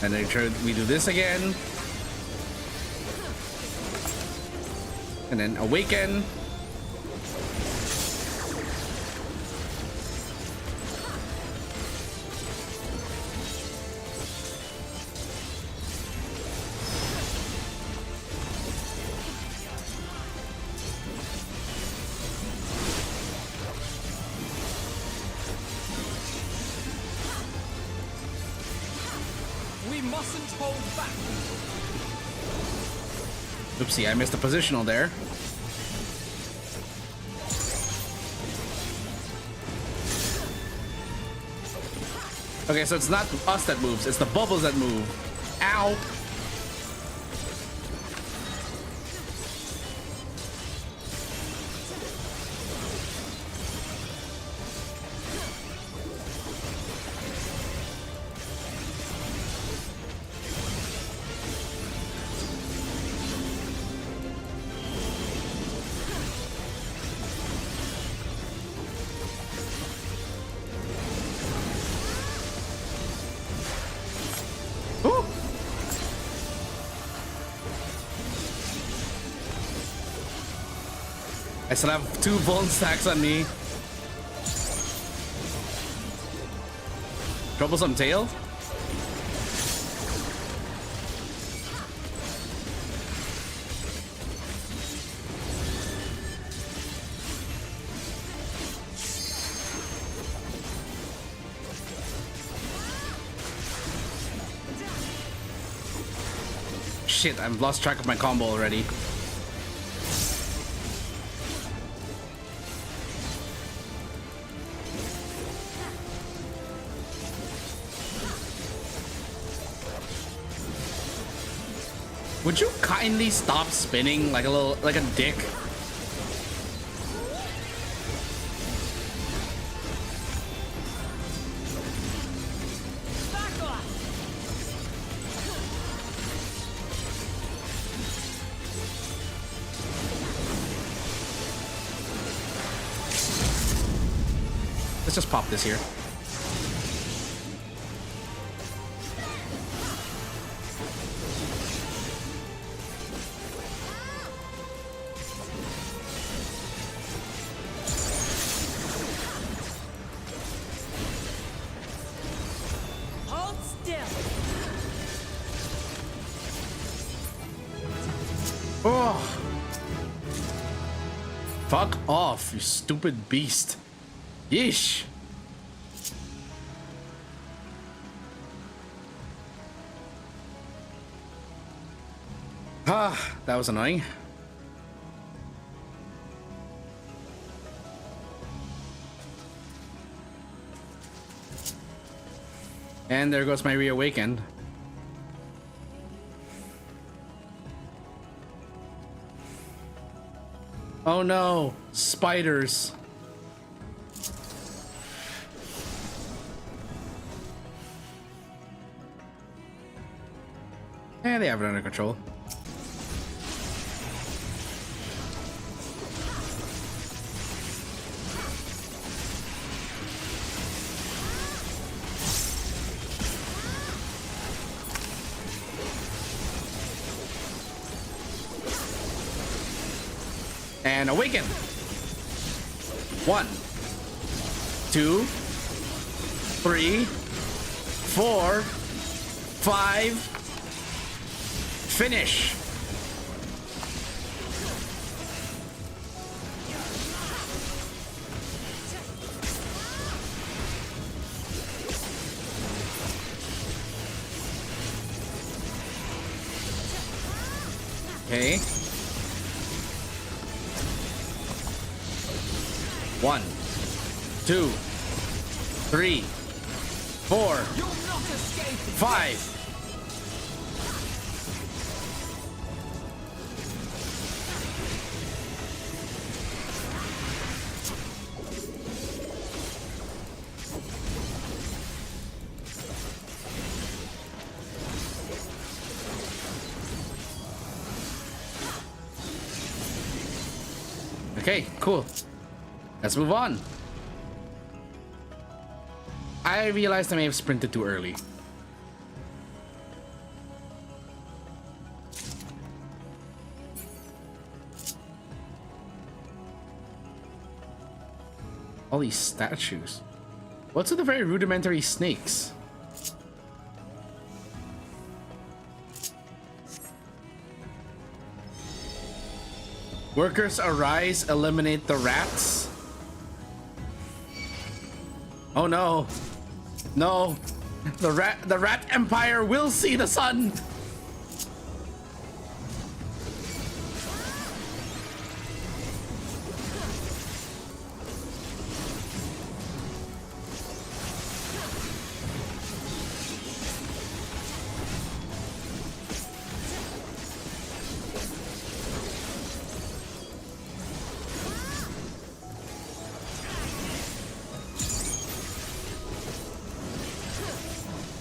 And then we do this again. And then awaken. We mustn't hold back. Oopsie, I missed a positional there. Okay, so it's not us that moves, it's the bubbles that move. Ow! I still have 2 bone stacks on me. Troublesome tail? Shit, I've lost track of my combo already. Would you kindly stop spinning like a dick? Let's just pop this here. Hold still. Oh! Fuck off, you stupid beast. Yeesh. Ah, that was annoying. And there goes my reawakened. Oh no, spiders. And they have it under control. And awaken. 1, 2, 3, 4, 5. Finish. Okay. 1, 2, 3, 4, 5. Okay, cool. Let's move on. I realized I may have sprinted too early. All these statues. What's with the very rudimentary snakes? Workers arise, eliminate the rats. Oh no. No. The rat empire will see the sun.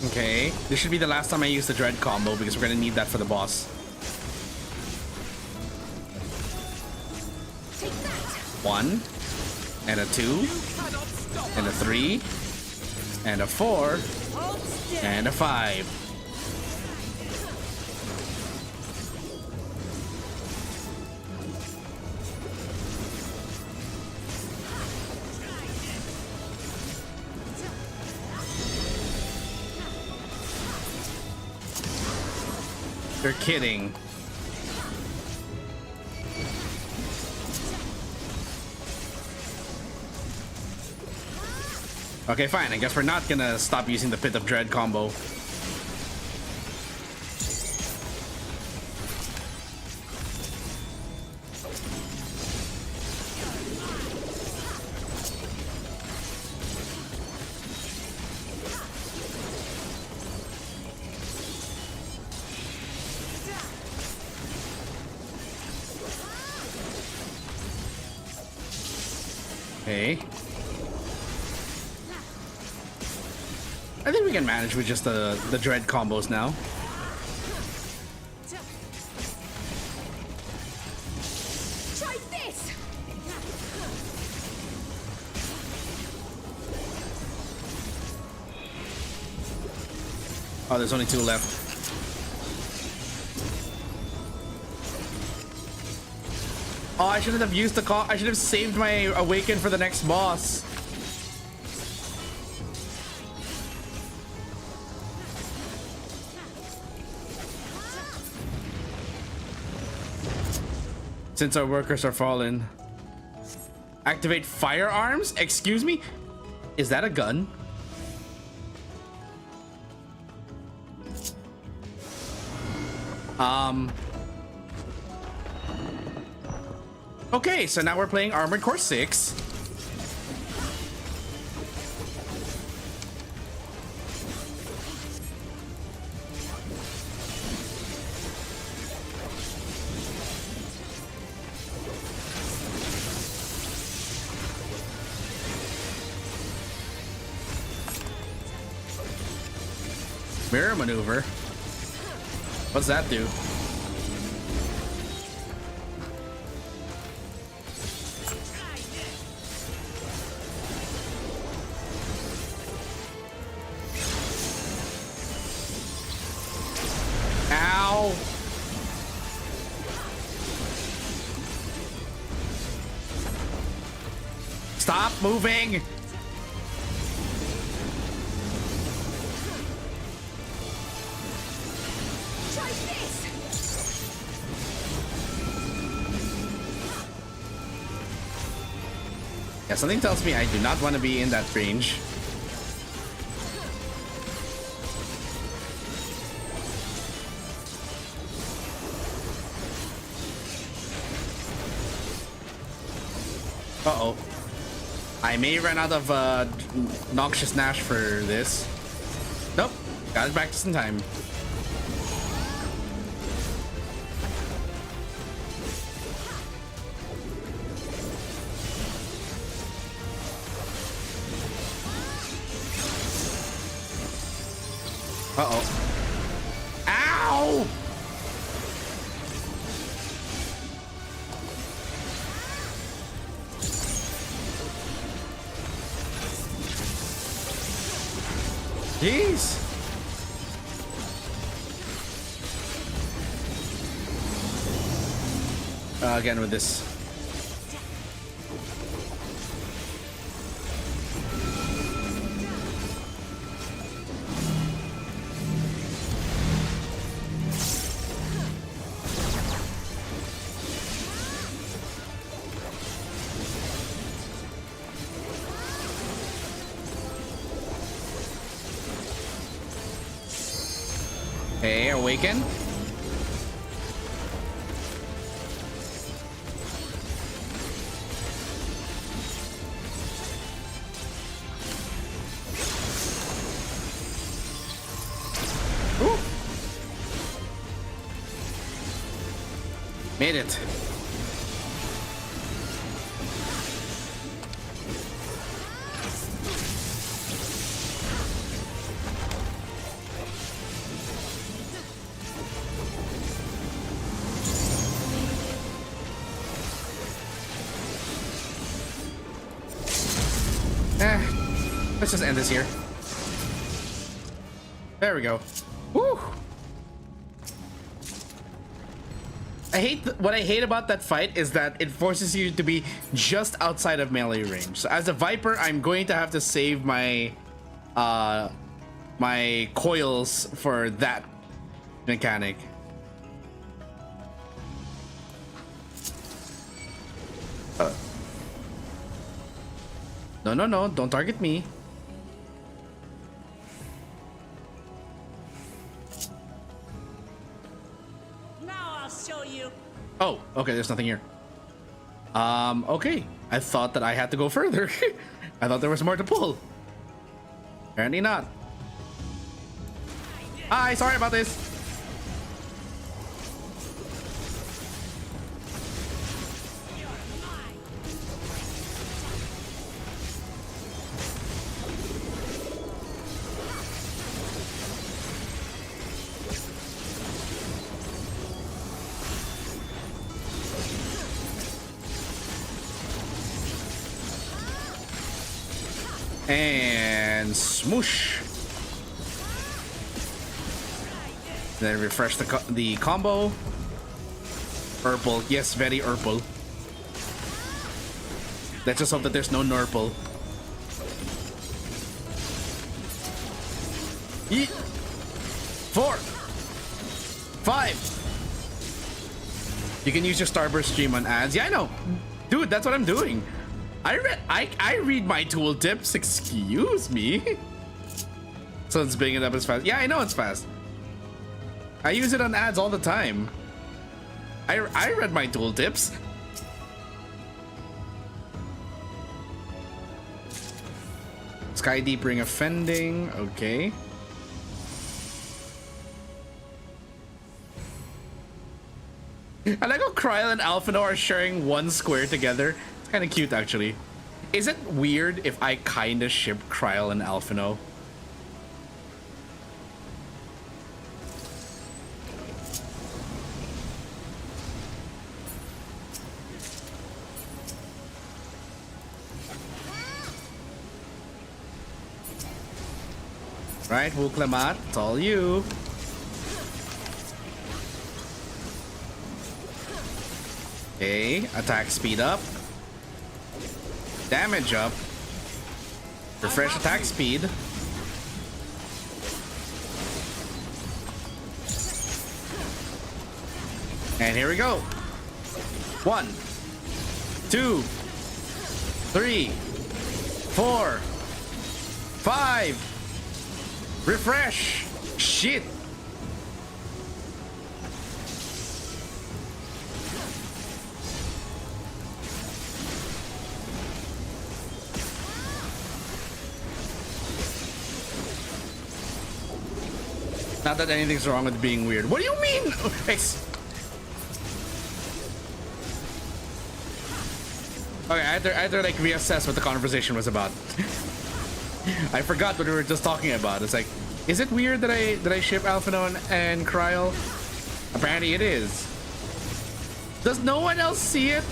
Okay, this should be the last time I use the dread combo because we're gonna need that for the boss. Take that. 1 and a 2 and a 3 and a 4 and a 5. You're kidding. Okay, fine. I guess we're not gonna stop using the Pit of Dread combo. Okay. I think we can manage with just the dread combos now. Try this. Oh, there's only 2 left. Oh, I shouldn't have used the call. I should have saved my awaken for the next boss. Since our workers are fallen. Activate firearms? Excuse me? Is that a gun? Okay, so now we're playing Armored Core 6. Mirror maneuver. What's that do? Ow. Stop moving. Yeah, something tells me I do not want to be in that range. Uh-oh. I may run out of Noxious Nash for this. Nope. Got it back just in time. Uh-oh. Ow! Jeez. Again with this. Okay, awaken. Ooh. Made it. Let's just end this here. There we go. Woo! What I hate about that fight is that it forces you to be just outside of melee range. So as a Viper, I'm going to have to save my my coils for that mechanic. No, no, no, don't target me. Now I'll show you. Oh, okay, there's nothing here. Okay. I thought that I had to go further. I thought there was more to pull. Apparently not. Hi, sorry about this. And smoosh. Then refresh the combo. Purple, yes, very purple. Let's just hope that there's no Nurple. 4, 5. You can use your Starburst stream on ads. Yeah, I know, dude. That's what I'm doing. I read my tooltips. Excuse me. So it's bringing it up as fast. Yeah, I know it's fast. I use it on ads all the time. I read my tooltips. Sky Deep Ring Offending. Okay. I like how Kryl and Alphino are sharing one square together. It's kind of cute, actually. Is it weird if I kind of ship Kryl and Alphino? Right, Wuklemat, it's all you. Okay, attack speed up. Damage up. Refresh attack speed. And here we go. 1, 2, 3, 4, 5. Refresh. Shit. Not that anything's wrong with being weird. What do you mean? Okay, I had to like reassess what the conversation was about. I forgot what we were just talking about. It's like, is it weird that I ship Alphino and Kryl? Apparently it is. Does no one else see it?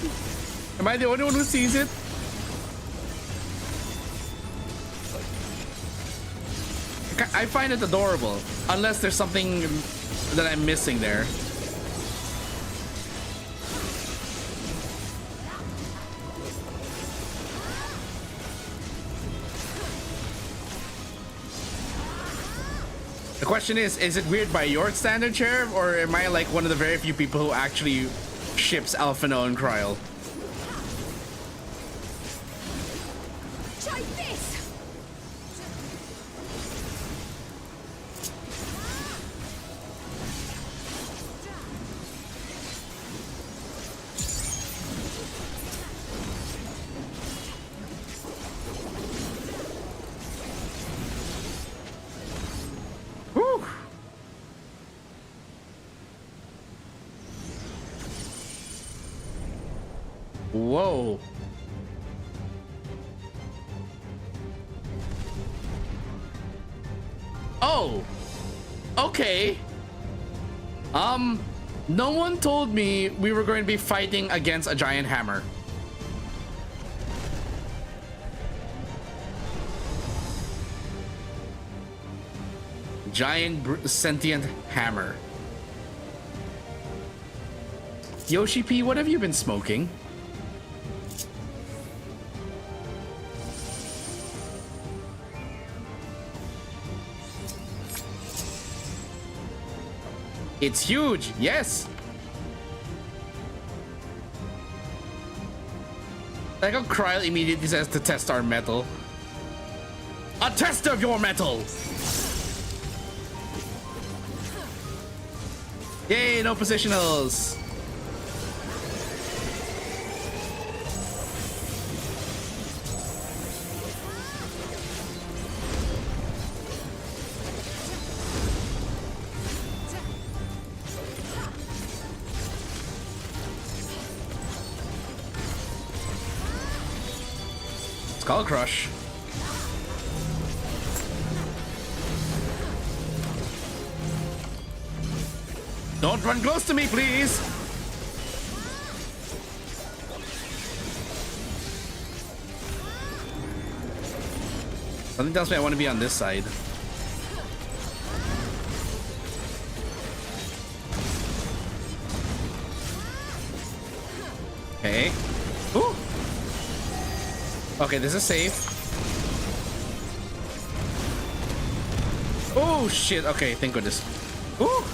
Am I the only one who sees it? I find it adorable, unless there's something that I'm missing there. The question is it weird by your standard, Sheriff, or am I like one of the very few people who actually ships Alphino and Kryl? Try this! Whew. Whoa. Oh. Okay. No one told me we were going to be fighting against a giant hammer. Giant sentient hammer. Yoshi P, what have you been smoking? It's huge, yes. Like how Kryl immediately says to test our metal. A test of your metal! Yay, no positionals! Skull Crush. Don't run close to me, please. Something tells me I want to be on this side. Okay. Ooh. Okay, this is safe. Oh shit. Okay, thank goodness. Ooh.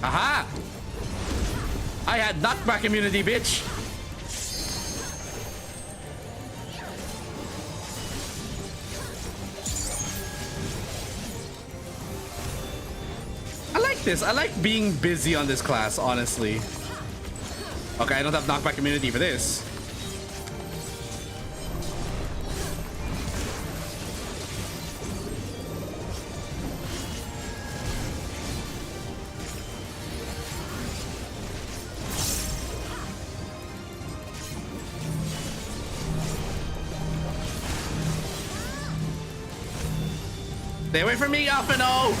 Aha! I had knockback immunity, bitch! I like this. I like being busy on this class, honestly. Okay, I don't have knockback immunity for this. Stay away from me, Alphino!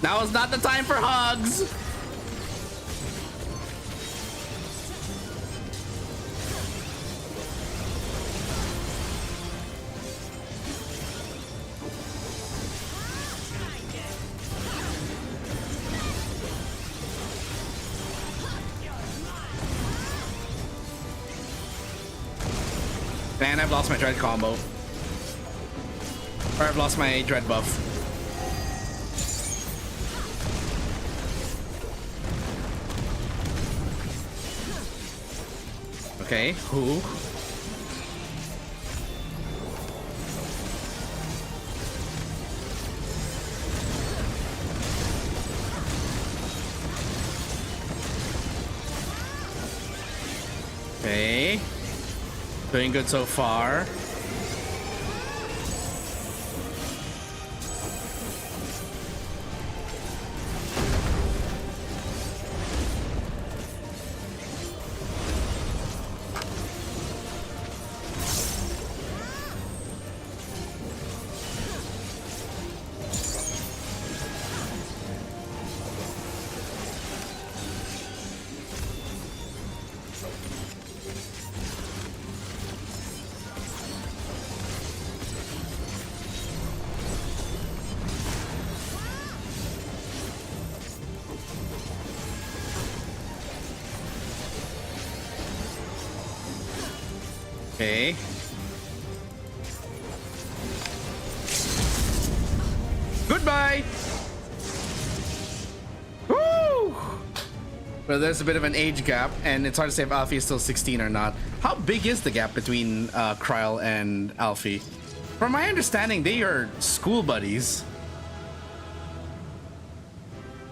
Now is not the time for hugs! Man, I've lost my dread combo. Or I've lost my dread buff. Okay, who? Okay. Doing good so far. Okay. Goodbye. Woo! Well, there's a bit of an age gap, and it's hard to say if Alfie is still 16 or not. How big is the gap between Kryl and Alfie? From my understanding, they are school buddies.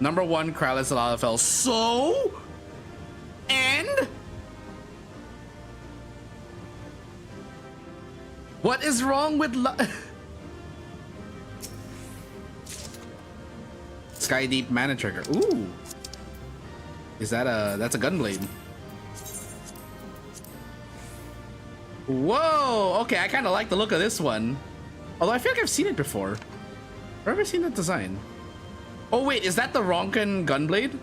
Number one, Kryl is an LFL. So? And? What is wrong with Sky Deep Mana Trigger? Ooh. Is that that's a gunblade? Whoa, okay, I kind of like the look of this one. Although I feel like I've seen it before. Where have I seen that design? Oh wait, is that the Ronkin gunblade?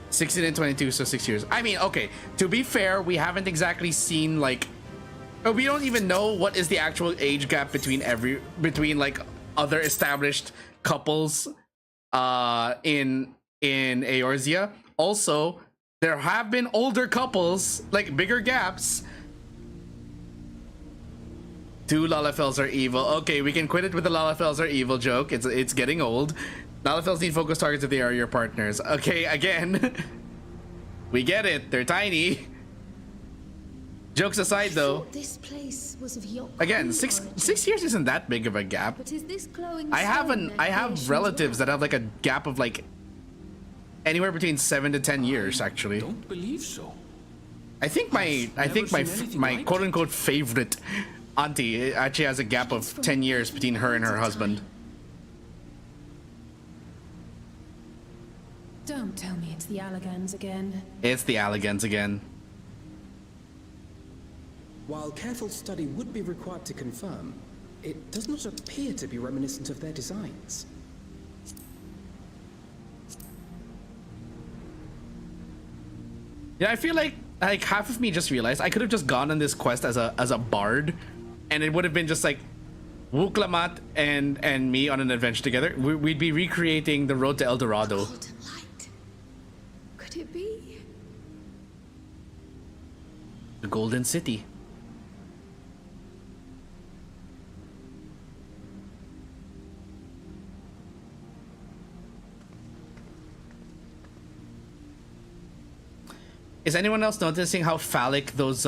16 and 22, so 6 years. I mean, okay, to be fair, we haven't exactly seen like We don't even know what is the actual age gap between like other established couples in Eorzea. Also, there have been older couples, like bigger gaps. 2 Lalafels are evil. Okay, we can quit it with the Lalafels are evil joke. It's getting old. Lalafels need focus targets if they are your partners. Okay, again. We get it. They're tiny. Jokes aside, though. This place was of Again, 6 years isn't that big of a gap. But is this glowing I have relatives that have like a gap of like anywhere between 7 to 10 years actually. Don't believe so. I think my quote unquote favorite auntie actually has a gap of 10 years between her and her husband. Don't tell me it's the Allagans again. It's the Allagans again. While careful study would be required to confirm, it does not appear to be reminiscent of their designs. Yeah, I feel like half of me just realized I could have just gone on this quest as a bard, and it would have been just like Wuklamat and me on an adventure together. We'd be recreating the road to El Dorado. Golden light. Could it be? The Golden City. Is anyone else noticing how phallic those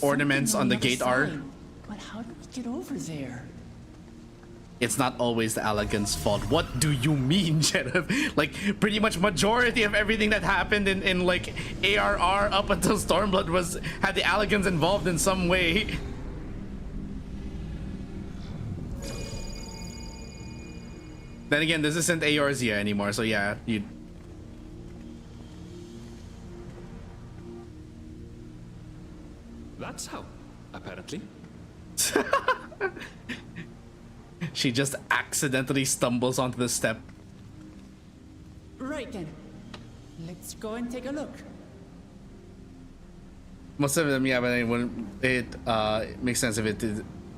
ornaments on the gate are? But how do we get over there? It's not always the Allagans' fault. What do you mean, Sheriff? Like, pretty much majority of everything that happened in like ARR up until Stormblood had the Allagans involved in some way. Then again, this isn't Eorzea anymore, so yeah, you. That's how, apparently. She just accidentally stumbles onto the step. Right then. Let's go and take a look. Most of them, yeah, but it makes sense if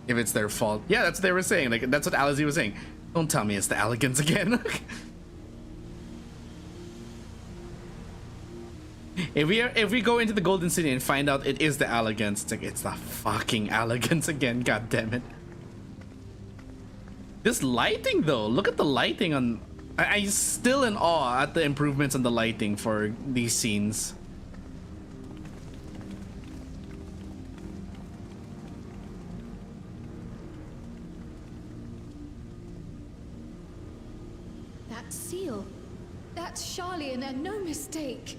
it's their fault. Yeah, that's what they were saying. Like that's what Alizy was saying. Don't tell me it's the Allagans again. If we go into the Golden City and find out it is the Allagans, it's like it's the fucking Allagans again. God damn it! This lighting though, look at the lighting on. I'm still in awe at the improvements on the lighting for these scenes. That seal. That's Charlian and no mistake.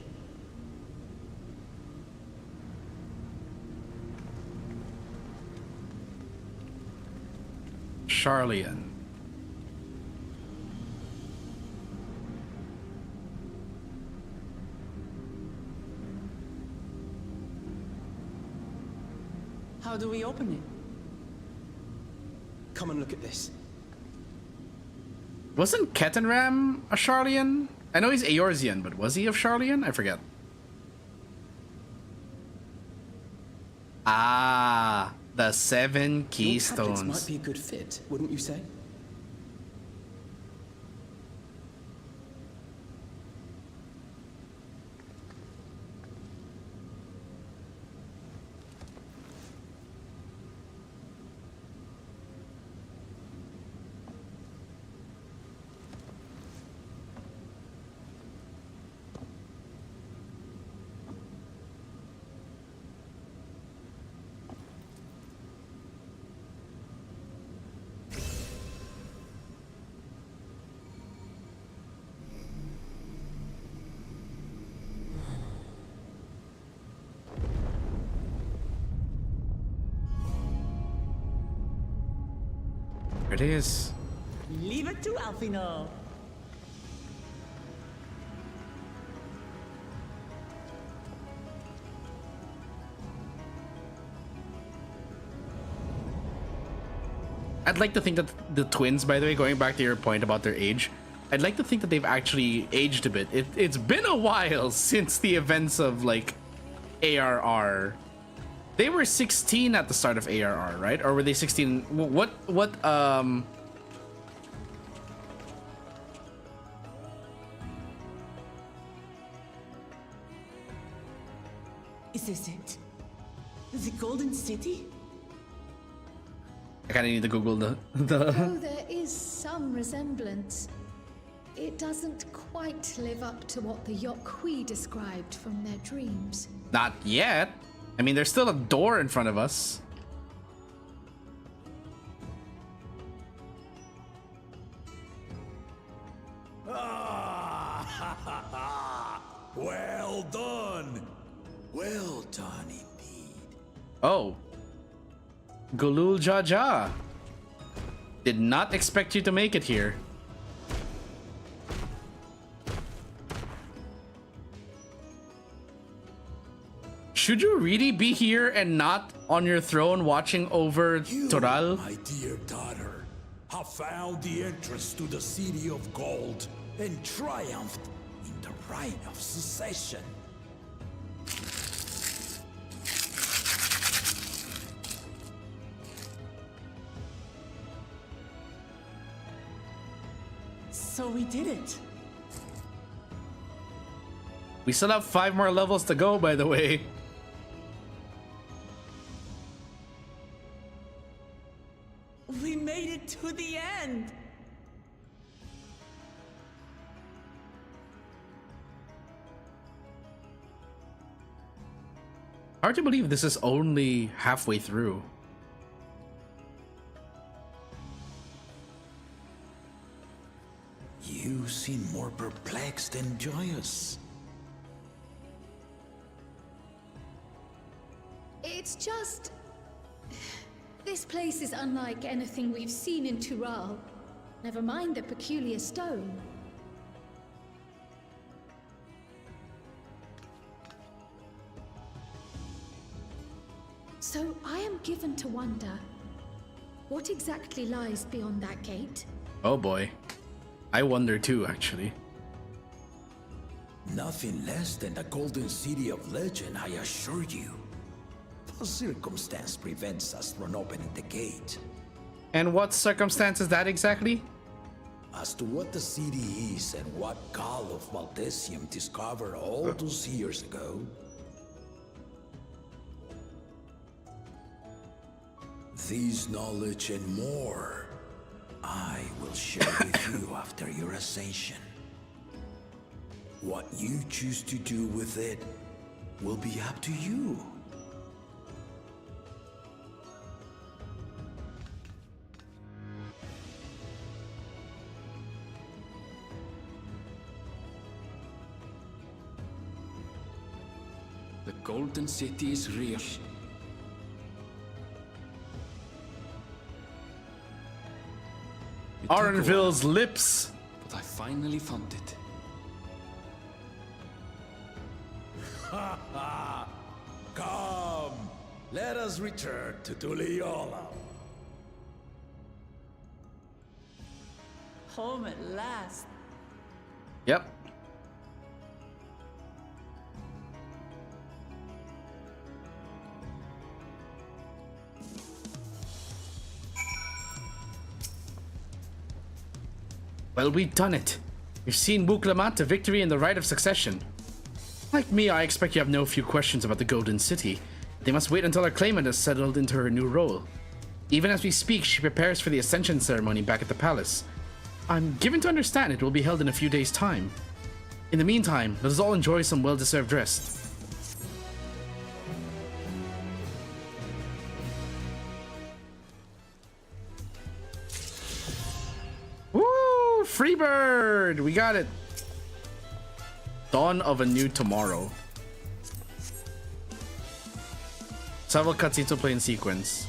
Charlian. How do we open it? Come and look at this. Wasn't Ketenram a Charlian? I know he's Eorzean, but was he of Charlian? I forget. Ah, the 7 keystones. Your tablets might be a good fit, wouldn't you say? There it is. Leave it to Alfino. I'd like to think that the twins, by the way, going back to your point about their age, I'd like to think that they've actually aged a bit. It's been a while since the events of like ARR. They were 16 at the start of ARR, right? Or were they 16? What Is this it? The Golden City? I kind of need to Google the Though there is some resemblance, it doesn't quite live up to what the Yokhui described from their dreams. Not yet. I mean, there's still a door in front of us. Well done. Well done indeed. Oh. Gulul Jaja. Did not expect you to make it here. Should you really be here and not on your throne watching over Toral? My dear daughter, have found the entrance to the City of Gold and triumphed in the right of secession. So we did it. We still have 5 more levels to go, by the way. We made it to the end. Hard to believe this is only halfway through. You seem more perplexed than joyous. It's just... This place is unlike anything we've seen in Tural. Never mind the peculiar stone. So I am given to wonder, what exactly lies beyond that gate? Oh boy. I wonder too, actually. Nothing less than the Golden City of Legend, I assure you. A circumstance prevents us from opening the gate. And what circumstance is that exactly? As to what the city is and what Gal of Valdesium discovered all those years ago, this knowledge and more, I will share with you after your ascension. What you choose to do with it will be up to you. The Golden City is real. It took a Arnville's while, lips. but I finally found it. Come, let us return to Tuliola. Home at last. Yep. Well, we've done it. We've seen Buklamat to victory in the right of succession. Like me, I expect you have no few questions about the Golden City. They must wait until our claimant has settled into her new role. Even as we speak, she prepares for the ascension ceremony back at the palace. I'm given to understand it will be held in a few days' time. In the meantime, let us all enjoy some well-deserved rest. Woo! Freebird! We got it! Dawn of a new tomorrow. Several cutscenes to play in sequence.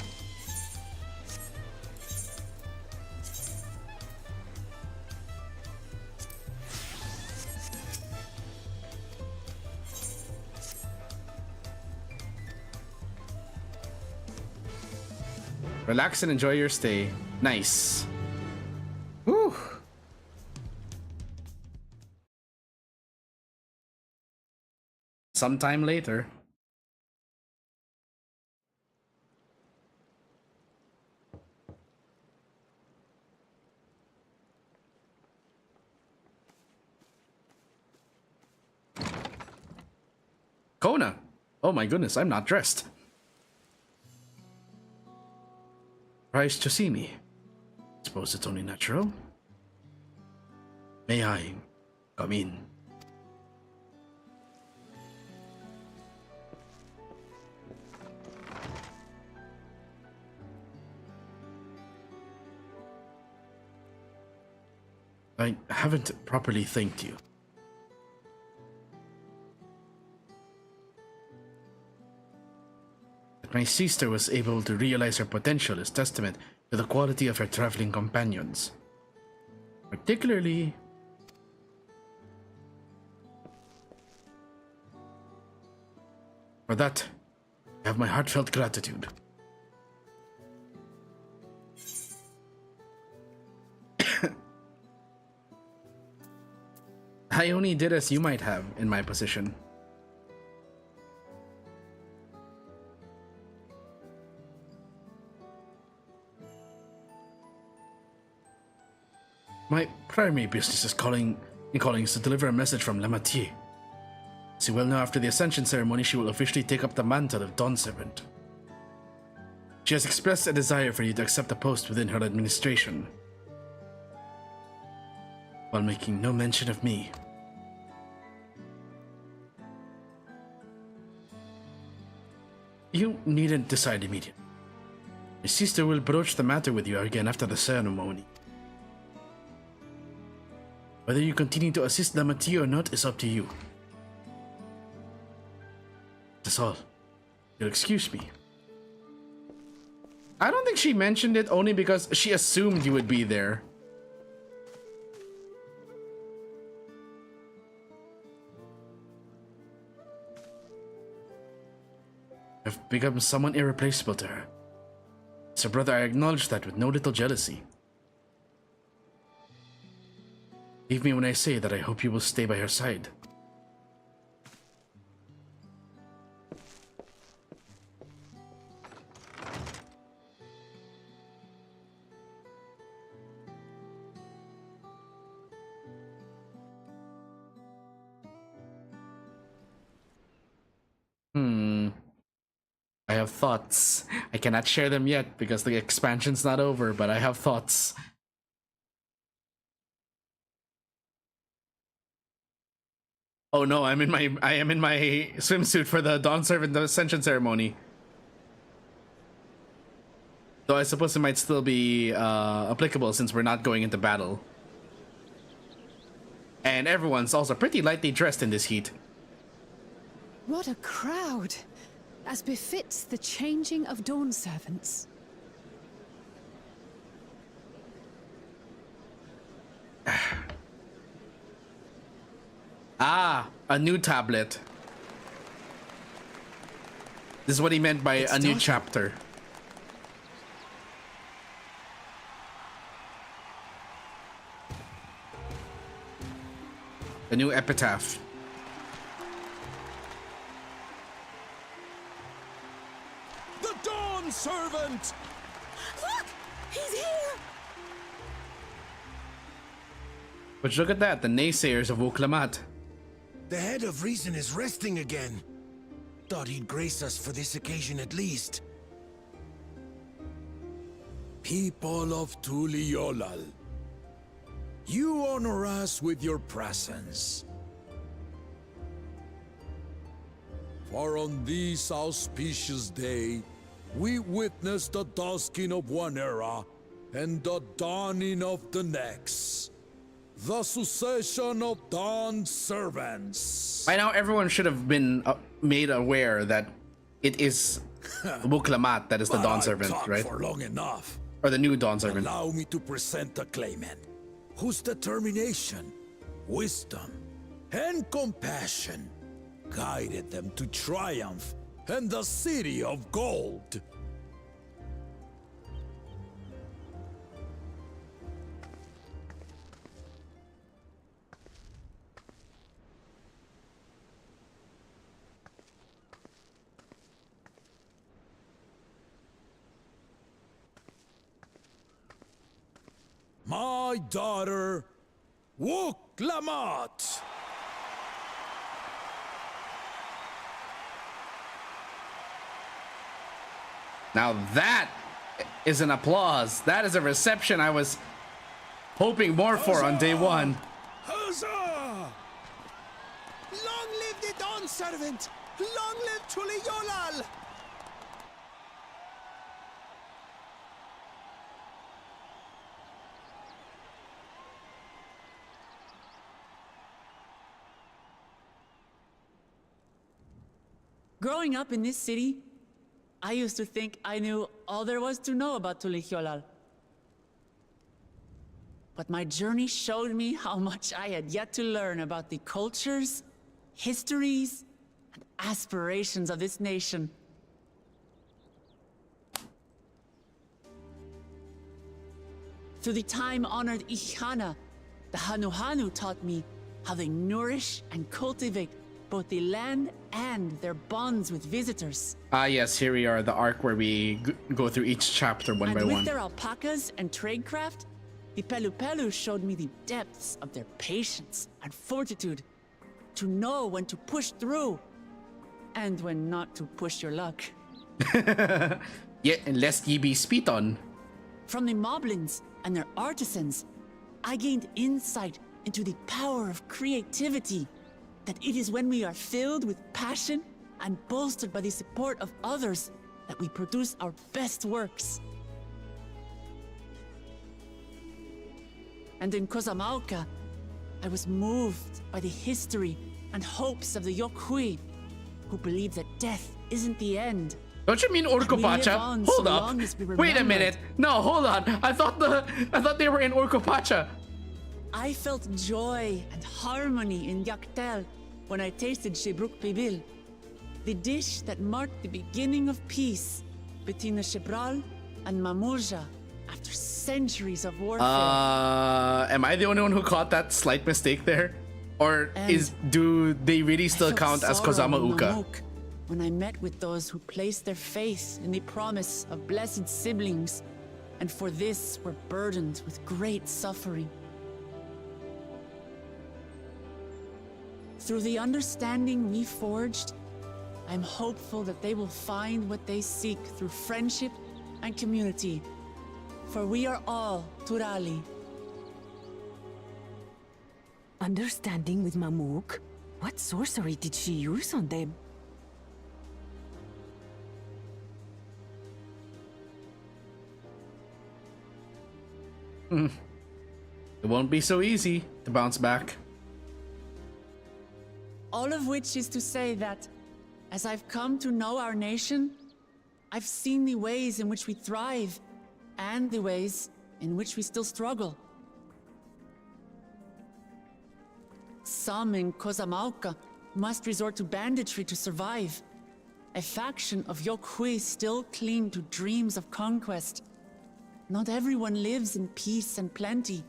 Relax and enjoy your stay. Nice. Woo! Sometime later. Kona! Oh my goodness, I'm not dressed. Surprised to see me. Suppose it's only natural. May I come in? I haven't properly thanked you. That my sister was able to realize her potential is testament to the quality of her traveling companions. Particularly... For that, I have my heartfelt gratitude. I only did as you might have in my position. My primary business is calling is to deliver a message from Lamatier. As you well know, after the Ascension ceremony, she will officially take up the mantle of Dawn Servant. She has expressed a desire for you to accept a post within her administration, while making no mention of me. You needn't decide immediately. My sister will broach the matter with you again after the ceremony. Whether you continue to assist Lamatier or not is up to you. That's all. You'll excuse me. I don't think she mentioned it only because she assumed you would be there. I've become someone irreplaceable to her. So brother, I acknowledge that with no little jealousy. Believe me when I say that I hope you will stay by her side. I have thoughts. I cannot share them yet because the expansion's not over, but I have thoughts. Oh no, I am in my swimsuit for the Dawn Servant Ascension ceremony. Though I suppose it might still be applicable since we're not going into battle. And everyone's also pretty lightly dressed in this heat. What a crowd! As befits the changing of Dawn Servants. Ah, a new tablet. This is what he meant by a new chapter. A new epitaph. The Dawn Servant! Look! He's here! But look at that, the naysayers of Oklamat. The head of reason is resting again. Thought he'd grace us for this occasion at least. People of Tuliolal, you honor us with your presence. For on this auspicious day, we witness the dusking of one era and the dawning of the next. The succession of Dawn Servants. By now, everyone should have been made aware that it is Buklamat that is the Dawn Servant, right? For long enough. Or the new Dawn Servant. Allow me to present the claimant, whose determination, wisdom, and compassion guided them to triumph and the City of Gold. My daughter, Wook Lamat. Now that is an applause. That is a reception I was hoping more for on day one. Huzzah! Long live the Dawn Servant! Long live Tuliyolal! Growing up in this city, I used to think I knew all there was to know about Tulihyolal. But my journey showed me how much I had yet to learn about the cultures, histories, and aspirations of this nation. Through the time-honored Ihana, the Hanuhanu taught me how they nourish and cultivate both the land and their bonds with visitors. Ah, yes, here we are, the arc where we go through each chapter one by And with one. their alpacas and tradecraft, the Pelu Pelu showed me the depths of their patience and fortitude, to know when to push through and when not to push your luck. Yet, lest ye be spit on. From the moblins and their artisans, I gained insight into the power of creativity, that it is when we are filled with passion and bolstered by the support of others that we produce our best works. And in Kozamauka, I was moved by the history and hopes of the Yokhui, who believe that death isn't the end. Don't you mean Orcopacha? Hold up. Wait a minute. No, hold on. I thought they were in Orcopacha. I felt joy and harmony in Yaktel when I tasted Shebruk Pibil, the dish that marked the beginning of peace between the Shebral and Mamurja after centuries of warfare. Am I the only one who caught that slight mistake there? Or do they really still count as Kozama Uka? When I met with those who placed their faith in the promise of blessed siblings, and for this were burdened with great suffering. Through the understanding we forged, I'm hopeful that they will find what they seek through friendship and community. For we are all Turali. Understanding with Mamook? What sorcery did she use on them? It won't be so easy to bounce back. All of which is to say that, as I've come to know our nation, I've seen the ways in which we thrive, and the ways in which we still struggle. Some in Kozamauka must resort to banditry to survive. A faction of Yokhui still cling to dreams of conquest. Not everyone lives in peace and plenty.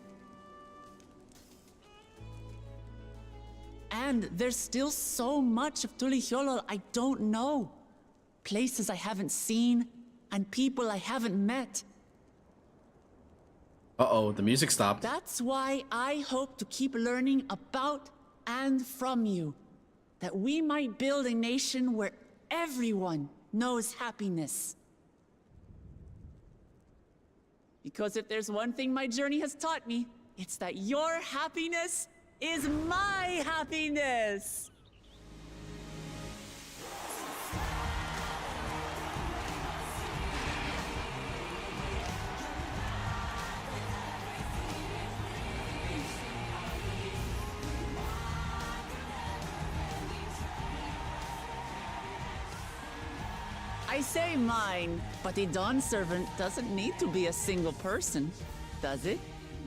And there's still so much of Tulihyolal I don't know. Places I haven't seen, and people I haven't met. Uh-oh, the music stopped. That's why I hope to keep learning about and from you, that we might build a nation where everyone knows happiness. Because if there's one thing my journey has taught me, it's that your happiness is my happiness! I say mine, but the Dawn Servant doesn't need to be a single person, does it?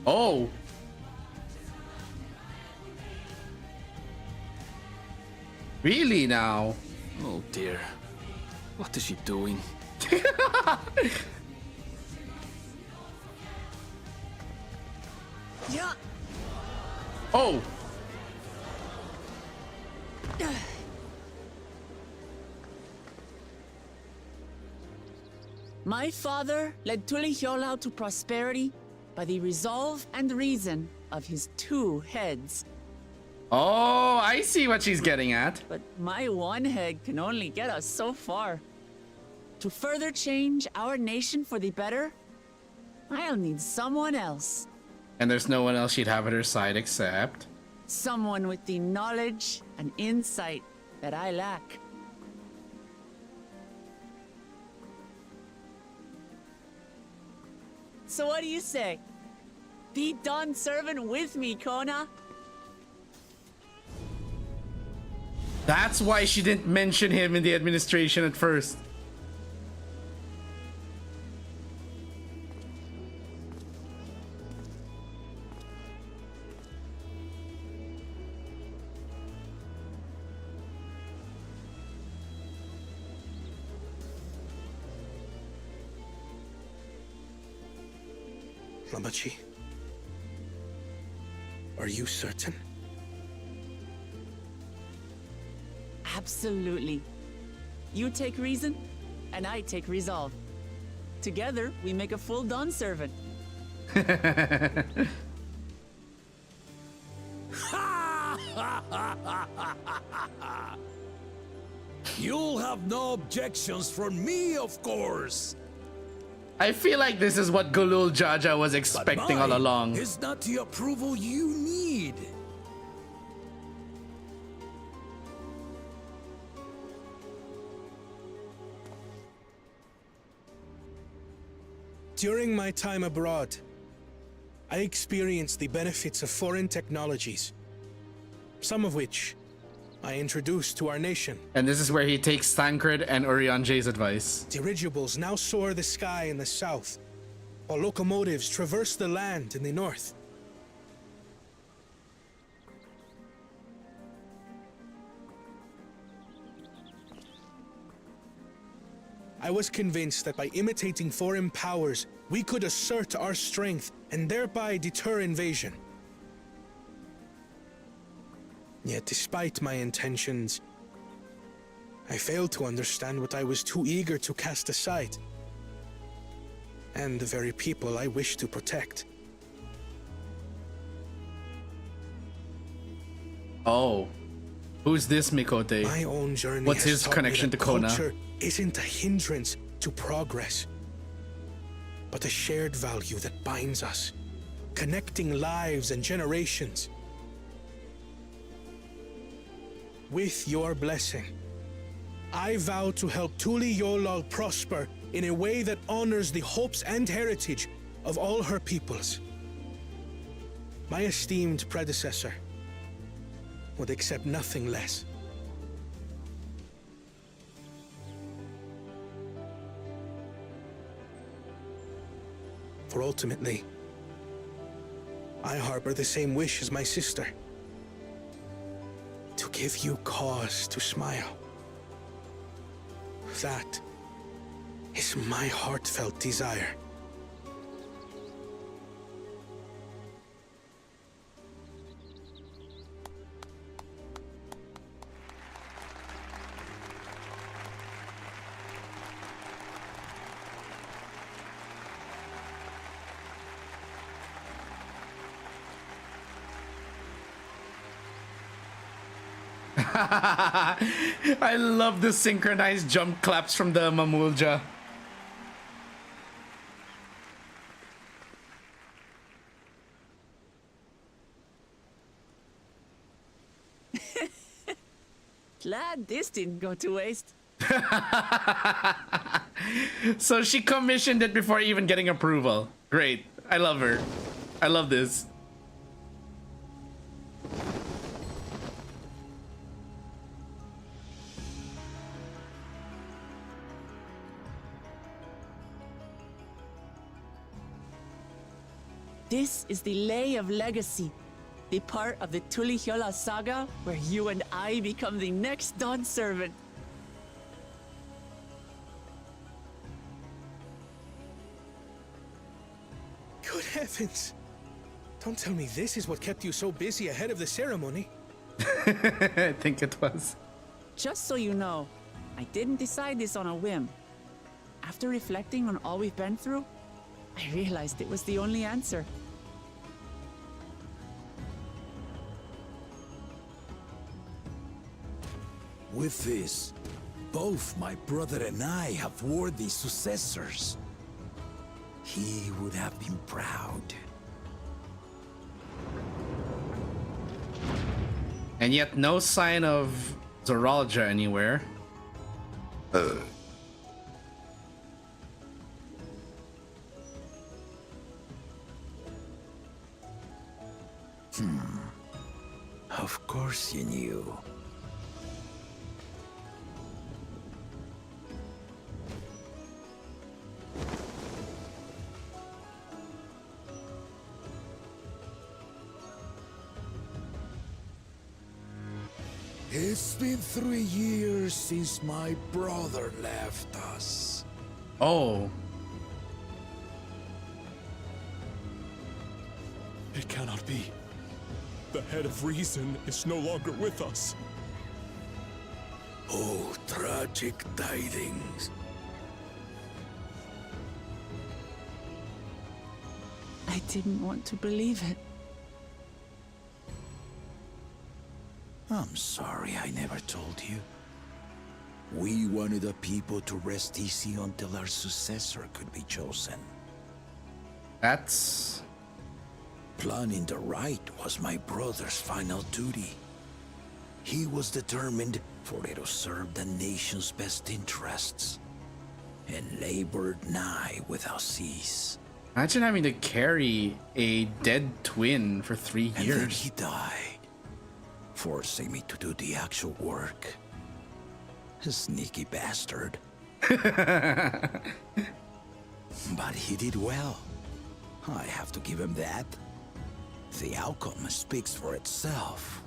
Oh! Really now? Oh dear. What is she doing? Yeah. Oh! My father led Tulihyolal to prosperity by the resolve and reason of his 2 heads. Oh, I see what she's getting at. But my one head can only get us so far. to further change our nation for the better, I'll need someone else. And there's no one else she'd have at her side except... Someone with the knowledge and insight that I lack. So what do you say? Be Dawn servant with me, Kona? That's why she didn't mention him in the administration at first. Lamachi, are you certain? Absolutely. You take reason, and I take resolve. Together, we make a full Dawn servant. You'll have no objections from me, of course. I feel like this is what Gulul Jaja was expecting all along. It's not the approval you need. During my time abroad, I experienced the benefits of foreign technologies, some of which I introduced to our nation. And this is where he takes Tancred and Urianje's advice. Dirigibles now soar the sky in the south, while locomotives traverse the land in the north. I was convinced that by imitating foreign powers, we could assert our strength and thereby deter invasion. Yet despite my intentions, I failed to understand what I was too eager to cast aside, and the very people I wish to protect. Oh. Who's this Mikote? My own journey What's has his taught me connection that to Kona? Culture isn't a hindrance to progress, but a shared value that binds us, connecting lives and generations. With your blessing, I vow to help Tuli Yolal prosper in a way that honors the hopes and heritage of all her peoples. My esteemed predecessor would accept nothing less. For ultimately, I harbor the same wish as my sister. To give you cause to smile. That is my heartfelt desire. I love the synchronized jump claps from the Mamulja. Glad this didn't go to waste. So she commissioned it before even getting approval. Great. I love her. I love this. This is the Lay of Legacy, the part of the Tuli Hyola saga where you and I become the next Dawn servant. Good heavens! Don't tell me this is what kept you so busy ahead of the ceremony. I think it was. Just so you know, I didn't decide this on a whim. After reflecting on all we've been through, I realized it was the only answer. With this, both my brother and I have worthy successors, he would have been proud. And yet no sign of Zoralia anywhere. Of course you knew. It's been 3 years since my brother left us. Oh. It cannot be. The head of reason is no longer with us. Oh, tragic tidings. I didn't want to believe it. I'm sorry I never told you. We wanted the people to rest easy until our successor could be chosen. That's... Planning the right was my brother's final duty. He was determined for it to serve the nation's best interests, and labored nigh without cease. Imagine having to carry a dead twin for 3 And years. then he died, forcing me to do the actual work. A sneaky bastard. But he did well. I have to give him that. The outcome speaks for itself.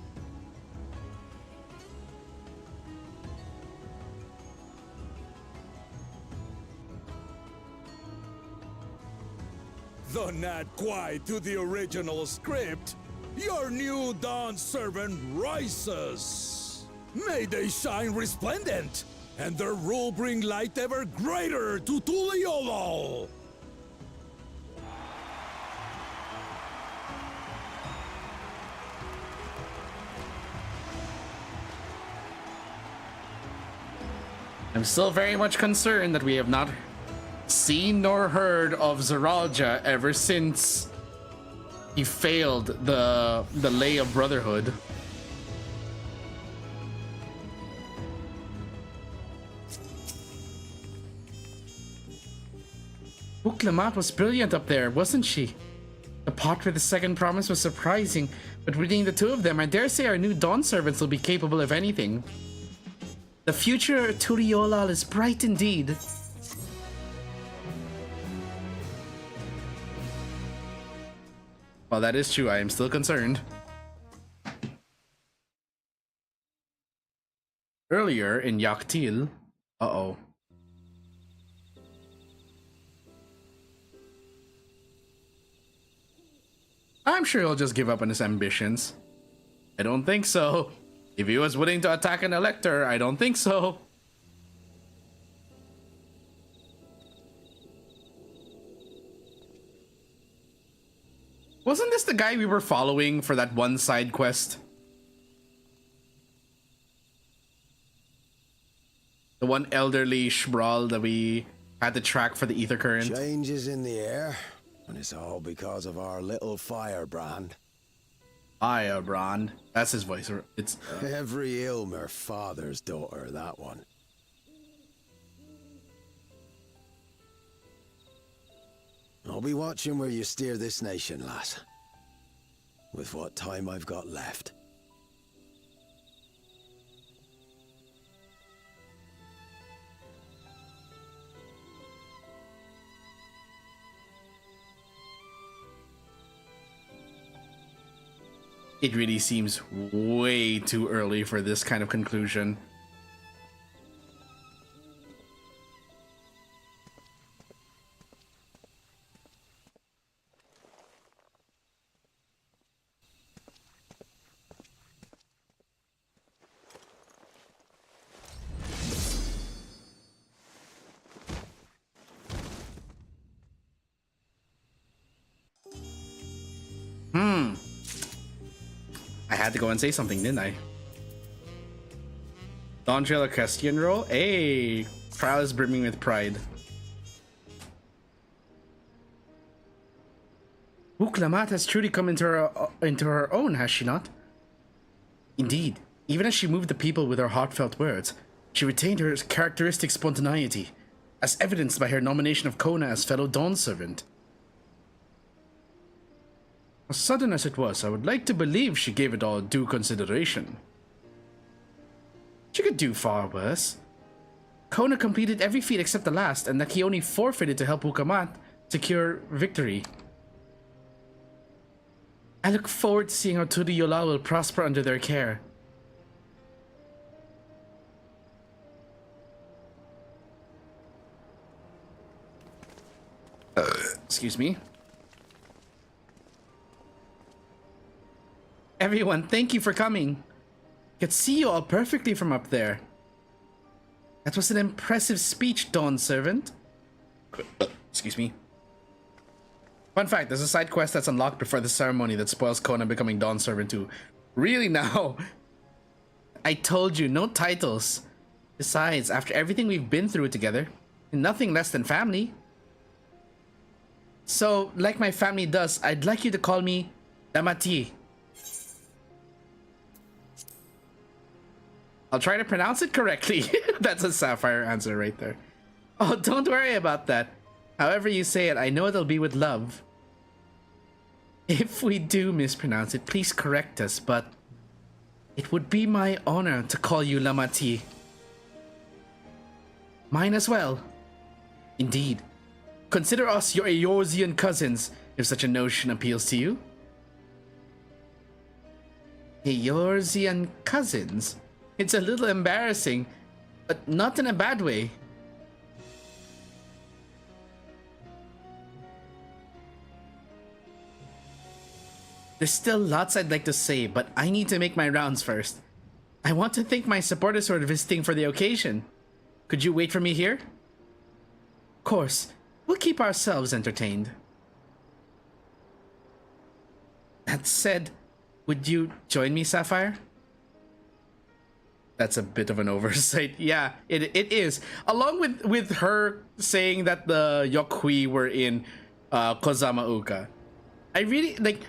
Though not quite to the original script, your new dawn servant rises. May they shine resplendent, and their rule bring light ever greater to Tuliolo. I'm still very much concerned that we have not seen nor heard of Zoralia ever since he failed the lay of brotherhood. Clement was brilliant up there, wasn't she? The part with the second promise was surprising, but reading the two of them, I dare say our new dawn servants will be capable of anything. The future of Turiolal is bright indeed. While that is true, I am still concerned. Earlier in Yaktil, uh-oh. I'm sure he'll just give up on his ambitions. I don't think so. If he was willing to attack an elector, I don't think so. Wasn't this the guy we were following for that one side quest? The one elderly Shbrawl that we had to track for the ether current? Changes in the air, and it's all because of our little firebrand. Firebrand. That's his voice. It's Every Ilmer father's daughter, that one. I'll be watching where you steer this nation, lass. With what time I've got left. It really seems way too early for this kind of conclusion. I had to go and say something, didn't I? DAWNTRAIL equestrian role? Hey, Trial is brimming with pride. Lamat has truly come into her own, has she not? Indeed, even as she moved the people with her heartfelt words, she retained her characteristic spontaneity, as evidenced by her nomination of Kona as fellow Dawn Servant. As sudden as it was, I would like to believe she gave it all due consideration. She could do far worse. Kona completed every feat except the last, and that he only forfeited to help Wukamat secure victory. I look forward to seeing how Yola will prosper under their care. Excuse me. Everyone, thank you for coming. Could see you all perfectly from up there. That was an impressive speech, Dawn Servant. Excuse me. Fun fact, there's a side quest that's unlocked before the ceremony that spoils Kona becoming Dawn Servant too. Really now? I told you, no titles. Besides, after everything we've been through together, nothing less than family. So, like my family does, I'd like you to call me Damati. I'll try to pronounce it correctly. That's a Sapphire answer right there. Oh, don't worry about that. However you say it, I know it'll be with love. If we do mispronounce it, please correct us, but it would be my honor to call you Lamati. Mine as well. Indeed. Consider us your Eorzean cousins, if such a notion appeals to you. Eorzean cousins? It's a little embarrassing, but not in a bad way. There's still lots I'd like to say, but I need to make my rounds first. I want to thank my supporters who are visiting for the occasion. Could you wait for me here? Of course, we'll keep ourselves entertained. That said, would you join me, Sapphire? That's a bit of an oversight. Yeah, it is. Along with her saying that the Yokui were in Kozama-uka. I really, like,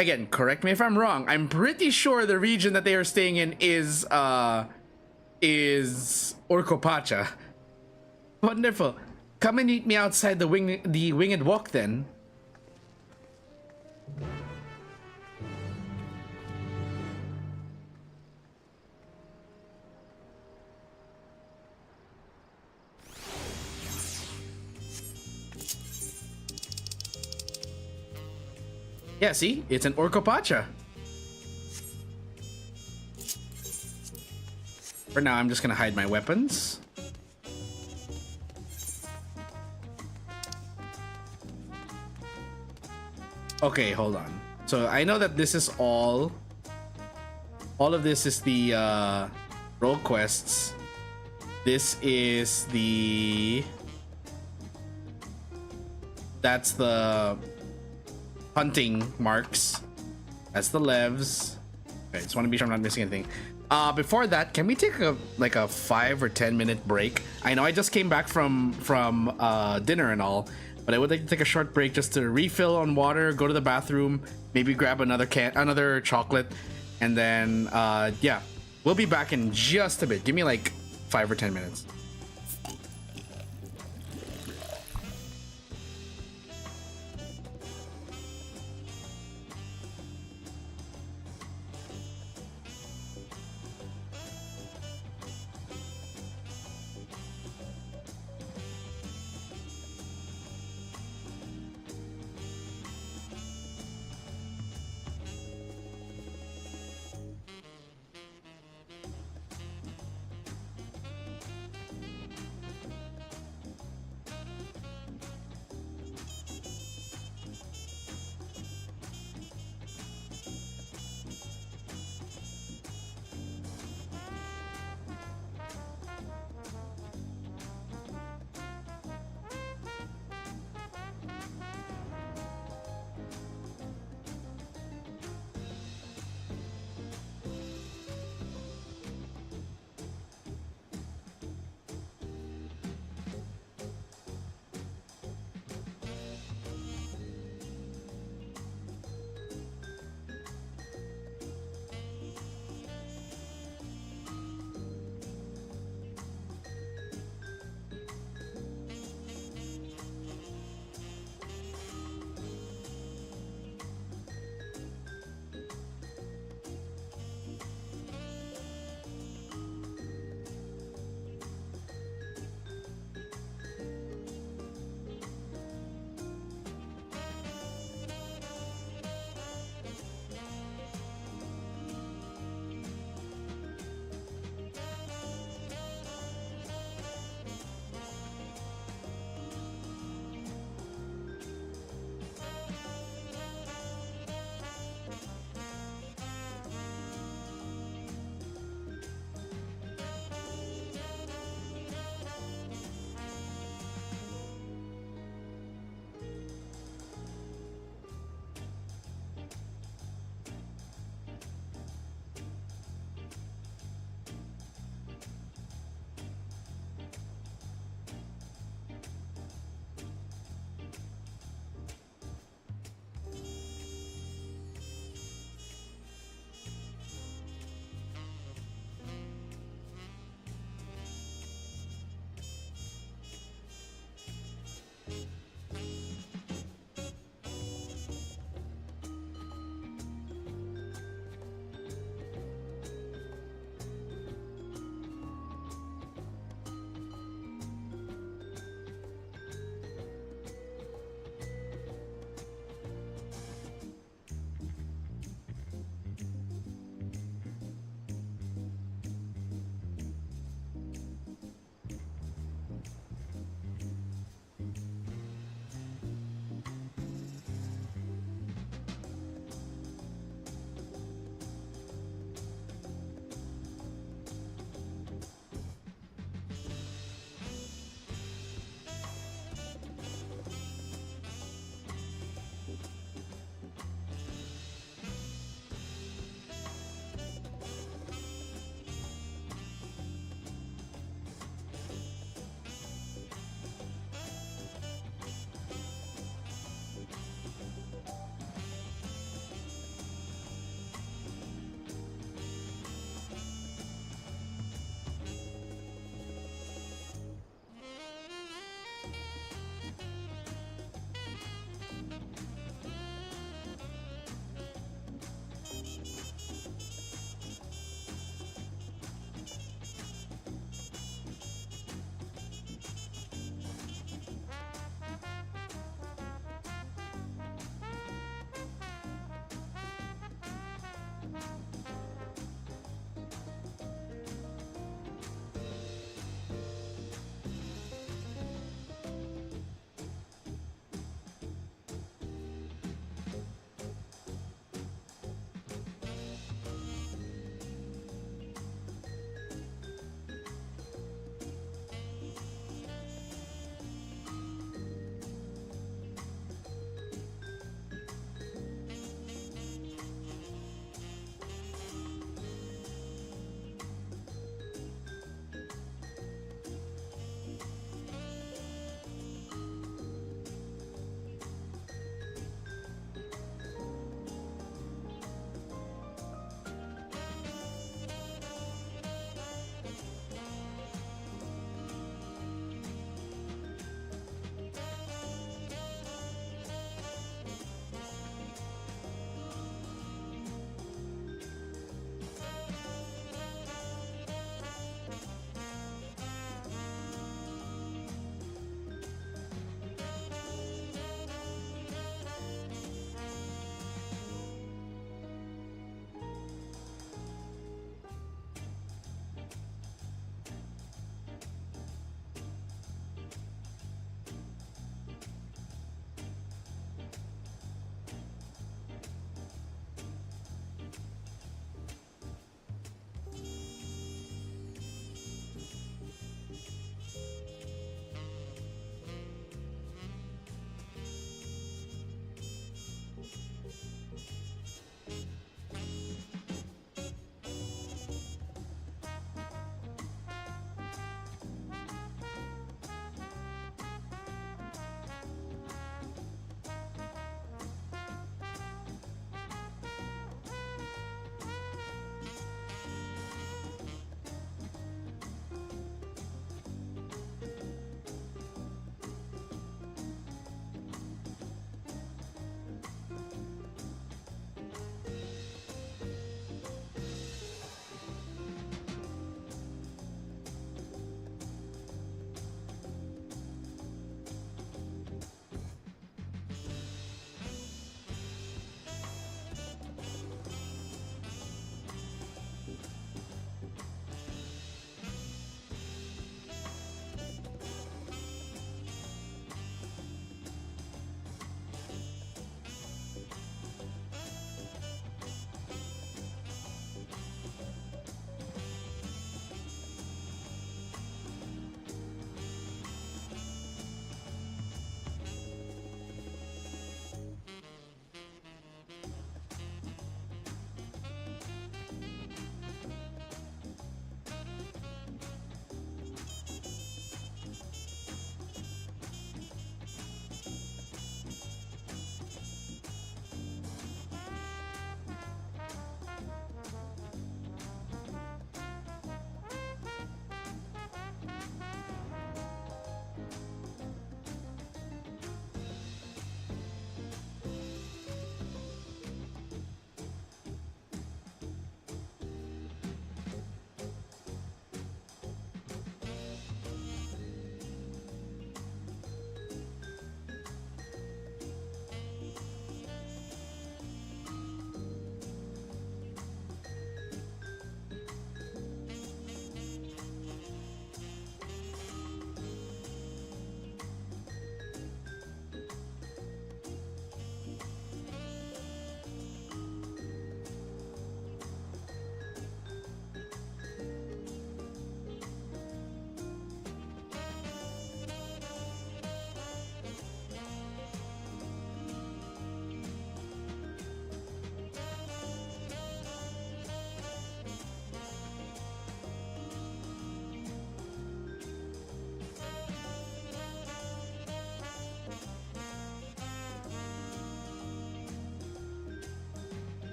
again, correct me if I'm wrong. I'm pretty sure the region that they are staying in is Orcopacha. Wonderful. Come and meet me outside the Winged Walk then. Yeah, see? It's an Orcopacha. For now, I'm just gonna hide my weapons. Okay, hold on. So I know that this is all of this is the role quests. This is that's the hunting marks. That's the levs. Okay, just want to be sure I'm not missing anything. Before that, can we take a 5 or 10 minute break? I know I just came back from dinner and all, but I would like to take a short break just to refill on water, go to the bathroom, maybe grab another chocolate, and then yeah, we'll be back in just a bit. Give me like 5 or 10 minutes.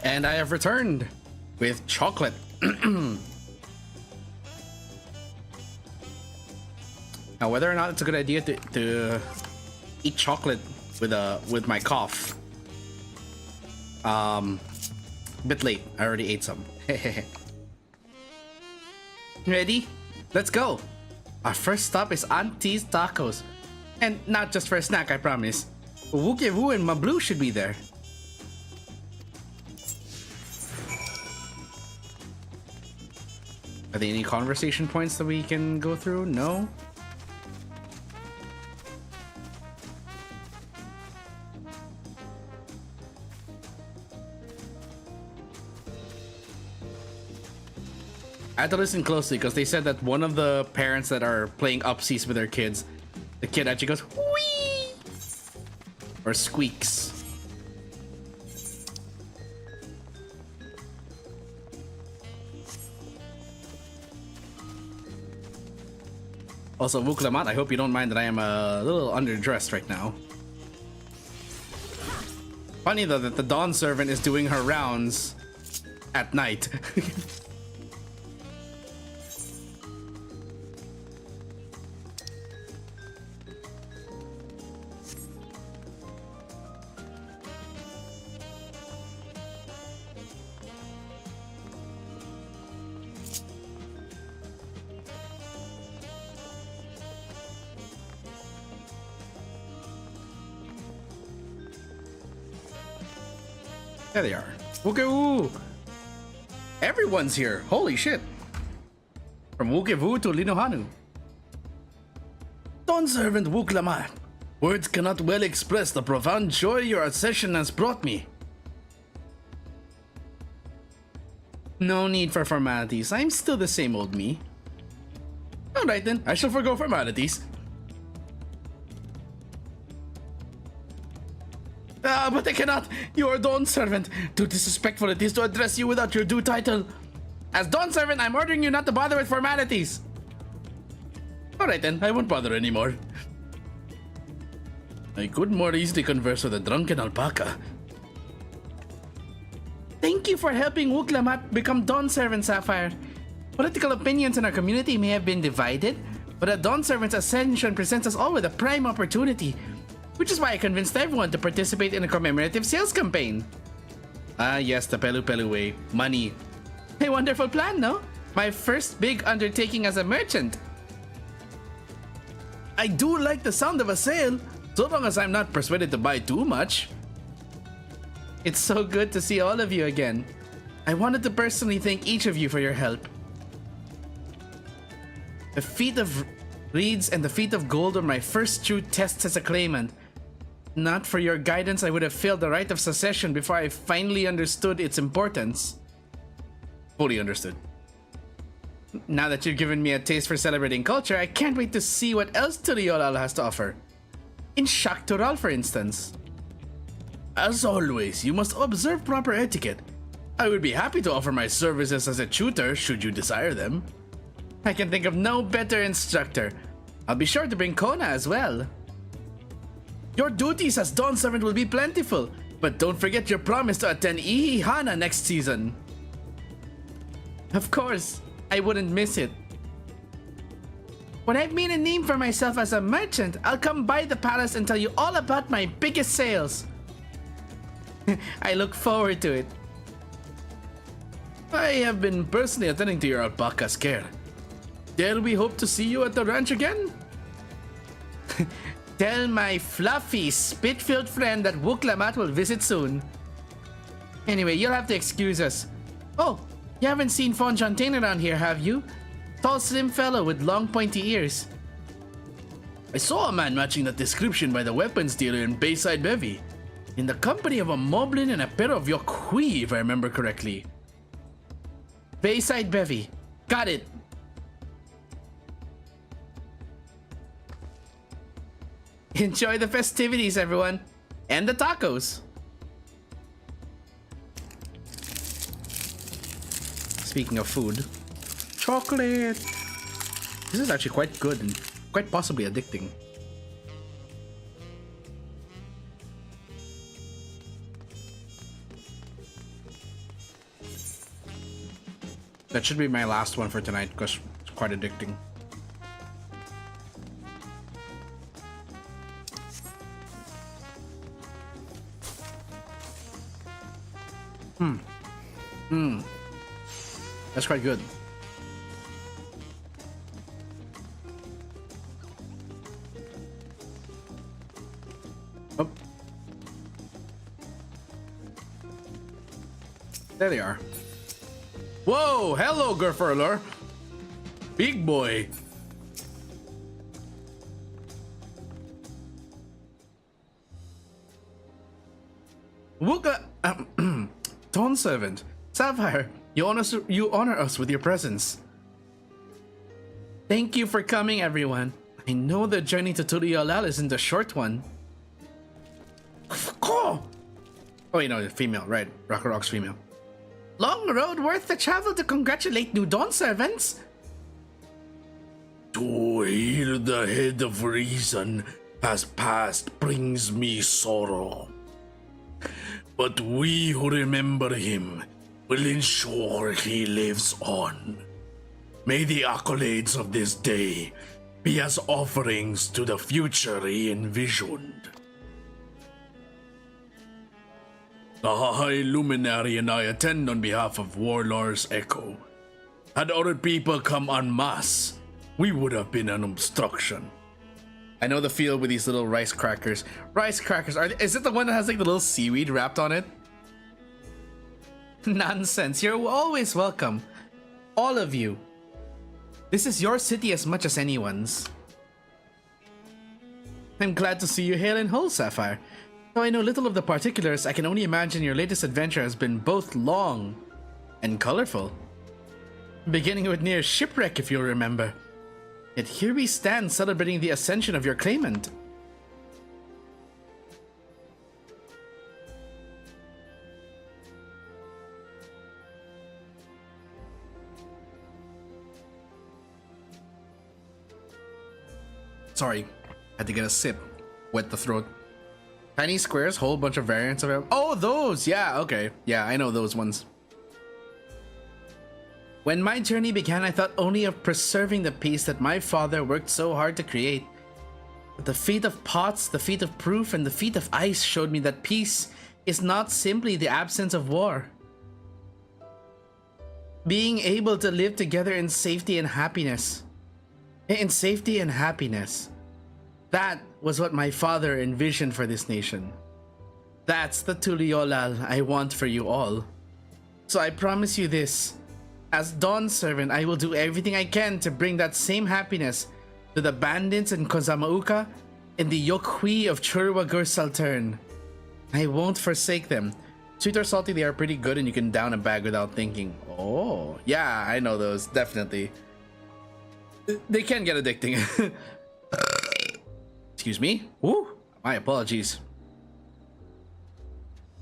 And I have returned with chocolate. Now, whether or not it's a good idea to eat chocolate with my cough, bit late. I already ate some. Ready? Let's go. Our first stop is Auntie's Tacos, and not just for a snack, I promise. Wukevu and Mablu should be there. Are there any conversation points that we can go through? No? I had to listen closely because they said that one of the parents that are playing upseas with their kids, the kid actually goes whee or squeaks. Also, Wuklamat, I hope you don't mind that I am a little underdressed right now. Funny though that the Dawn Servant is doing her rounds at night. There they are. Wukevu! Everyone's here. Holy shit. From Wukevu to Linohanu. Dawn Servant Wuklamat. Words cannot well express the profound joy your accession has brought me. No need for formalities. I'm still the same old me. Alright then, I shall forgo formalities. But I cannot. You are Dawn Servant. Too disrespectful it is to address you without your due title. As Dawn Servant, I'm ordering you not to bother with formalities. Alright then, I won't bother anymore. I could more easily converse with a drunken alpaca. Thank you for helping Wuklamat become Dawn Servant, Sapphire. Political opinions in our community may have been divided, but a Dawn Servant's ascension presents us all with a prime opportunity. Which is why I convinced everyone to participate in a commemorative sales campaign. Ah yes, the Pelu Pelu way. Money. A wonderful plan, no? My first big undertaking as a merchant. I do like the sound of a sale, so long as I'm not persuaded to buy too much. It's so good to see all of you again. I wanted to personally thank each of you for your help. The feat of reeds and the feat of gold were my first true tests as a claimant. Not for your guidance, I would have failed the rite of succession before I finally understood its importance. Fully understood. Now that you've given me a taste for celebrating culture, I can't wait to see what else Turiolal has to offer. In Shaktural, for instance. As always, you must observe proper etiquette. I would be happy to offer my services as a tutor, should you desire them. I can think of no better instructor. I'll be sure to bring Kona as well. Your duties as Dawn Servant will be plentiful, but don't forget your promise to attend Ihihana next season. Of course, I wouldn't miss it. When I've made a name for myself as a merchant, I'll come by the palace and tell you all about my biggest sales. I look forward to it. I have been personally attending to your alpaca's care. Dare we hope to see you at the ranch again? Tell my fluffy, spit-filled friend that Wuklamat will visit soon. Anyway, you'll have to excuse us. Oh, you haven't seen Fonfontaine around here, have you? Tall, slim fellow with long, pointy ears. I saw a man matching that description by the weapons dealer in Bayside Bevy. In the company of a moblin and a pair of Yokhui, if I remember correctly. Bayside Bevy. Got it. Enjoy the festivities, everyone. And the tacos. Speaking of food. Chocolate. This is actually quite good and quite possibly addicting. That should be my last one for tonight because it's quite addicting. That's quite good. Oh. There they are. Whoa! Hello, Gerfurler! Big boy! Wooga! Dawn Servant! Sapphire! You honor us with your presence. Thank you for coming, everyone. I know the journey to Turialal isn't a short one. Oh wait, no, female, right. Rock's female. Long road worth the travel to congratulate new Dawn Servants. To hear the head of reason has passed brings me sorrow. But we who remember him will ensure he lives on. May the accolades of this day be as offerings to the future he envisioned. The High Luminary and I attend on behalf of Warlord's Echo. Had other people come en masse, we would have been an obstruction. I know the feel with these little rice crackers. Rice crackers, is it the one that has like the little seaweed wrapped on it? Nonsense, you're always welcome. All of you. This is your city as much as anyone's. I'm glad to see you hail and whole, Sapphire. Though I know little of the particulars, I can only imagine your latest adventure has been both long and colorful. Beginning with near shipwreck, if you'll remember. Yet here we stand celebrating the ascension of your claimant. Sorry, had to get a sip. Wet the throat. Tiny squares, whole bunch of variants of it. Oh, those! Yeah, okay. Yeah, I know those ones. When my journey began, I thought only of preserving the peace that my father worked so hard to create. But the feat of pots, the feat of proof, and the feat of ice showed me that peace is not simply the absence of war. Being able to live together in safety and happiness. In safety and happiness. That was what my father envisioned for this nation. That's the Tuliolal I want for you all. So I promise you this. As Dawn Servant, I will do everything I can to bring that same happiness to the bandits in Kozamauka and the Yokhui of Churwagur Saltern. I won't forsake them. Sweet or salty, they are pretty good and you can down a bag without thinking. Oh, yeah, I know those, definitely. They can get addicting. Excuse me? Ooh, my apologies.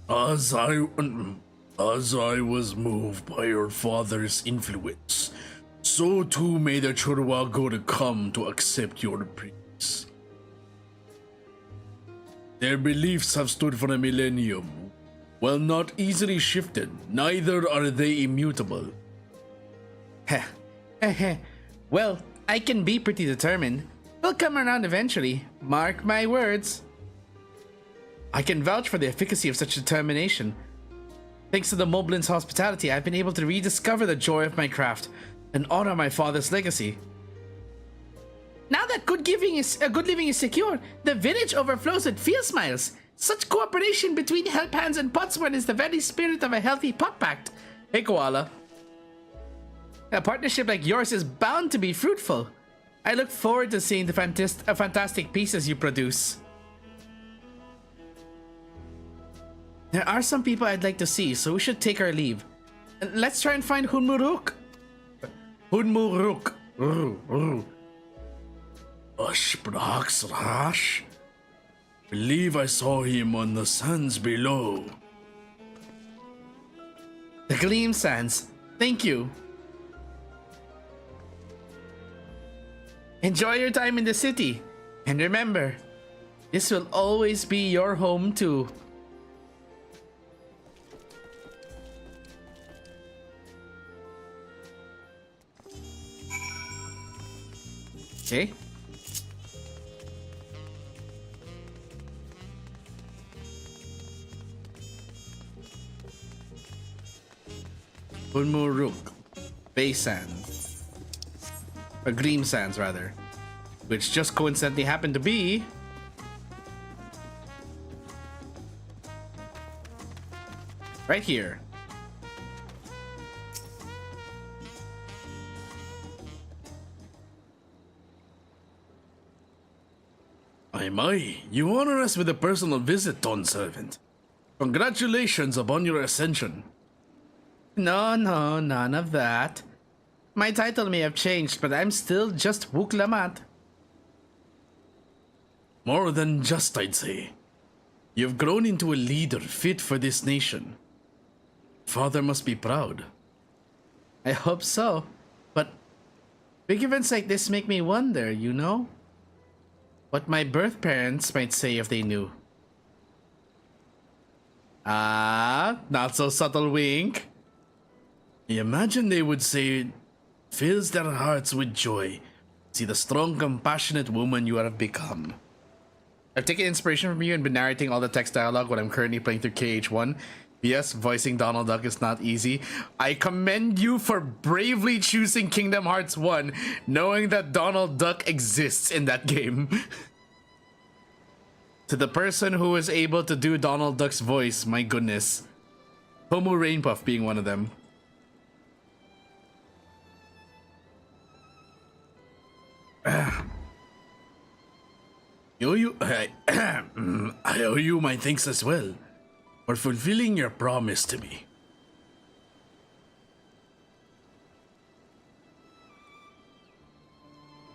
As I was moved by your father's influence, so too may the Churwagur come to accept your praise. Their beliefs have stood for a millennium. While not easily shifted, neither are they immutable. Heh. Well, I can be pretty determined. We'll come around eventually. Mark my words. I can vouch for the efficacy of such determination. Thanks to the Moblin's hospitality, I've been able to rediscover the joy of my craft and honor my father's legacy. Now that good living is secure, the village overflows with field smiles. Such cooperation between help hands and potsmen is the very spirit of a healthy pot pact. Hey, Koala. A partnership like yours is bound to be fruitful. I look forward to seeing the fantastic pieces you produce. There are some people I'd like to see, so we should take our leave. Let's try and find Hunmuruk. Hunmuruk. Rash. Believe I saw him on the sands below. The Gleam Sands. Thank you. Enjoy your time in the city. And remember, this will always be your home too. Okay. Unmuruk. Bay Sands. Or Green Sands, rather. Which just coincidentally happened to be... right here. My, you honor us with a personal visit, Dawn Servant. Congratulations upon your ascension. No, none of that. My title may have changed, but I'm still just Wook Lamat. More than just, I'd say. You've grown into a leader fit for this nation. Father must be proud. I hope so, but big events like this make me wonder, you know? What my birth parents might say if they knew. Ah, not so subtle wink. Imagine they would say, fills their hearts with joy. See the strong, compassionate woman you have become. I've taken inspiration from you and been narrating all the text dialogue when I'm currently playing through KH1. Yes, voicing Donald Duck is not easy. I commend you for bravely choosing Kingdom Hearts 1, knowing that Donald Duck exists in that game. To the person who was able to do Donald Duck's voice, my goodness. Homo Rainpuff being one of them. I owe you my thanks as well for fulfilling your promise to me.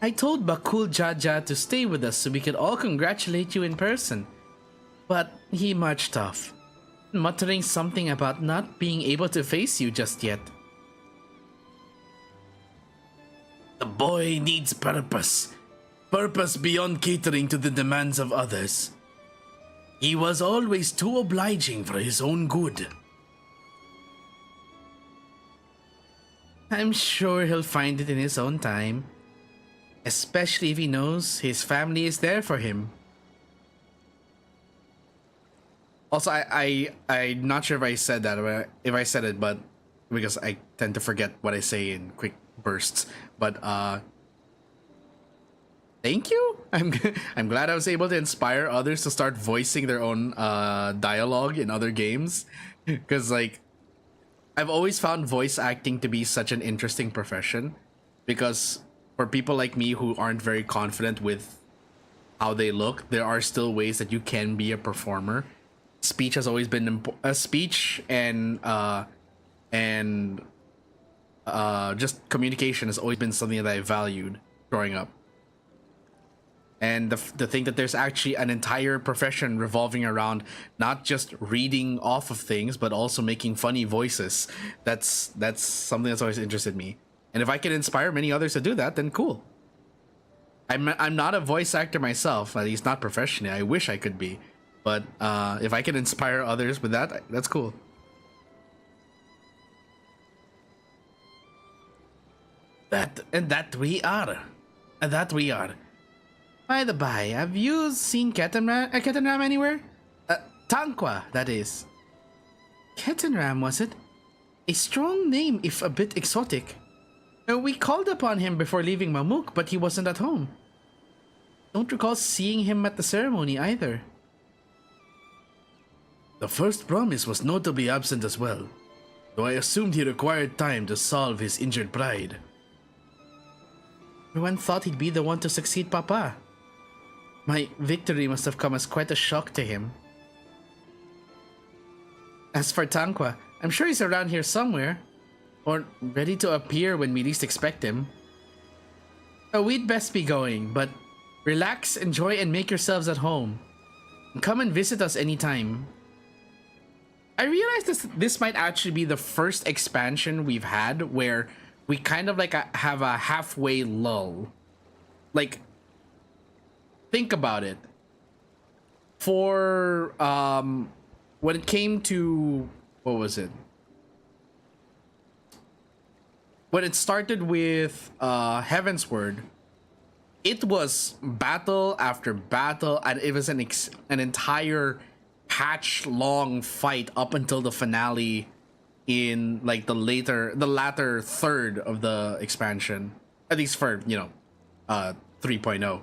I told Bakul Jaja to stay with us so we could all congratulate you in person. But he marched off, muttering something about not being able to face you just yet. The boy needs purpose. Purpose beyond catering to the demands of others. He was always too obliging for his own good. I'm sure he'll find it in his own time. Especially if he knows his family is there for him. Also, I'm not sure if I said that or if I said it, but because I tend to forget what I say in quick bursts. But thank you. I'm glad I was able to inspire others to start voicing their own dialogue in other games, because like I've always found voice acting to be such an interesting profession, because for people like me who aren't very confident with how they look, there are still ways that you can be a performer. Speech has always been speech and just communication has always been something that I valued growing up. And the thing that there's actually an entire profession revolving around not just reading off of things, but also making funny voices. That's something that's always interested me. And if I can inspire many others to do that, then cool. I'm not a voice actor myself, at least not professionally. I wish I could be. But if I can inspire others with that, that's cool. That we are. By the by, have you seen Ketenram anywhere? Tanqua, that is. Ketenram, was it? A strong name, if a bit exotic. We called upon him before leaving Mamook, but he wasn't at home. Don't recall seeing him at the ceremony either. The first promise was notably absent as well, though I assumed he required time to solve his injured pride. Everyone thought he'd be the one to succeed Papa. My victory must have come as quite a shock to him. As for Tanqua, I'm sure he's around here somewhere, or ready to appear when we least expect him. We'd best be going, but relax, enjoy, and make yourselves at home. Come and visit us anytime. I realize this might actually be the first expansion we've had where we kind of like have a halfway lull. Like, think about it. For when it came to, what was it? When it started with Heavensward, it was battle after battle, and it was an entire patch-long fight up until the finale in like the latter third of the expansion, at least for 3.0.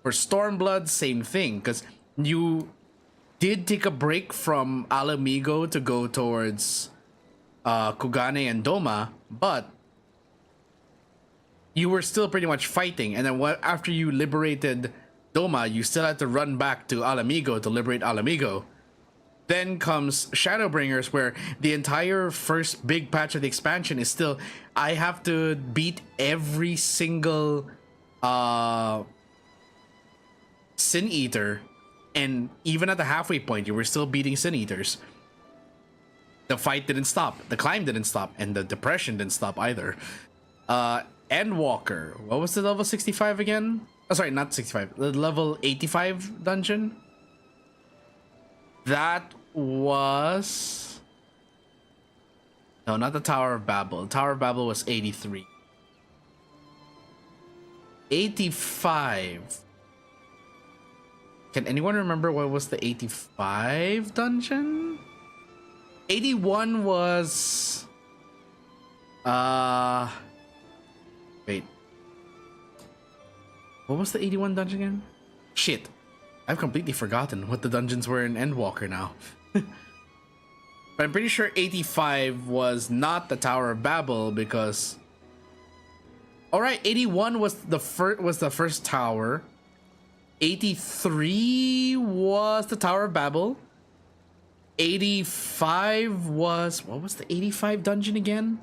For Stormblood, same thing, because you did take a break from Alamigo to go towards Kugane and Doma, but you were still pretty much fighting. And then after you liberated Doma, you still had to run back to Alamigo to liberate Alamigo. Then comes Shadowbringers, where the entire first big patch of the expansion is still, I have to beat every single Sin Eater, and even at the halfway point, you were still beating Sin Eaters. The fight didn't stop, the climb didn't stop, and the depression didn't stop either. Endwalker, what was the level 65 again? Oh, sorry, not 65, the level 85 dungeon? That was... No, not the Tower of Babel. The Tower of Babel was 83. 85. Can anyone remember what was the 85 dungeon? 81 was... Wait. What was the 81 dungeon again? Shit. I've completely forgotten what the dungeons were in Endwalker now. But I'm pretty sure 85 was not the Tower of Babel because... Alright, 81 was the first tower. 83 was the Tower of Babel. 85 was... What was the 85 dungeon again?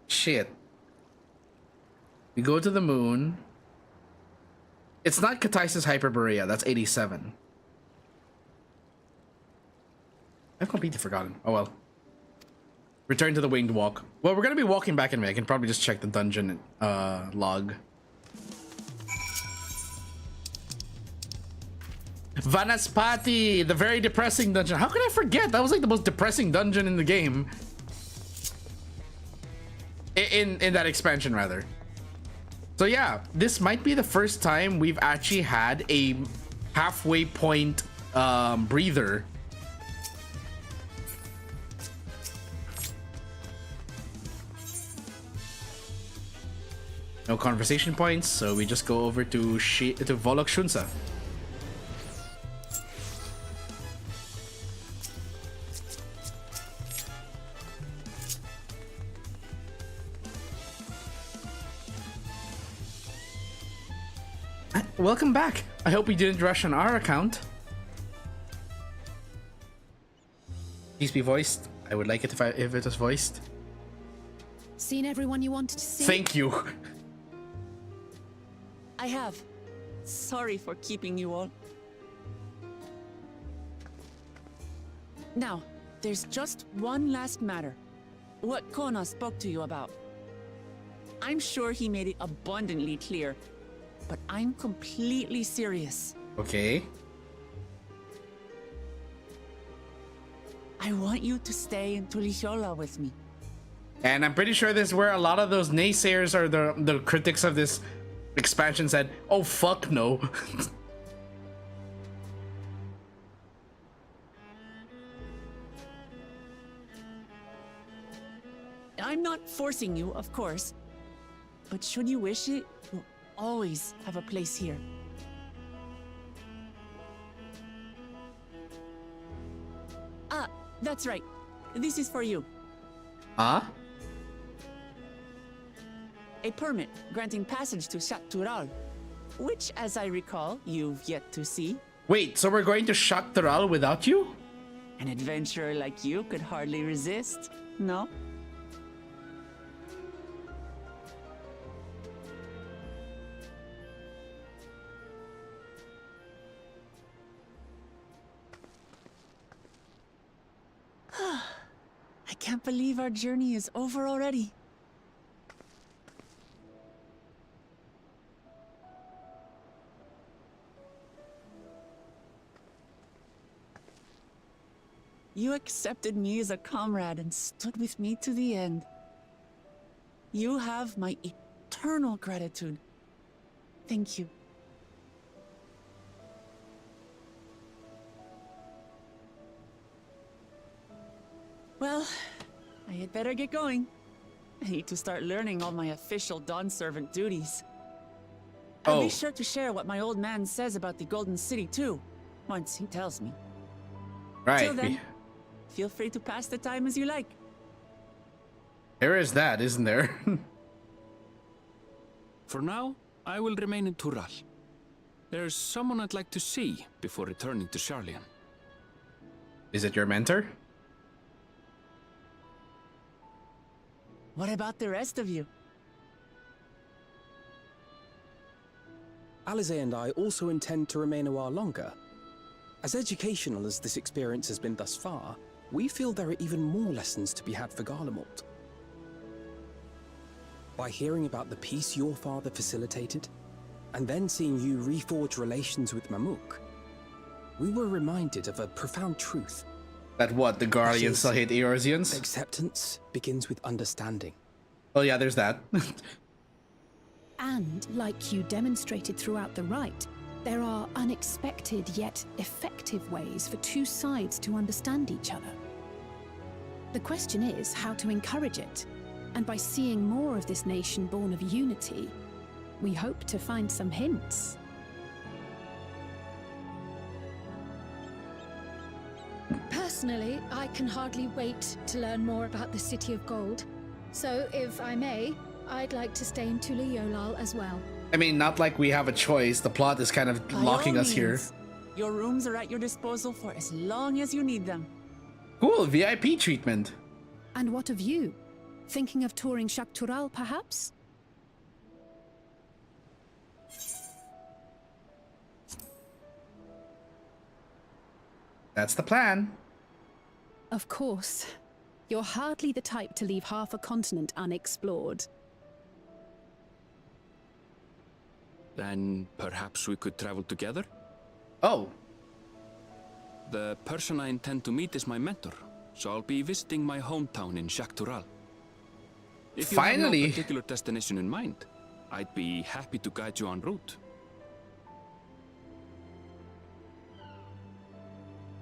Shit. We go to the moon. It's not Katisis Hyperborea. That's 87. I've completely forgotten. Oh well. Return to the Winged Walk. Well, we're gonna be walking back anyway. I can probably just check the dungeon log. Vanaspati, the very depressing dungeon. How could I forget? That was like the most depressing dungeon in the game. In that expansion, rather. So yeah, this might be the first time we've actually had a halfway point breather. No conversation points, so we just go over to Volok Shunsa. Welcome back. I hope we didn't rush on our account. Please be voiced. I would like it if it was voiced. Seen everyone you wanted to see? Thank you. I have. Sorry for keeping you all. Now, there's just one last matter. What Kona spoke to you about. I'm sure he made it abundantly clear, but I'm completely serious. Okay. I want you to stay in Tulichola with me. And I'm pretty sure this is where a lot of those naysayers or the critics of this expansion said, oh fuck no. I'm not forcing you, of course, but should you wish it, you'll always have a place here. Ah, that's right. This is for you. Huh? A permit granting passage to Shatural, which, as I recall, you've yet to see. Wait, so we're going to Shatural without you? An adventurer like you could hardly resist, no? I can't believe our journey is over already. You accepted me as a comrade and stood with me to the end. You have my eternal gratitude. Thank you. Well, I had better get going. I need to start learning all my official Dawn servant duties. I'll be sure to share what my old man says about the Golden City too, once he tells me. Right. Till then, feel free to pass the time as you like. There is that, isn't there? For now, I will remain in Tural. There's someone I'd like to see before returning to Sharlayan. Is it your mentor? What about the rest of you? Alize and I also intend to remain a while longer. As educational as this experience has been thus far, we feel there are even more lessons to be had for Garlemald. By hearing about the peace your father facilitated, and then seeing you reforge relations with Mamook, we were reminded of a profound truth. That what, the Guardians still hate Eorzeans? Acceptance begins with understanding. Oh yeah, there's that. And, like you demonstrated throughout the rite, there are unexpected yet effective ways for two sides to understand each other. The question is how to encourage it, and by seeing more of this nation born of unity, we hope to find some hints. Personally, I can hardly wait to learn more about the City of Gold. So, if I may, I'd like to stay in Tula-Yolal as well. I mean, not like we have a choice. The plot is kind of locking us here. Your rooms are at your disposal for as long as you need them. Cool, VIP treatment. And what of you? Thinking of touring Shaktural, perhaps? That's the plan. Of course. You're hardly the type to leave half a continent unexplored. Then perhaps we could travel together? Oh. The person I intend to meet is my mentor, so I'll be visiting my hometown in Shaktural. If you have no particular destination in mind, I'd be happy to guide you en route.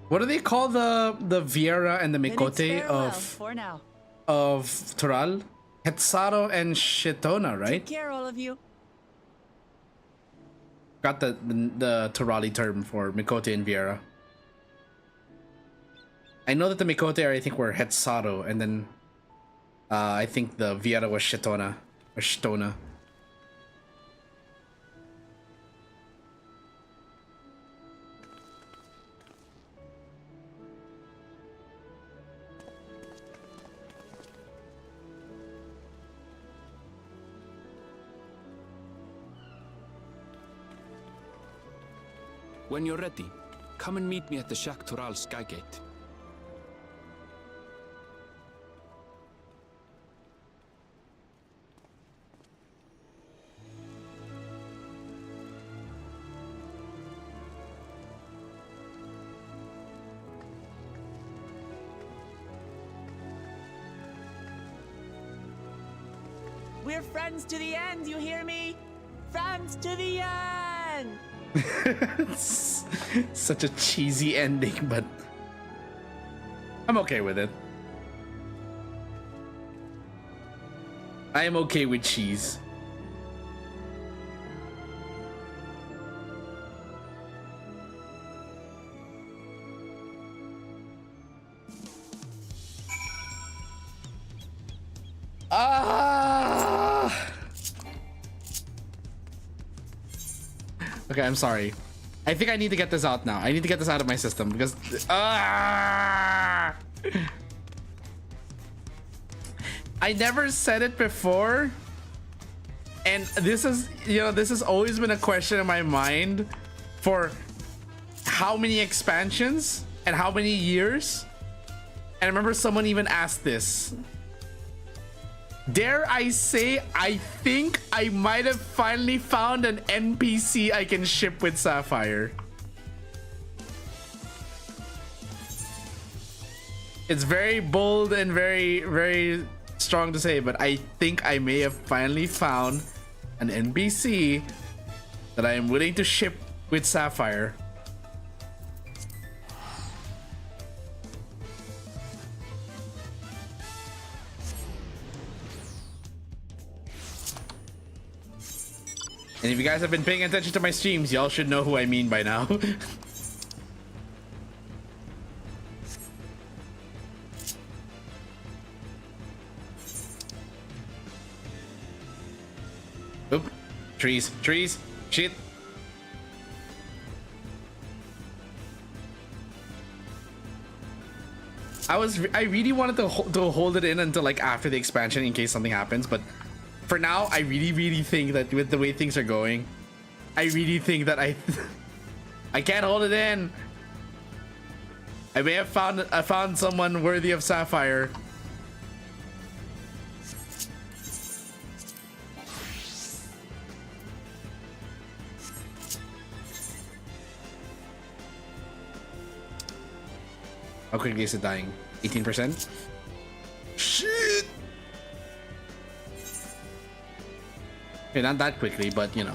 What do they call the Viera and the Mikote of Tural? Hetsaro and Shetona, right? Take care, all of you. Got the Turali term for Mikote and Viera. I know that the Mikote I think were Hetsaro, and then I think the Viera was Shetona or Shtona. When you're ready, come and meet me at the Shaktural Skygate. We're friends to the end, you hear me? Friends to the end! Such a cheesy ending, but I'm okay with it. I am okay with cheese. Okay, I'm sorry. I think I need to get this out now. I need to get this out of my system because I never said it before, and this is, you know, this has always been a question in my mind for how many expansions and how many years. And I remember someone even asked this. Dare I say, I think I might have finally found an NPC I can ship with Sapphire. It's very bold and very strong to say, but I think I may have finally found an NPC that I am willing to ship with Sapphire. And if you guys have been paying attention to my streams, y'all should know who I mean by now. Oop. Trees. Shit. I really wanted to hold it in until like after the expansion in case something happens, but for now, I really think that with the way things are going, I really think that I can't hold it in. I may have found someone worthy of Sapphire. How quickly is it dying? 18%? Shit! Okay, not that quickly, but you know.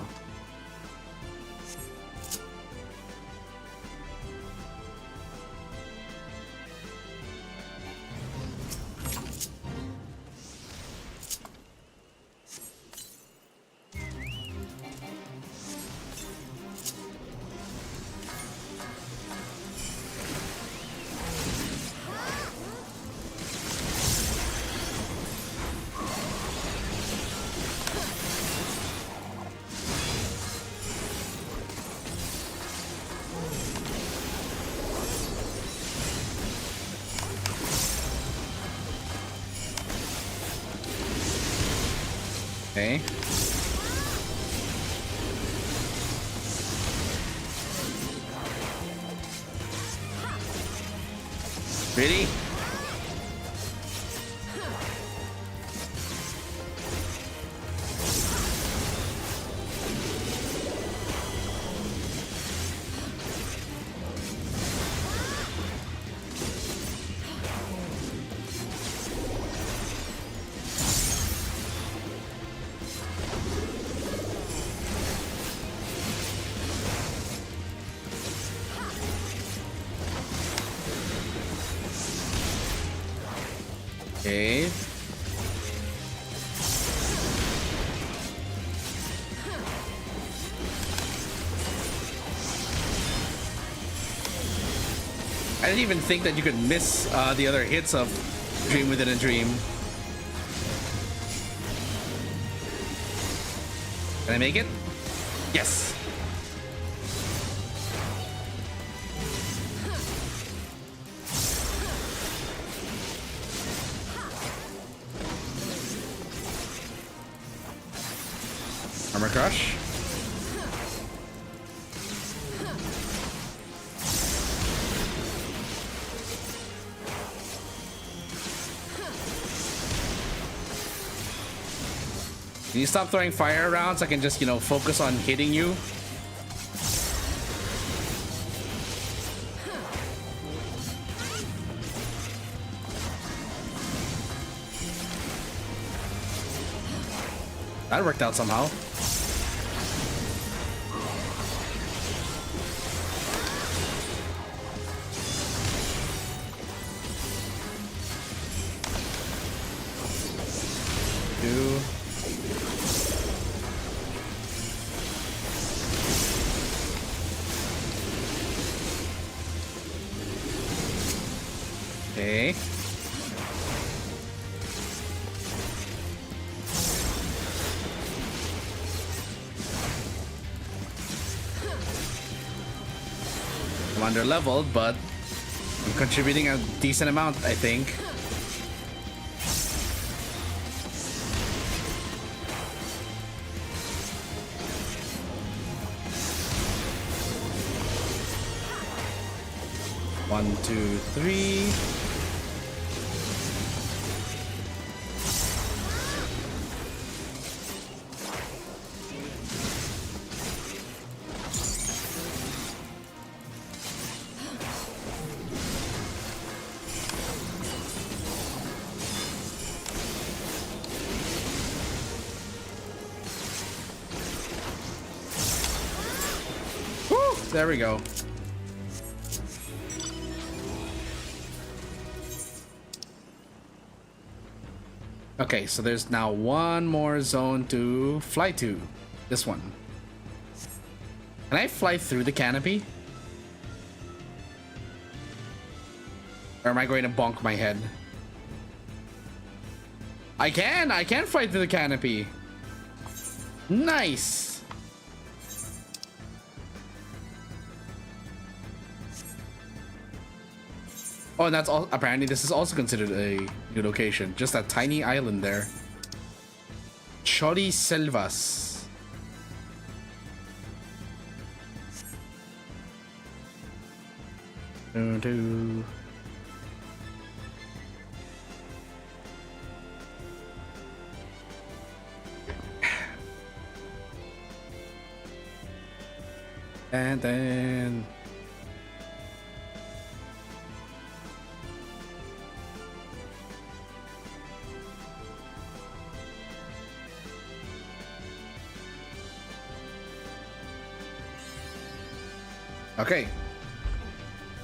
Okay. Ready? Okay. I didn't even think that you could miss the other hits of Dream Within a Dream. Can I make it? Yes. Armor Crush. Can you stop throwing fire around so I can just, you know, focus on hitting you? That worked out somehow. Two. Okay. I'm under leveled, but I'm contributing a decent amount, I think. One, two, three. There we go. Okay, so there's now one more zone to fly to. This one. Can I fly through the canopy? Or am I going to bonk my head? I can fly through the canopy. Nice. Oh, and that's all. Apparently, this is also considered a new location. Just that tiny island there. Chori Selvas. Do. And then okay.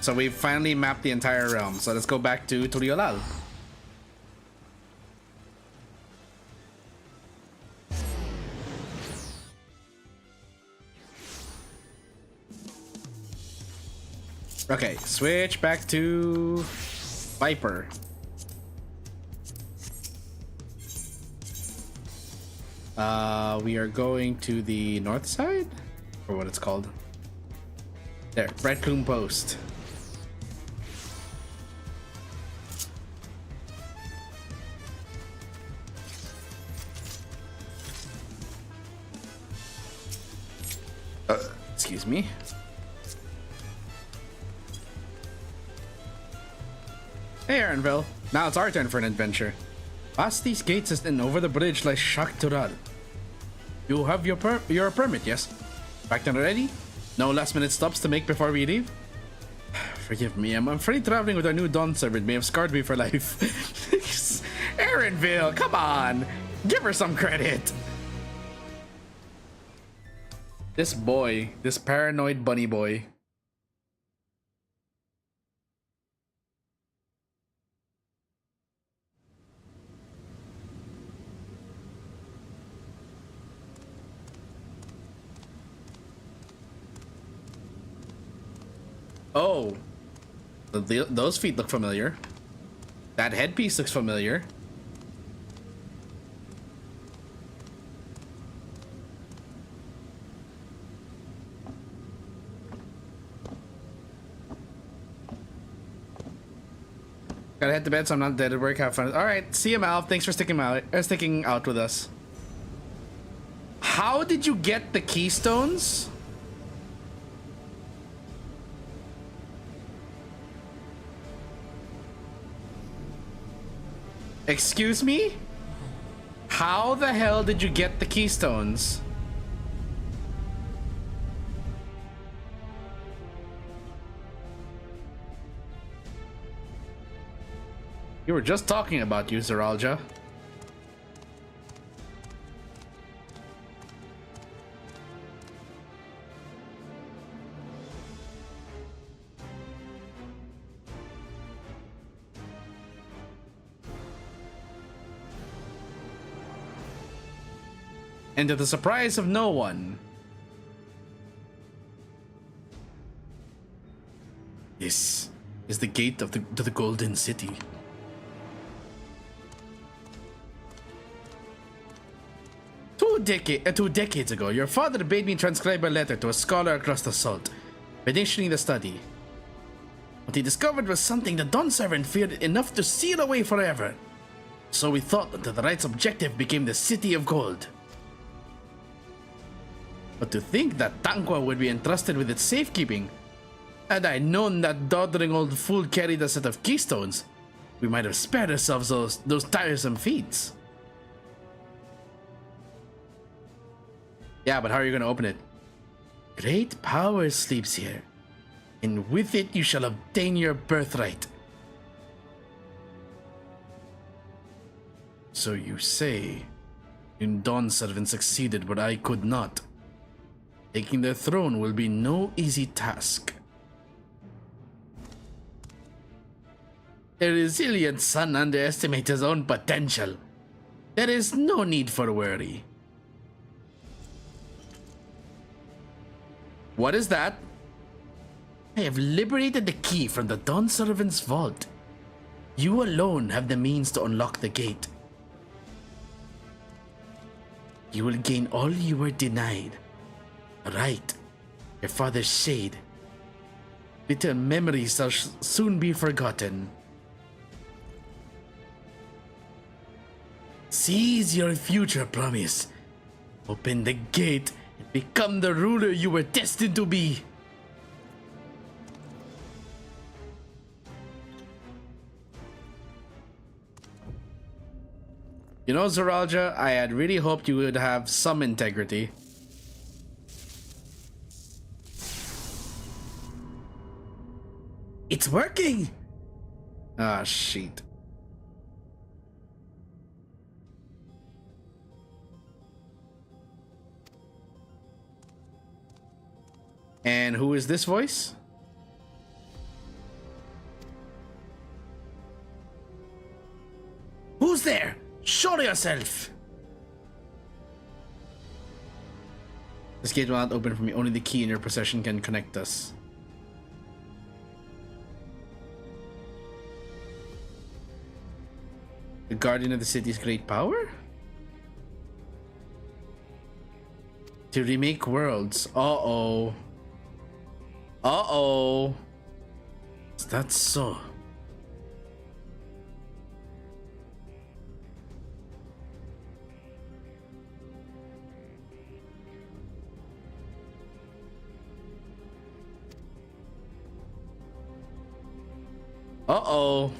So we've finally mapped the entire realm. So let's go back to Turiolal. Okay, switch back to Viper. We are going to the north side, or what it's called. There, Breadcomb Post. Excuse me. Hey, Aaronville. Now it's our turn for an adventure. Past these gates and over the bridge lies Shaktural. You have your permit, yes? Packed and ready? No last-minute stops to make before we leave? Forgive me, I'm afraid traveling with our new Dawn servant may have scarred me for life. Aaronville, come on! Give her some credit! This boy, this paranoid bunny boy. Oh, those feet look familiar. That headpiece looks familiar. Gotta head to bed, so I'm not dead at work. Have fun. All right, see you, Mal. Thanks for sticking out with us. How did you get the keystones? Excuse me? How the hell did you get the keystones? You were just talking about you, Zeralja. And to the surprise of no one, this is the gate of to the Golden City. Two decades ago, your father bade me transcribe a letter to a scholar across the salt, petitioning the study. What he discovered was something the Dawn servant feared enough to seal away forever. So we thought that the right's objective became the City of Gold. But to think that Tanqua would be entrusted with its safekeeping, had I known that doddering old fool carried a set of keystones, we might have spared ourselves those tiresome feats. Yeah, but how are you going to open it? Great power sleeps here, and with it you shall obtain your birthright. So you say, your Dawn servant succeeded, but I could not. Taking their throne will be no easy task. A resilient son underestimates his own potential. There is no need for worry. What is that? I have liberated the key from the Dawn Servant's vault. You alone have the means to unlock the gate. You will gain all you were denied. Right, your father's shade. Bitter memories shall soon be forgotten. Seize your future promise. Open the gate and become the ruler you were destined to be. You know, Zoralja, I had really hoped you would have some integrity. It's working! Ah, shit. And who is this voice? Who's there? Show yourself! This gate will not open for me. Only the key in your possession can connect us. The guardian of the city's great power? To remake worlds. Uh-oh. Uh-oh. Is that so? Uh-oh.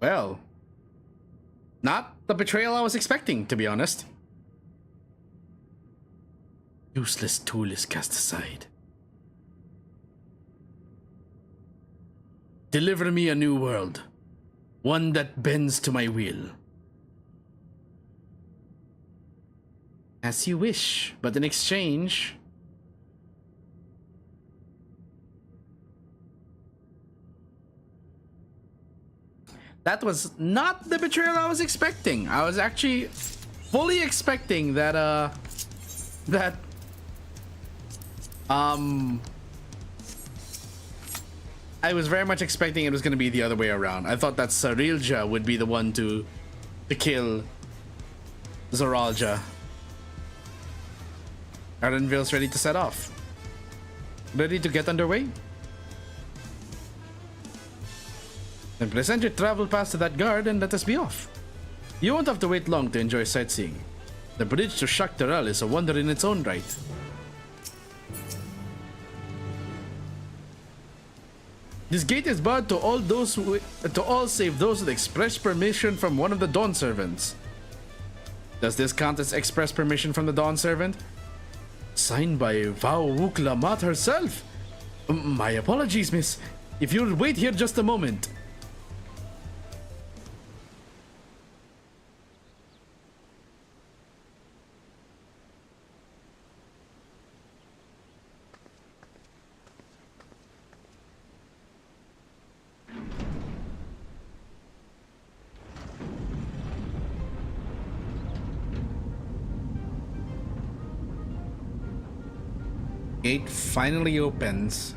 Well, not the betrayal I was expecting, to be honest. Useless tool is cast aside. Deliver me a new world, one that bends to my will. As you wish, but in exchange... That was not the betrayal I was expecting. I was actually fully expecting that, I was very much expecting it was going to be the other way around. I thought that Sarilja would be the one to kill Zoralja. Ardenville's ready to set off. Ready to get underway? Then present your travel pass to that guard and let us be off. You won't have to wait long to enjoy sightseeing. The bridge to Shaktaral is a wonder in its own right. This gate is barred to all save those with express permission from one of the Dawn Servants. Does this count as express permission from the Dawn Servant? Signed by Vau Lamat herself. My apologies, miss. If you'll wait here just a moment. Gate finally opens.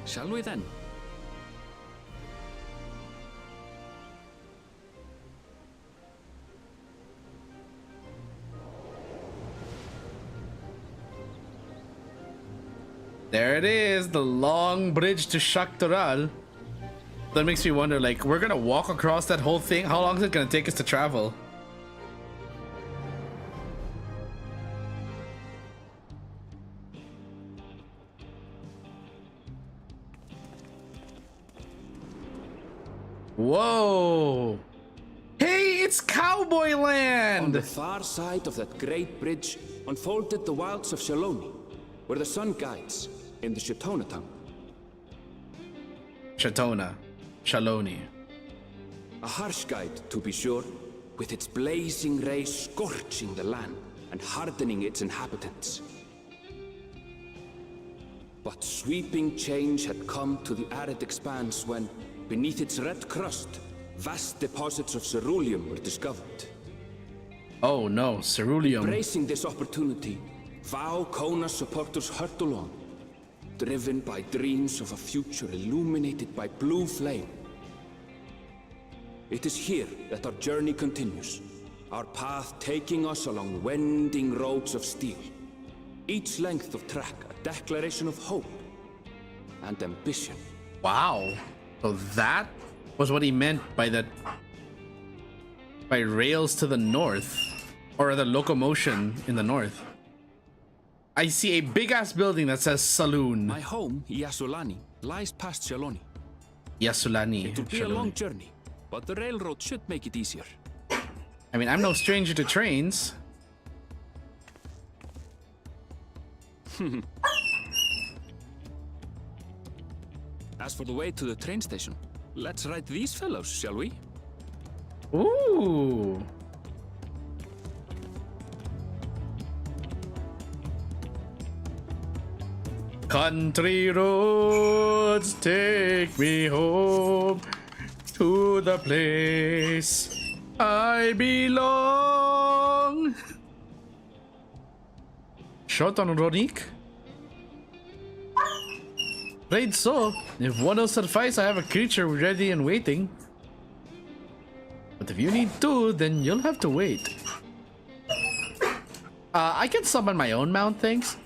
Shall we then? There it is, the long bridge to Shaktaral. That makes me wonder, like, we're gonna walk across that whole thing? How long is it gonna take us to travel? Whoa! Hey, it's Cowboy Land! On the far side of that great bridge unfolded the wilds of Shaloni, where the sun guides in the Shatona tongue. Shatona. Shaloni. A harsh guide, to be sure, with its blazing rays scorching the land and hardening its inhabitants. But sweeping change had come to the arid expanse when, beneath its red crust, vast deposits of ceruleum were discovered. Oh no, ceruleum. Embracing this opportunity, Vau Kona supporters hurtle on, driven by dreams of a future illuminated by blue flame. It is here that our journey continues, our path taking us along winding roads of steel. Each length of track a declaration of hope and ambition. Wow. So that was what he meant by that, by rails to the north, or the locomotion in the north. I see a big ass building that says saloon. My home, Yasulani, lies past Shaloni. Yasulani. It will be a long journey, but the railroad should make it easier. I mean, I'm no stranger to trains. As for the way to the train station, let's ride these fellows, shall we? Ooh. Country roads take me home to the place I belong. Shot on Ronik? Afraid so. If one will suffice, I have a creature ready and waiting. But if you need two, then you'll have to wait. I can summon my own mount, thanks.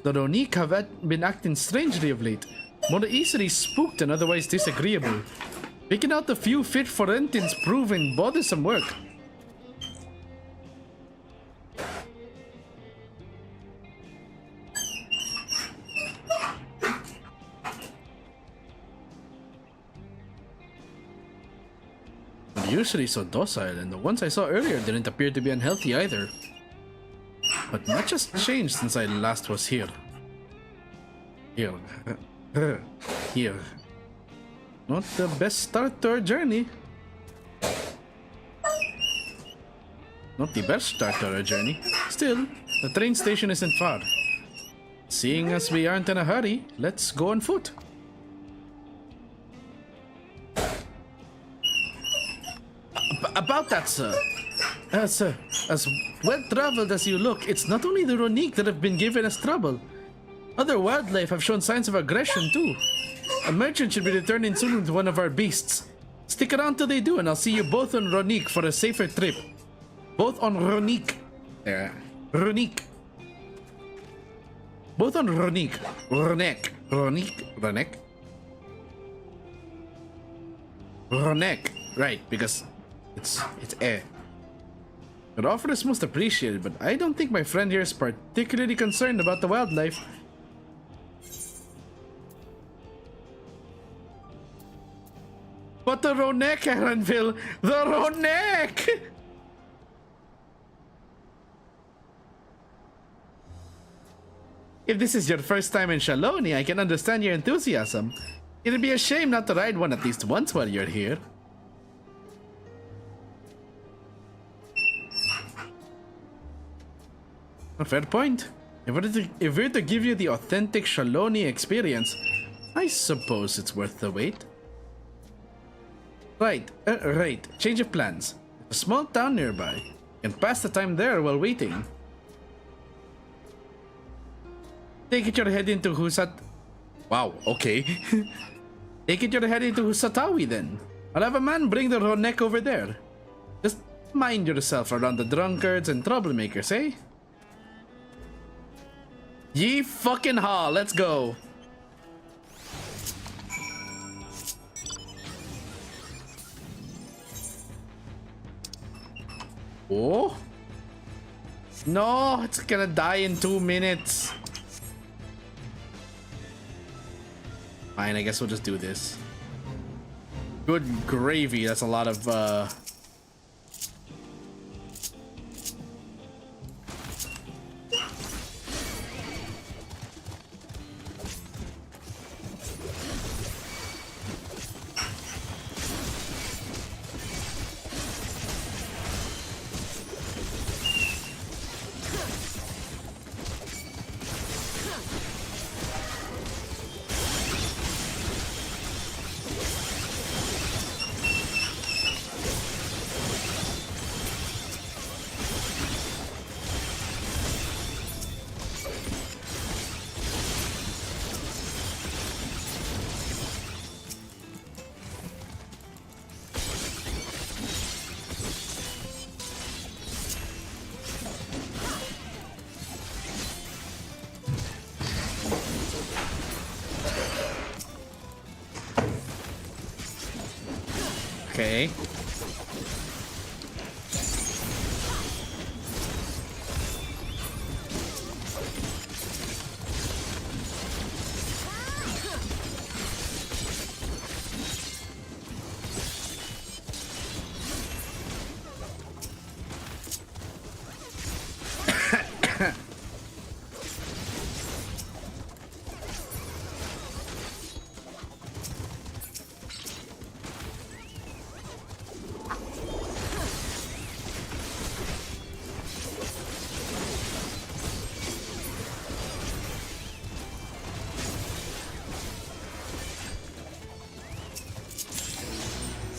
The Ronik have been acting strangely of late, more easily spooked than otherwise disagreeable. Picking out the few fit for Rentin's proving bothersome work. They're usually so docile, and the ones I saw earlier didn't appear to be unhealthy either. But much has changed since I last was here. Here. Here. Not the best start to our journey. Not the best start to our journey. Still, the train station isn't far. Seeing as we aren't in a hurry, let's go on foot. About that, sir. Sir, as well-traveled as you look, it's not only the Ronik that have been giving us trouble. Other wildlife have shown signs of aggression too. A merchant should be returning soon with one of our beasts. Stick around till they do, and I'll see you both on Ronik for a safer trip. Both on Ronik. Ronik. Both on Ronik. Ronek. Ronik. Ronek. Ronek. Right, because it's air. Your offer is most appreciated, but I don't think my friend here is particularly concerned about the wildlife. But the Ronek, Aaronville! The Ronek! If this is your first time in Shaloni, I can understand your enthusiasm. It'd be a shame not to ride one at least once while you're here. A fair point. If we're to give you the authentic Shaloni experience, I suppose it's worth the wait. Right. Change of plans. A small town nearby. You can pass the time there while waiting. Take it you're heading to Husat... Wow, okay. Take it you're heading to Husatawi then. I'll have a man bring the Ronek over there. Just mind yourself around the drunkards and troublemakers, eh? Ye fucking ha, let's go. Oh. No, it's gonna die in 2 minutes. Fine, I guess we'll just do this. Good gravy. That's a lot of okay.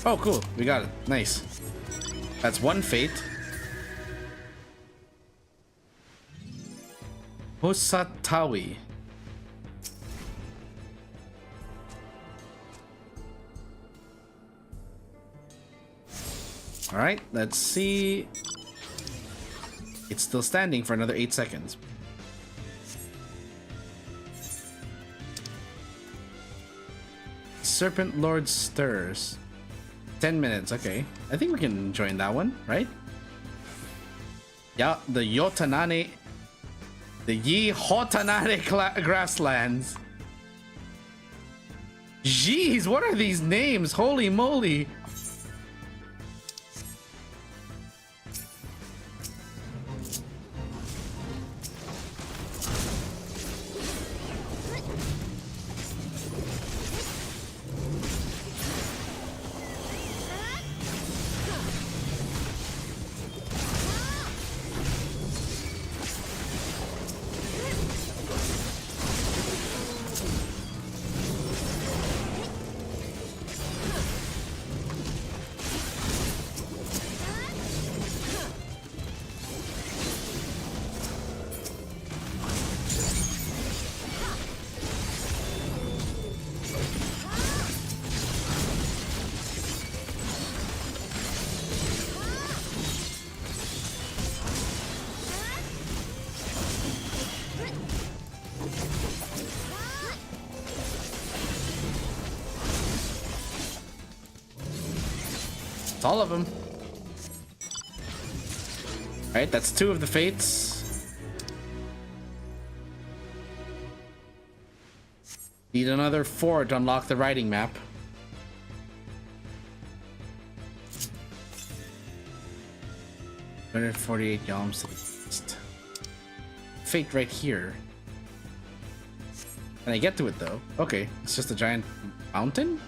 Oh, cool. We got it. Nice. That's one fate. Hosatawi. Alright, let's see. It's still standing for another 8 seconds. Serpent Lord stirs. 10 minutes, okay. I think we can join that one, right? Yeah, the Yotanane. The Hotanane grasslands. Jeez, what are these names? Holy moly. It's all of them. Alright, that's 2 of the fates. Need another 4 to unlock the writing map. $148 Yalms to the east. Fate right here. Can I get to it though? Okay, it's just a giant mountain?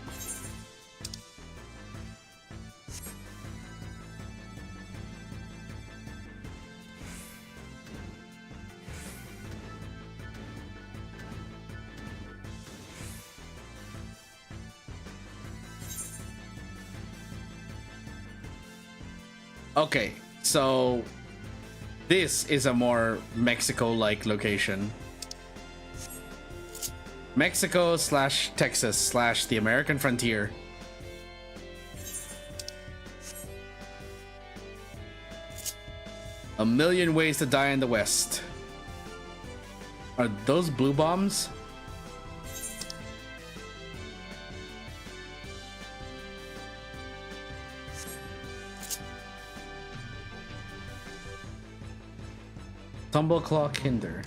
Okay, so this is a more Mexico-like location. Mexico / Texas / the American frontier. A million ways to die in the West. Are those blue bombs? Tumbleclaw Hinder.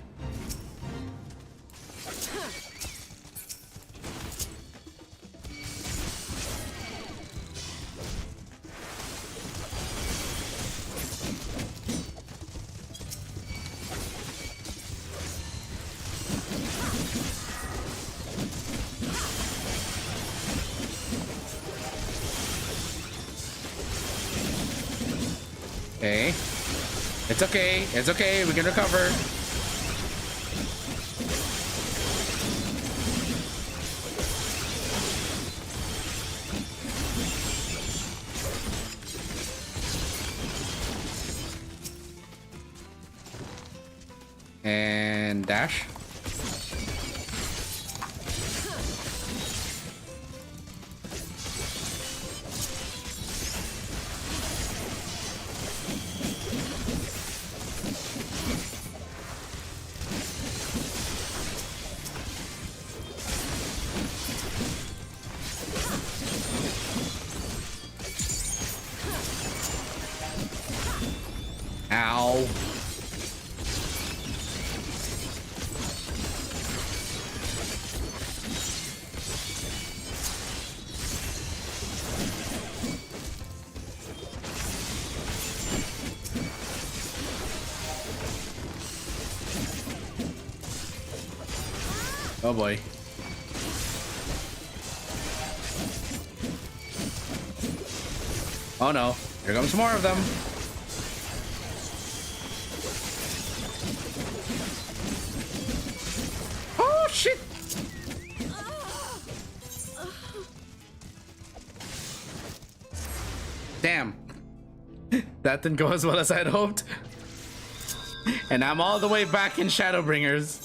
Okay. It's okay. It's okay. We can recover. And dash. Ow. Oh boy. Oh no, here comes more of them. Oh shit! Damn. That didn't go as well as I'd hoped. And I'm all the way back in Shadowbringers.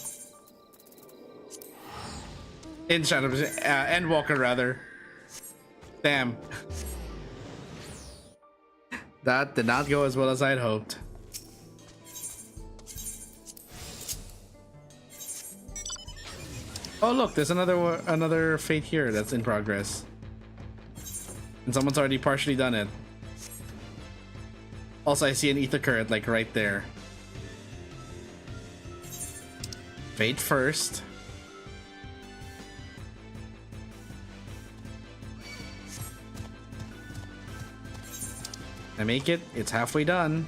In Shadowbringers, Endwalker rather. Damn. That did not go as well as I'd hoped. Oh look, there's another fate here that's in progress. And someone's already partially done it. Also, I see an ether current like right there. Fate first. I make it, it's halfway done.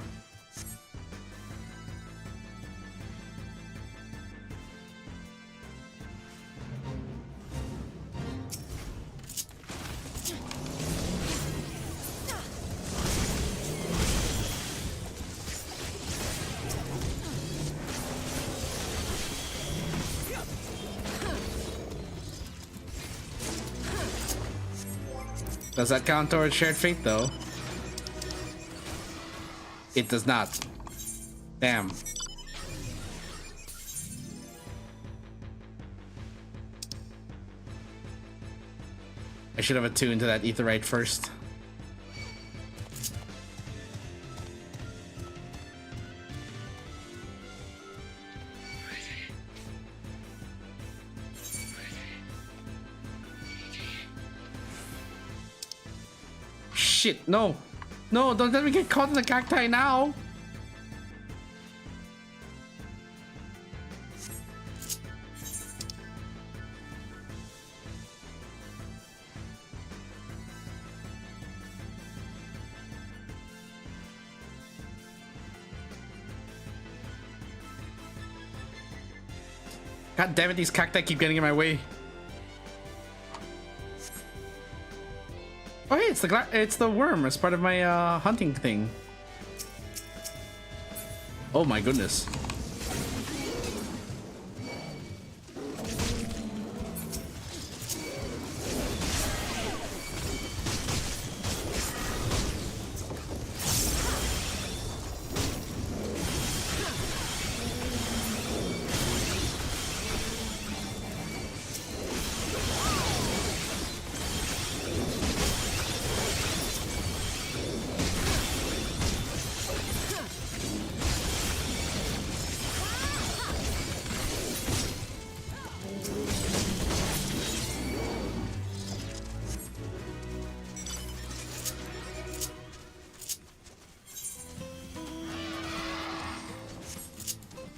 Does that count towards shared fate though? It does not. Damn. I should have attuned to that etherite first. Shit, no. No, don't let me get caught in the cacti now. God damn it, these cacti keep getting in my way. Oh hey, it's the worm as part of my hunting thing. Oh my goodness.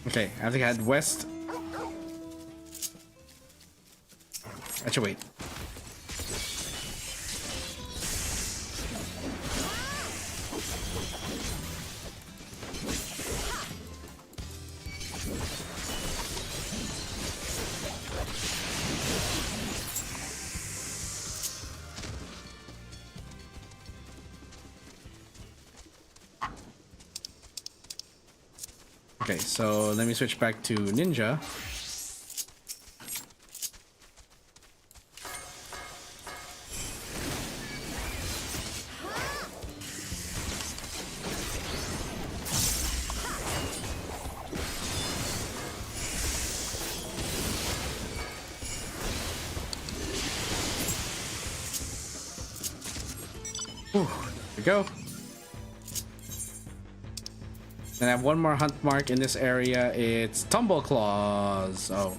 Okay, I have to head west. Actually, wait. Okay, so let me switch back to ninja. Whew, there we go. Then I have one more hunt mark in this area. It's Tumble Claws. Oh.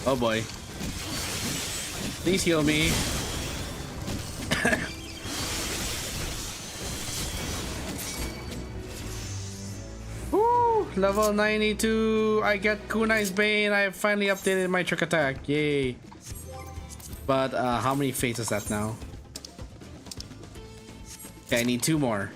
Oh boy. Please heal me. Woo! Level 92. I get Kunai's Bane. I finally updated my trick attack. Yay. But how many fates is that now? Okay, I need 2 more.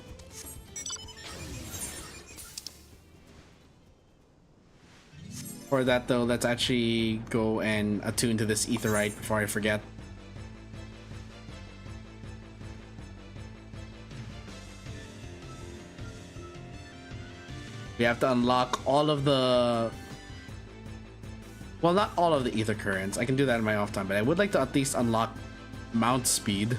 For that though, let's actually go and attune to this etherite before I forget. We have to unlock all of the... Well, not all of the ether currents. I can do that in my off time, but I would like to at least unlock mount speed.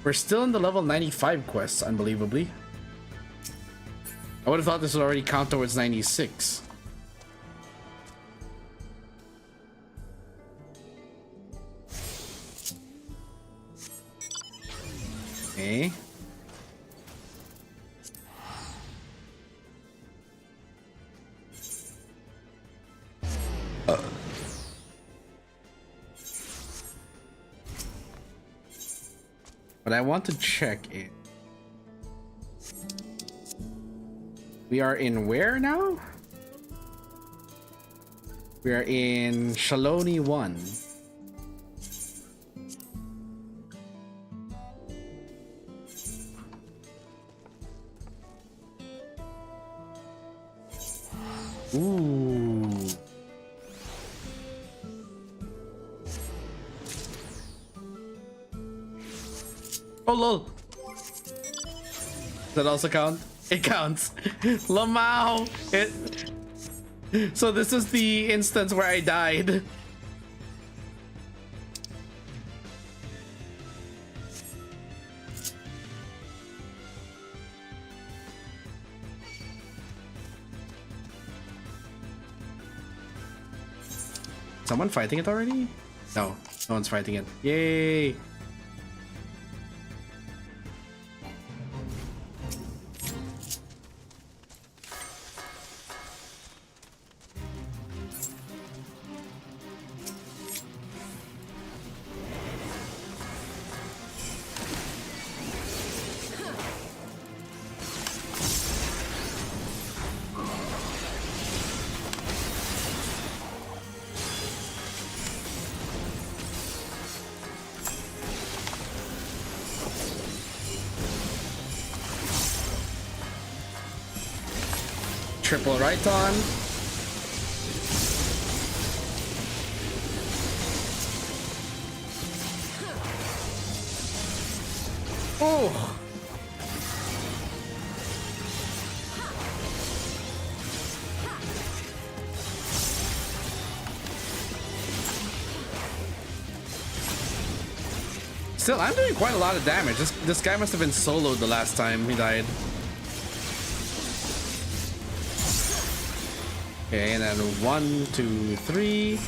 We're still in the level 95 quests, unbelievably. I would have thought this would already count towards 96. Okay. But I want to check it. We are in where now? We are in Shaloni 1. Ooh. Oh lol. Does that also count? It counts. Lamau. It. So this is the instance where I died. Someone fighting it already? No, no one's fighting it. Yay! triple right on. Oh. Still, I'm doing quite a lot of damage. This guy must have been soloed the last time he died. Okay, and then 1, 2, 3.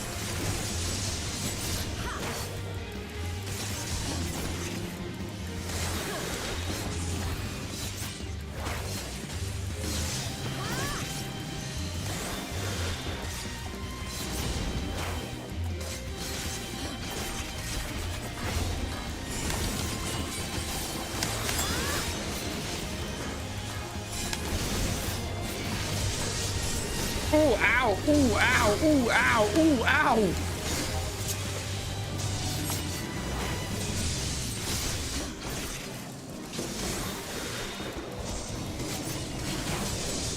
Ooh, ow, ooh, ow, ooh, ow, ooh, ow.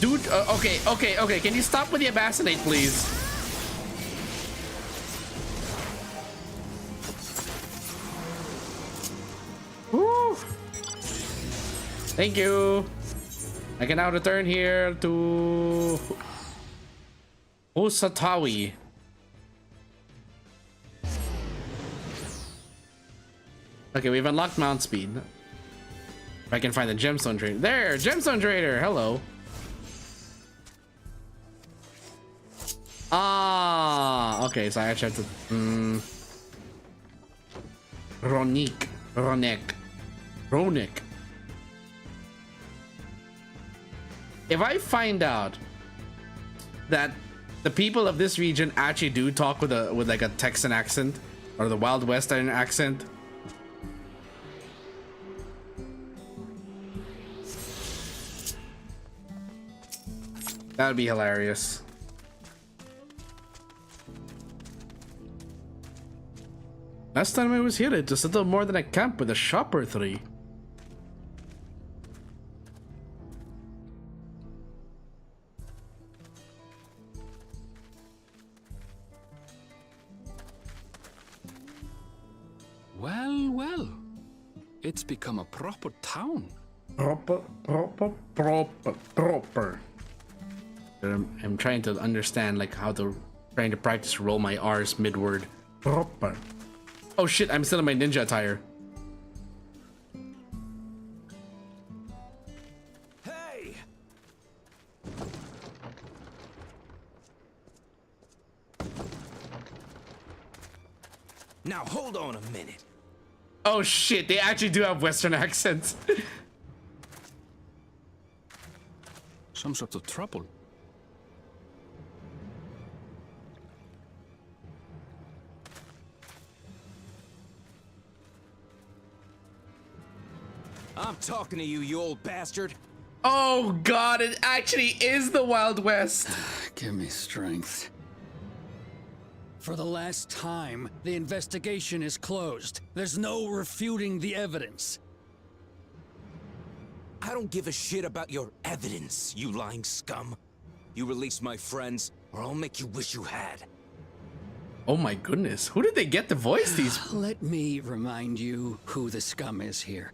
Dude, okay. Can you stop with the assassinate, please? Woo. Thank you. I can now return here to Osatawi. Okay, we've unlocked mount speed. If I can find the gemstone trader. There, gemstone trader. Hello. Ah, okay. So I actually have to. Ronik. If I find out that the people of this region actually do talk with like a Texan accent or the Wild Western accent, that would be hilarious. Last time I was here, it was little more than a camp with a shop or three. Well. It's become a proper town. Proper. I'm trying to understand like how to trying to practice roll my R's mid-word. Proper. Oh shit, I'm still in my ninja attire. Hey! Now hold on a minute. Oh shit, they actually do have Western accents. Some sort of trouble. I'm talking to you, you old bastard. Oh god, it actually is the Wild West. Give me strength. For the last time, the investigation is closed. There's no refuting the evidence. I don't give a shit about your evidence, you lying scum. You release my friends, or I'll make you wish you had. Oh my goodness, who did they get to voice these? Let me remind you who the scum is here.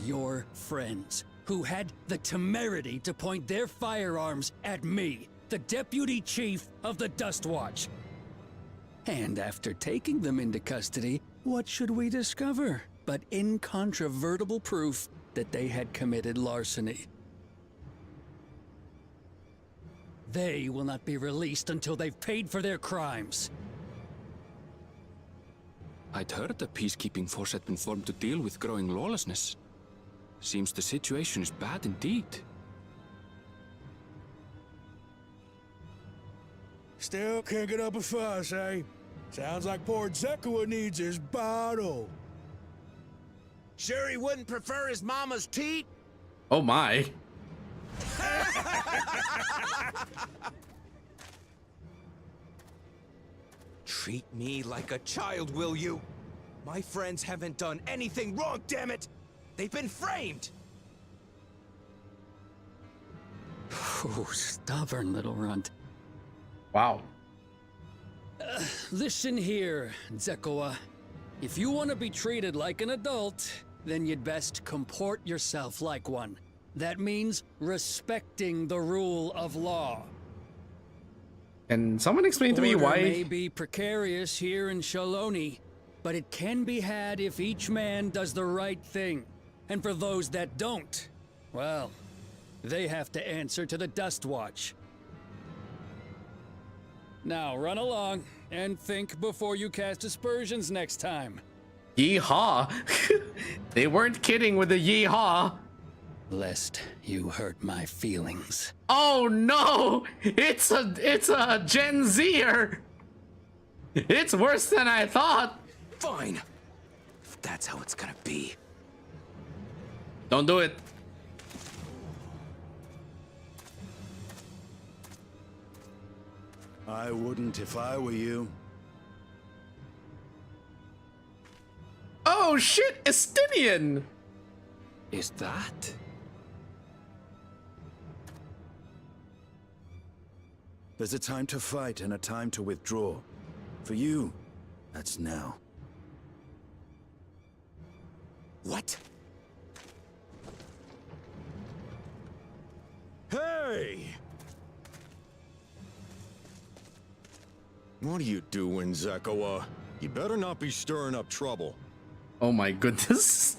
Your friends, who had the temerity to point their firearms at me, the deputy chief of the Dust Watch. And after taking them into custody, what should we discover but incontrovertible proof that they had committed larceny? They will not be released until they've paid for their crimes. I'd heard the peacekeeping force had been formed to deal with growing lawlessness. Seems the situation is bad indeed. Still can't get up a fuss, eh? Sounds like poor Zekua needs his bottle. Sure he wouldn't prefer his mama's teat? Oh my. Treat me like a child, will you? My friends haven't done anything wrong, damn it! They've been framed! Oh, stubborn little runt. Wow. Listen here, Zekoa. If you want to be treated like an adult, then you'd best comport yourself like one. That means respecting the rule of law. Can someone explain to me Order why? may be precarious here in Shaloni, but it can be had if each man does the right thing. And for those that don't, well, they have to answer to the Dust Watch. Now run along and think before you cast aspersions next time. Yeehaw! They weren't kidding with the yeehaw. Lest you hurt my feelings. Oh no! It's a Gen Zer. It's worse than I thought. Fine. If that's how it's gonna be. Don't do it. I wouldn't if I were you. Oh shit, Estinian! Is that? There's a time to fight and a time to withdraw. For you, that's now. What? Hey! What are you doing, Zekoa? You better not be stirring up trouble. Oh my goodness.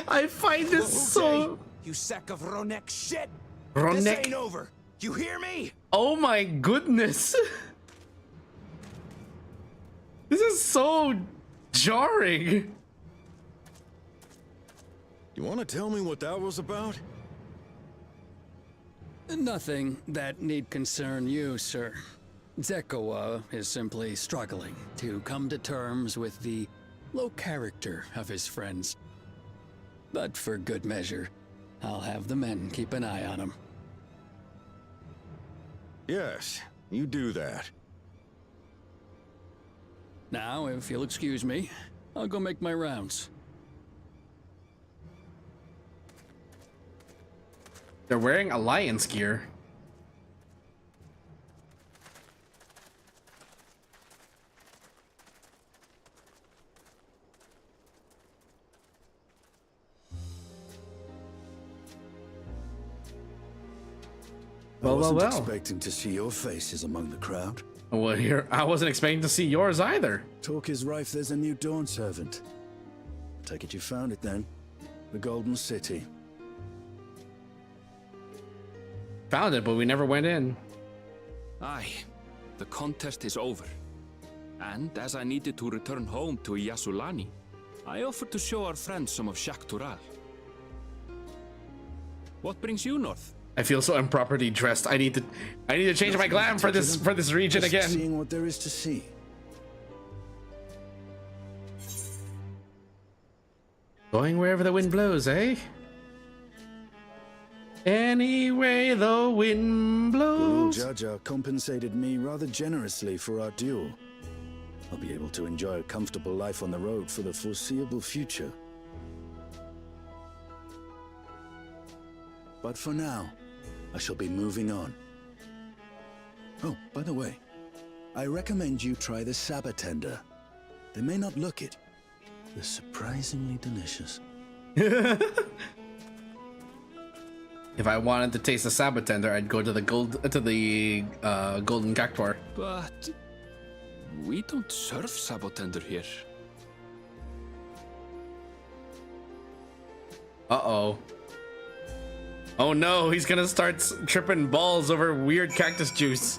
I find this so... You sack of Ronek shit! Ronek. This ain't over! You hear me? Oh my goodness. This is so jarring. You want to tell me what that was about? Nothing that need concern you, sir. Zekoa is simply struggling to come to terms with the low character of his friends. But for good measure, I'll have the men keep an eye on him. Yes, you do that. Now, if you'll excuse me, I'll go make my rounds. They're wearing alliance gear. I wasn't well. expecting to see your faces among the crowd. Well, here I wasn't expecting to see yours either. Talk is rife there's a new Dawn servant. Take it you found it then. The Golden City. Found it, but we never went in. Aye, the contest is over. And as I needed to return home to Yasulani, I offered to show our friends some of Shaktural. What brings you north? I feel so improperly dressed. I need to change my glam for this region Just again. seeing what there is to see. Going wherever the wind blows, eh? Any way the wind blows. Jaja compensated me rather generously for our duel. I'll be able to enjoy a comfortable life on the road for the foreseeable future. But for now, I shall be moving on. Oh, by the way, I recommend you try the Sabatender. They may not look it. They're surprisingly delicious. If I wanted to taste the Sabatender, I'd go to the Golden Cactuar. But we don't serve Sabotender here. Uh-oh. Oh no, he's gonna start tripping balls over weird cactus juice.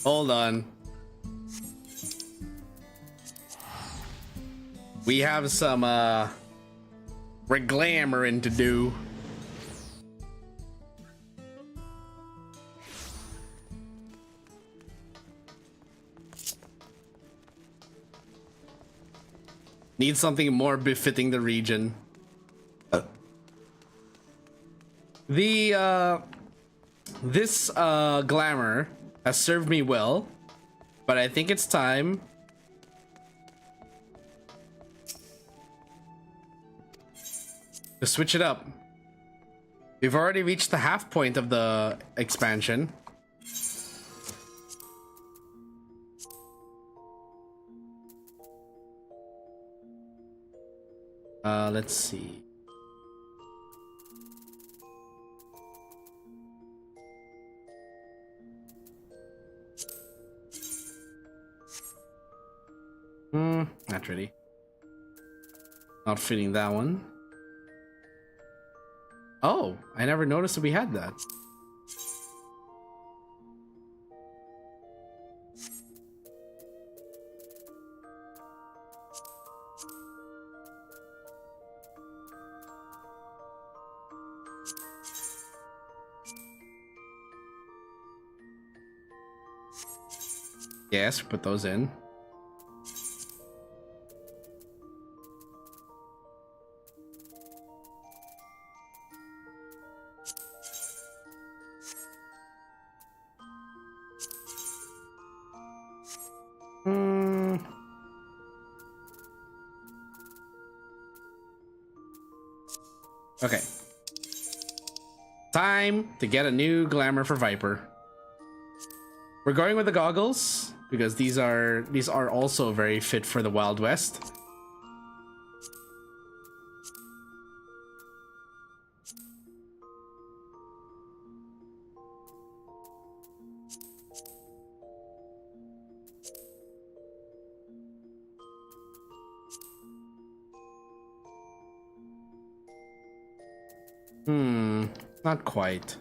Hold on. We have some reglamoring to do. Need something more befitting the region. This glamour has served me well, but I think it's time to switch it up. We've already reached the half point of the expansion. Let's see. Not really. Not fitting that one. Oh, I never noticed that we had that. Yes, put those in. Okay. Time to get a new glamour for Viper. We're going with the goggles because these are also very fit for the Wild West. Not quite.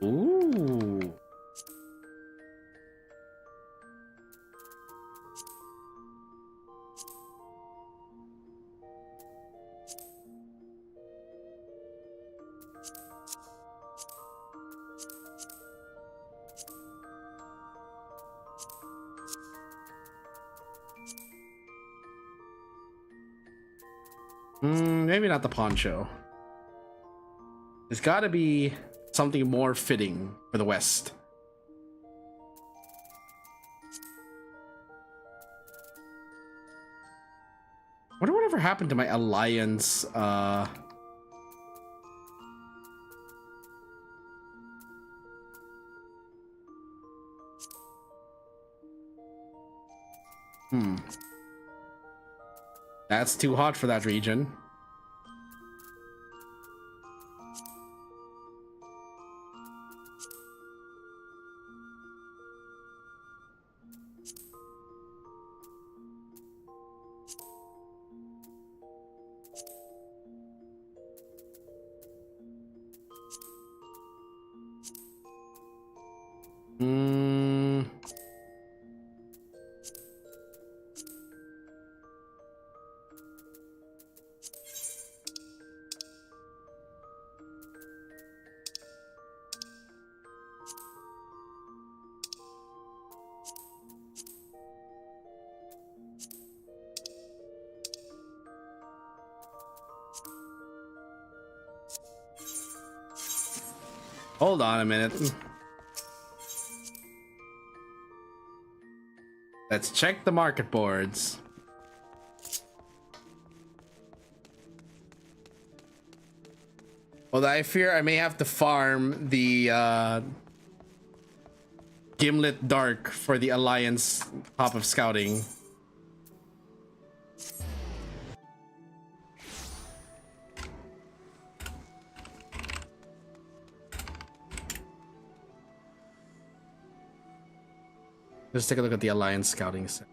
Ooh. Maybe not the poncho. There's gotta be something more fitting for the West. Wonder whatever happened to my alliance, That's too hot for that region. Hold on a minute. Let's check the market boards. Although I fear I may have to farm the Gimlet Dark for the Alliance top of scouting. Let's take a look at the Alliance scouting set.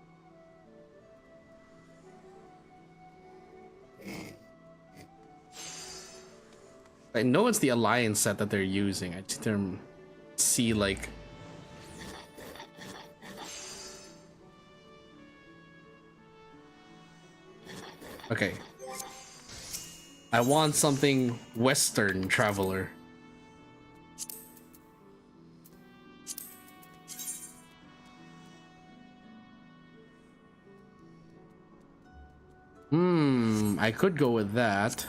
I know it's the Alliance set that they're using. I just don't see like... Okay. I want something Western Traveler. I could go with that.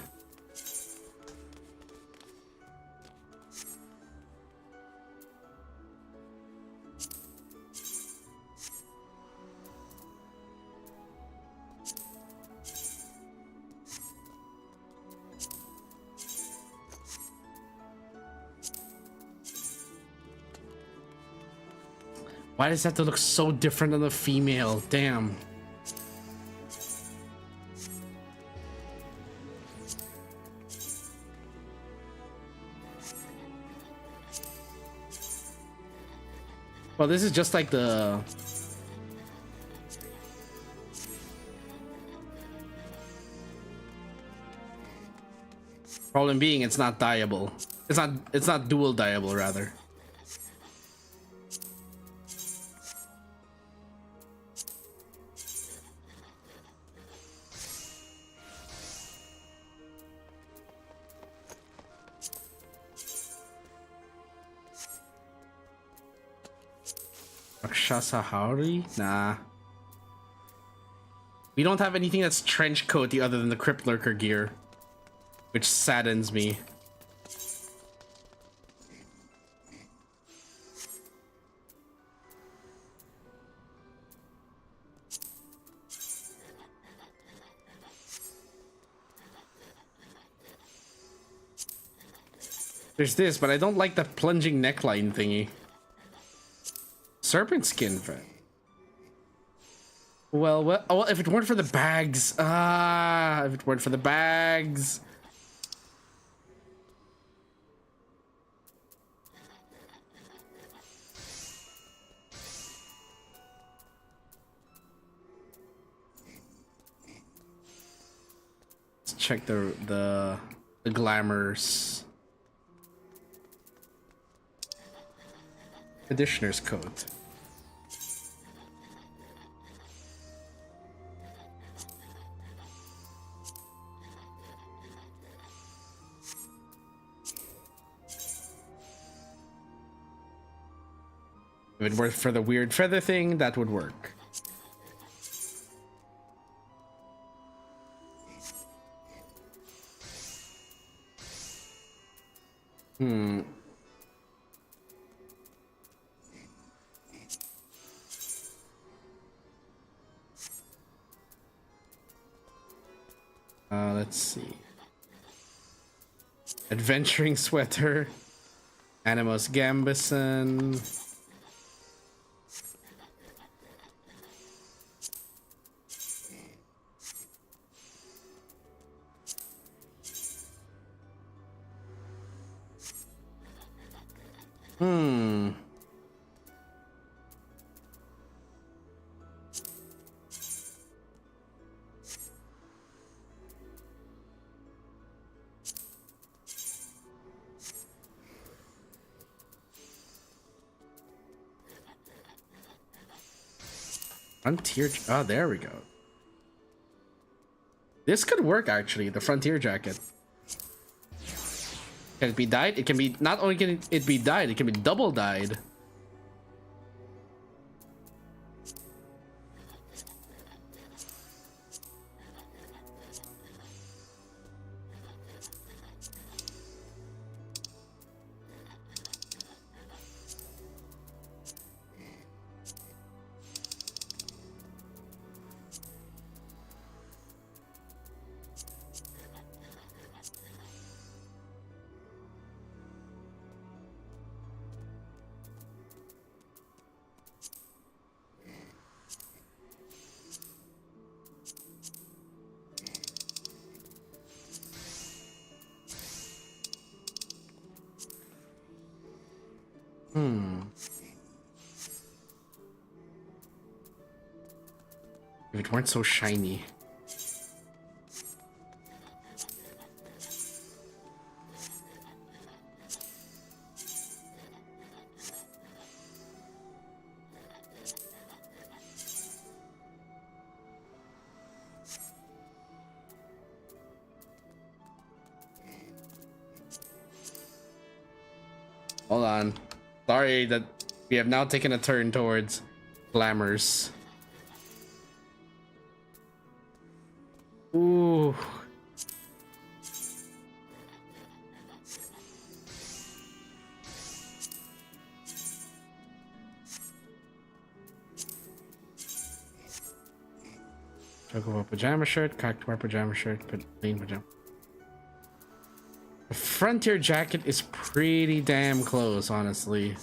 Why does that have to look so different than the female? Damn. Well, this is just like the... Problem being, it's not dyeable. It's not dual dyeable, rather. Rakshasa-hauri? Nah. We don't have anything that's trench coaty other than the Crypt Lurker gear, which saddens me. There's this, but I don't like the plunging neckline thingy. Serpent skin, friend. Well, oh, if it weren't for the bags. If it weren't for the bags. Let's check the glamours. Conditioner's coat. If it were for the weird feather thing, that would work. Let's see. Adventuring sweater. Animus Gambison. Frontier. Oh, there we go. This could work actually. The frontier jacket. Can it be dyed? It can be. Not only can it be dyed, it can be double dyed. If it weren't so shiny. Hold on. Sorry that we have now taken a turn towards glamours. Ooh. Chocobo pajama shirt, cactuar pajama shirt, but plain pajama. The frontier jacket is pretty damn close, honestly.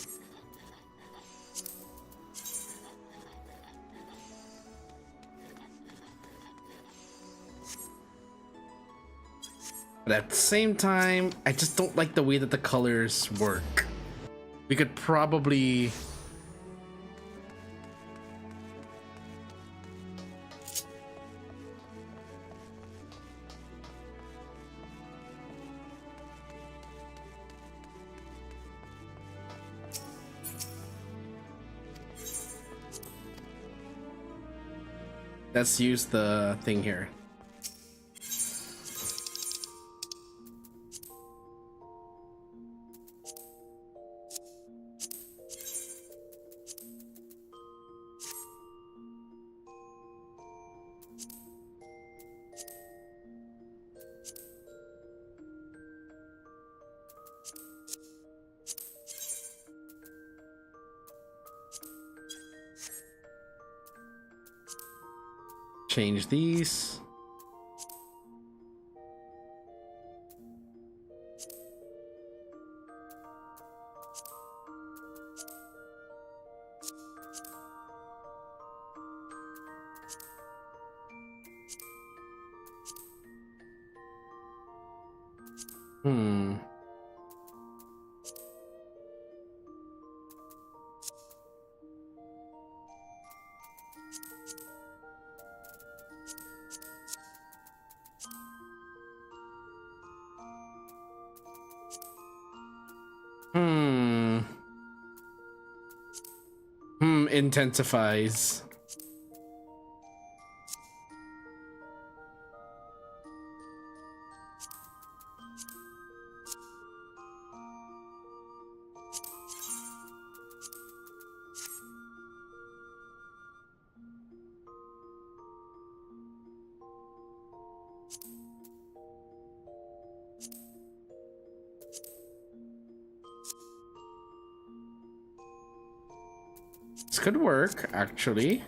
But at the same time, I just don't like the way that the colors work. We could probably... Let's use the thing here. Change these. Intensifies. This could work, actually.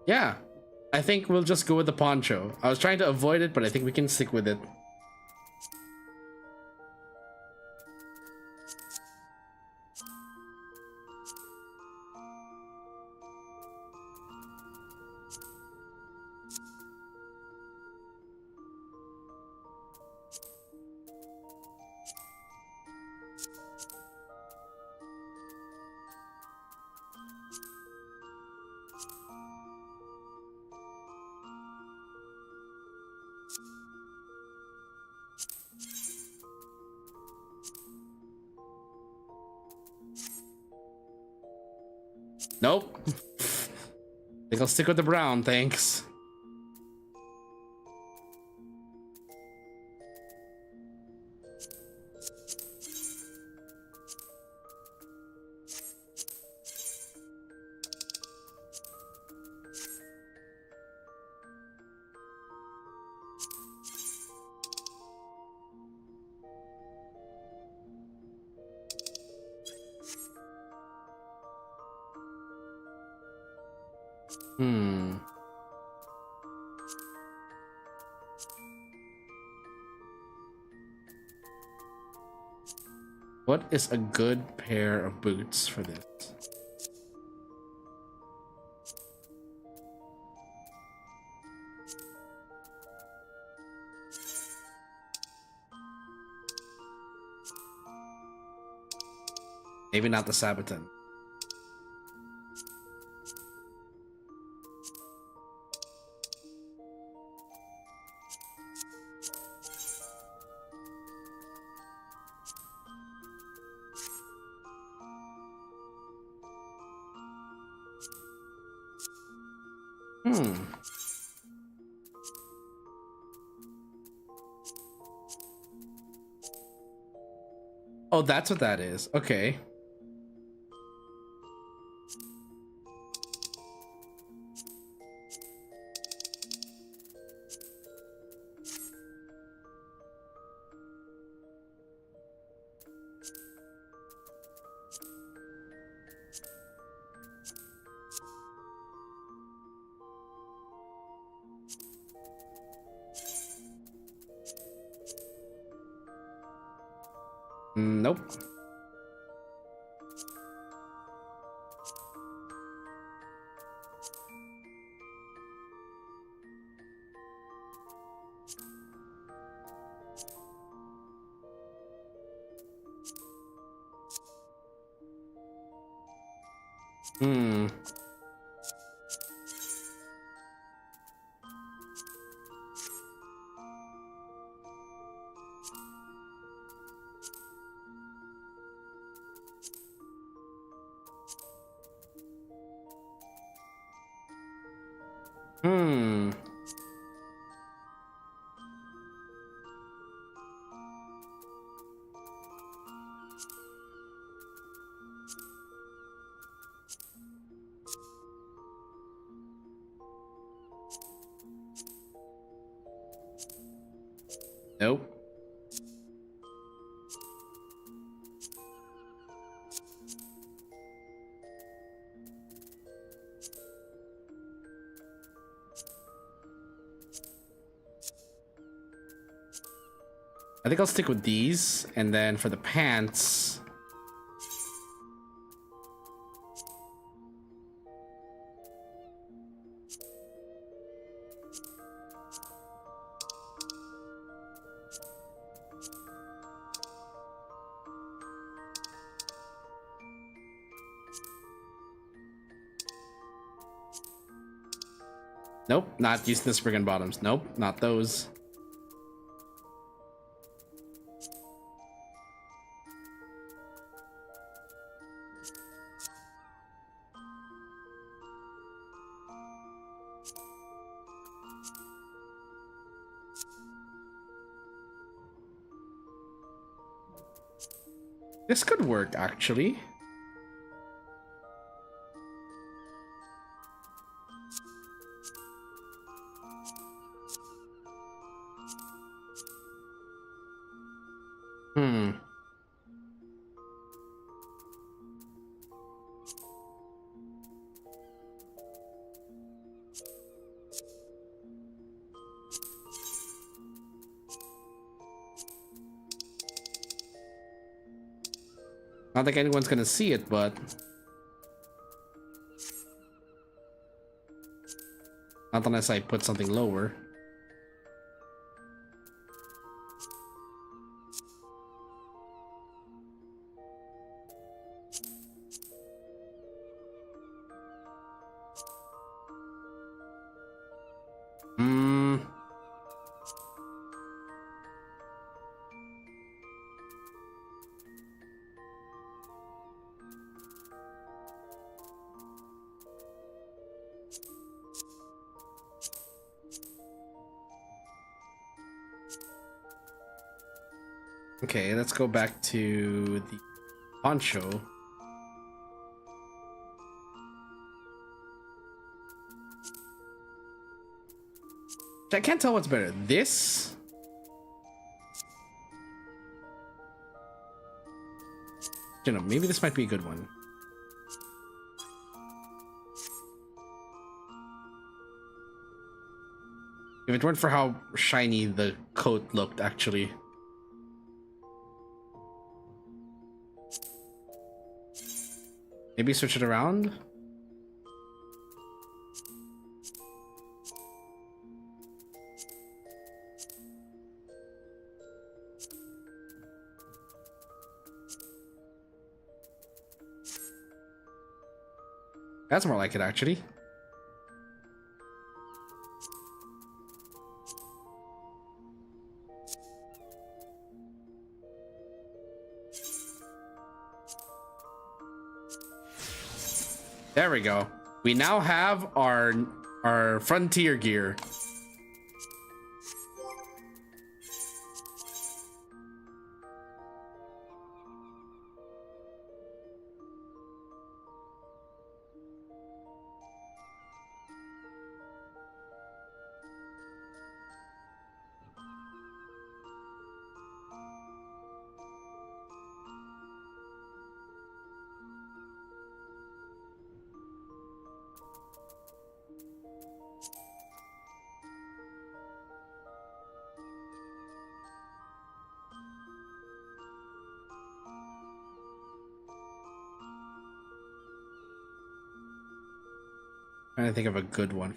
Yeah, I think we'll just go with the poncho. I was trying to avoid it, but I think we can stick with it. Nope. I think I'll stick with the brown, thanks. What is a good pair of boots for this? Maybe not the Sabaton. Oh, that's what that is. Okay. Nope. Nope. I think I'll stick with these, and then for the pants, nope, not using the spring and bottoms. Nope, not those. This could work, actually. Not like anyone's gonna see it, but not unless I put something lower. Okay, let's go back to the poncho. I can't tell what's better. This? You know, maybe this might be a good one. If it weren't for how shiny the coat looked, actually. Maybe switch it around? That's more like it, actually. There we go. We now have our frontier gear. Trying to think of a good one.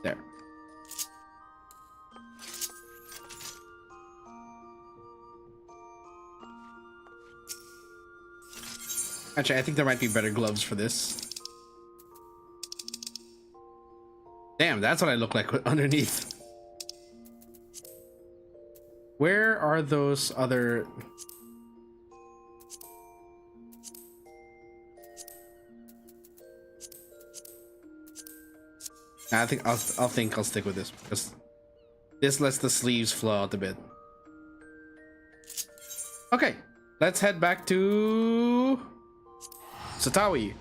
There. Actually, I think there might be better gloves for this. Damn, that's what I look like underneath. Where are those other... I think I'll stick with this because this lets the sleeves flow out a bit. Okay, let's head back to Satawi.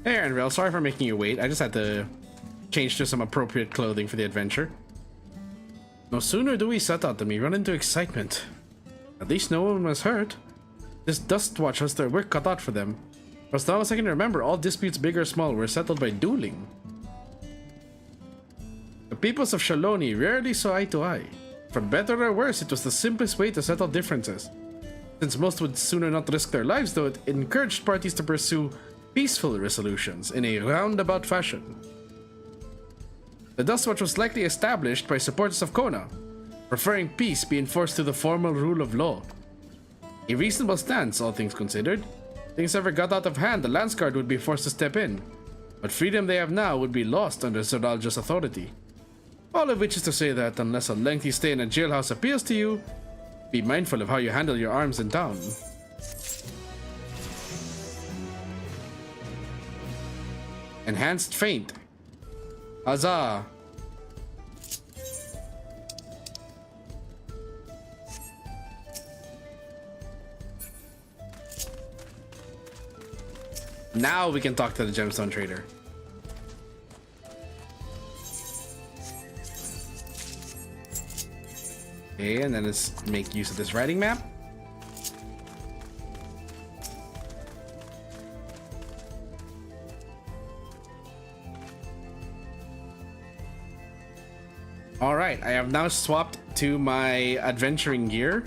Hey Unreal, sorry for making you wait. I just had to change to some appropriate clothing for the adventure. No sooner do we set out than we run into excitement. At least no one was hurt. This Dustwatch has their work cut out for them. For as long as I can remember, all disputes big or small were settled by dueling. The peoples of Shaloni rarely saw eye to eye. For better or worse, it was the simplest way to settle differences. Since most would sooner not risk their lives, though, it encouraged parties to pursue peaceful resolutions in a roundabout fashion. The Dustwatch was likely established by supporters of Kona, preferring peace be enforced through the formal rule of law. A reasonable stance, all things considered. Things ever got out of hand, the Lance Guard would be forced to step in, but freedom they have now would be lost under Zodalja's authority. All of which is to say that, unless a lengthy stay in a jailhouse appeals to you, be mindful of how you handle your arms in town. Enhanced Feint. Huzzah! Now we can talk to the gemstone trader. Okay, and then let's make use of this writing map. Alright, I have now swapped to my adventuring gear.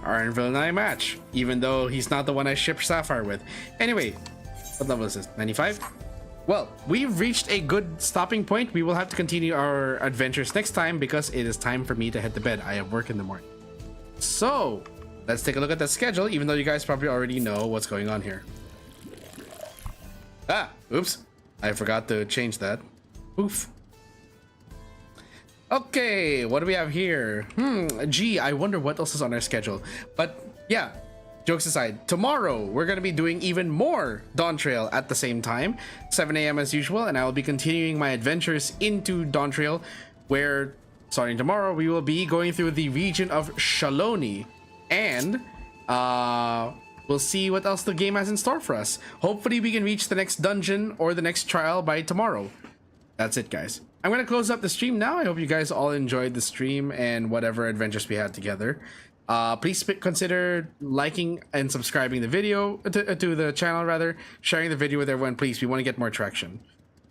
Arnville and I match, even though he's not the one I ship Sapphire with. Anyway, what level is this? 95? Well, we've reached a good stopping point. We will have to continue our adventures next time because it is time for me to head to bed. I have work in the morning. So, let's take a look at the schedule, even though you guys probably already know what's going on here. Ah, oops. I forgot to change that. Oof. Okay, what do we have here? Gee, I wonder what else is on our schedule. But yeah, jokes aside, tomorrow we're going to be doing even more DAWNTRAIL at the same time, 7 a.m. as usual, and I will be continuing my adventures into DAWNTRAIL, where, starting tomorrow, we will be going through the region of Shaloni, and we'll see what else the game has in store for us. Hopefully we can reach the next dungeon or the next trial by tomorrow. that's it, guys. I'm gonna close up the stream now. I hope you guys all enjoyed the stream and whatever adventures we had together. Please consider liking and subscribing the video to the channel, rather sharing the video with everyone. Please, we want to get more traction.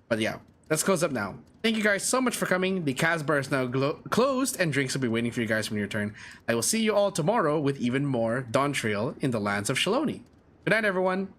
But yeah, let's close up now. Thank you guys so much for coming. The KAZ bar is now closed, and drinks will be waiting for you guys when you return. I will see you all tomorrow with even more Dawntrail in the lands of Shaloni. Good night, everyone.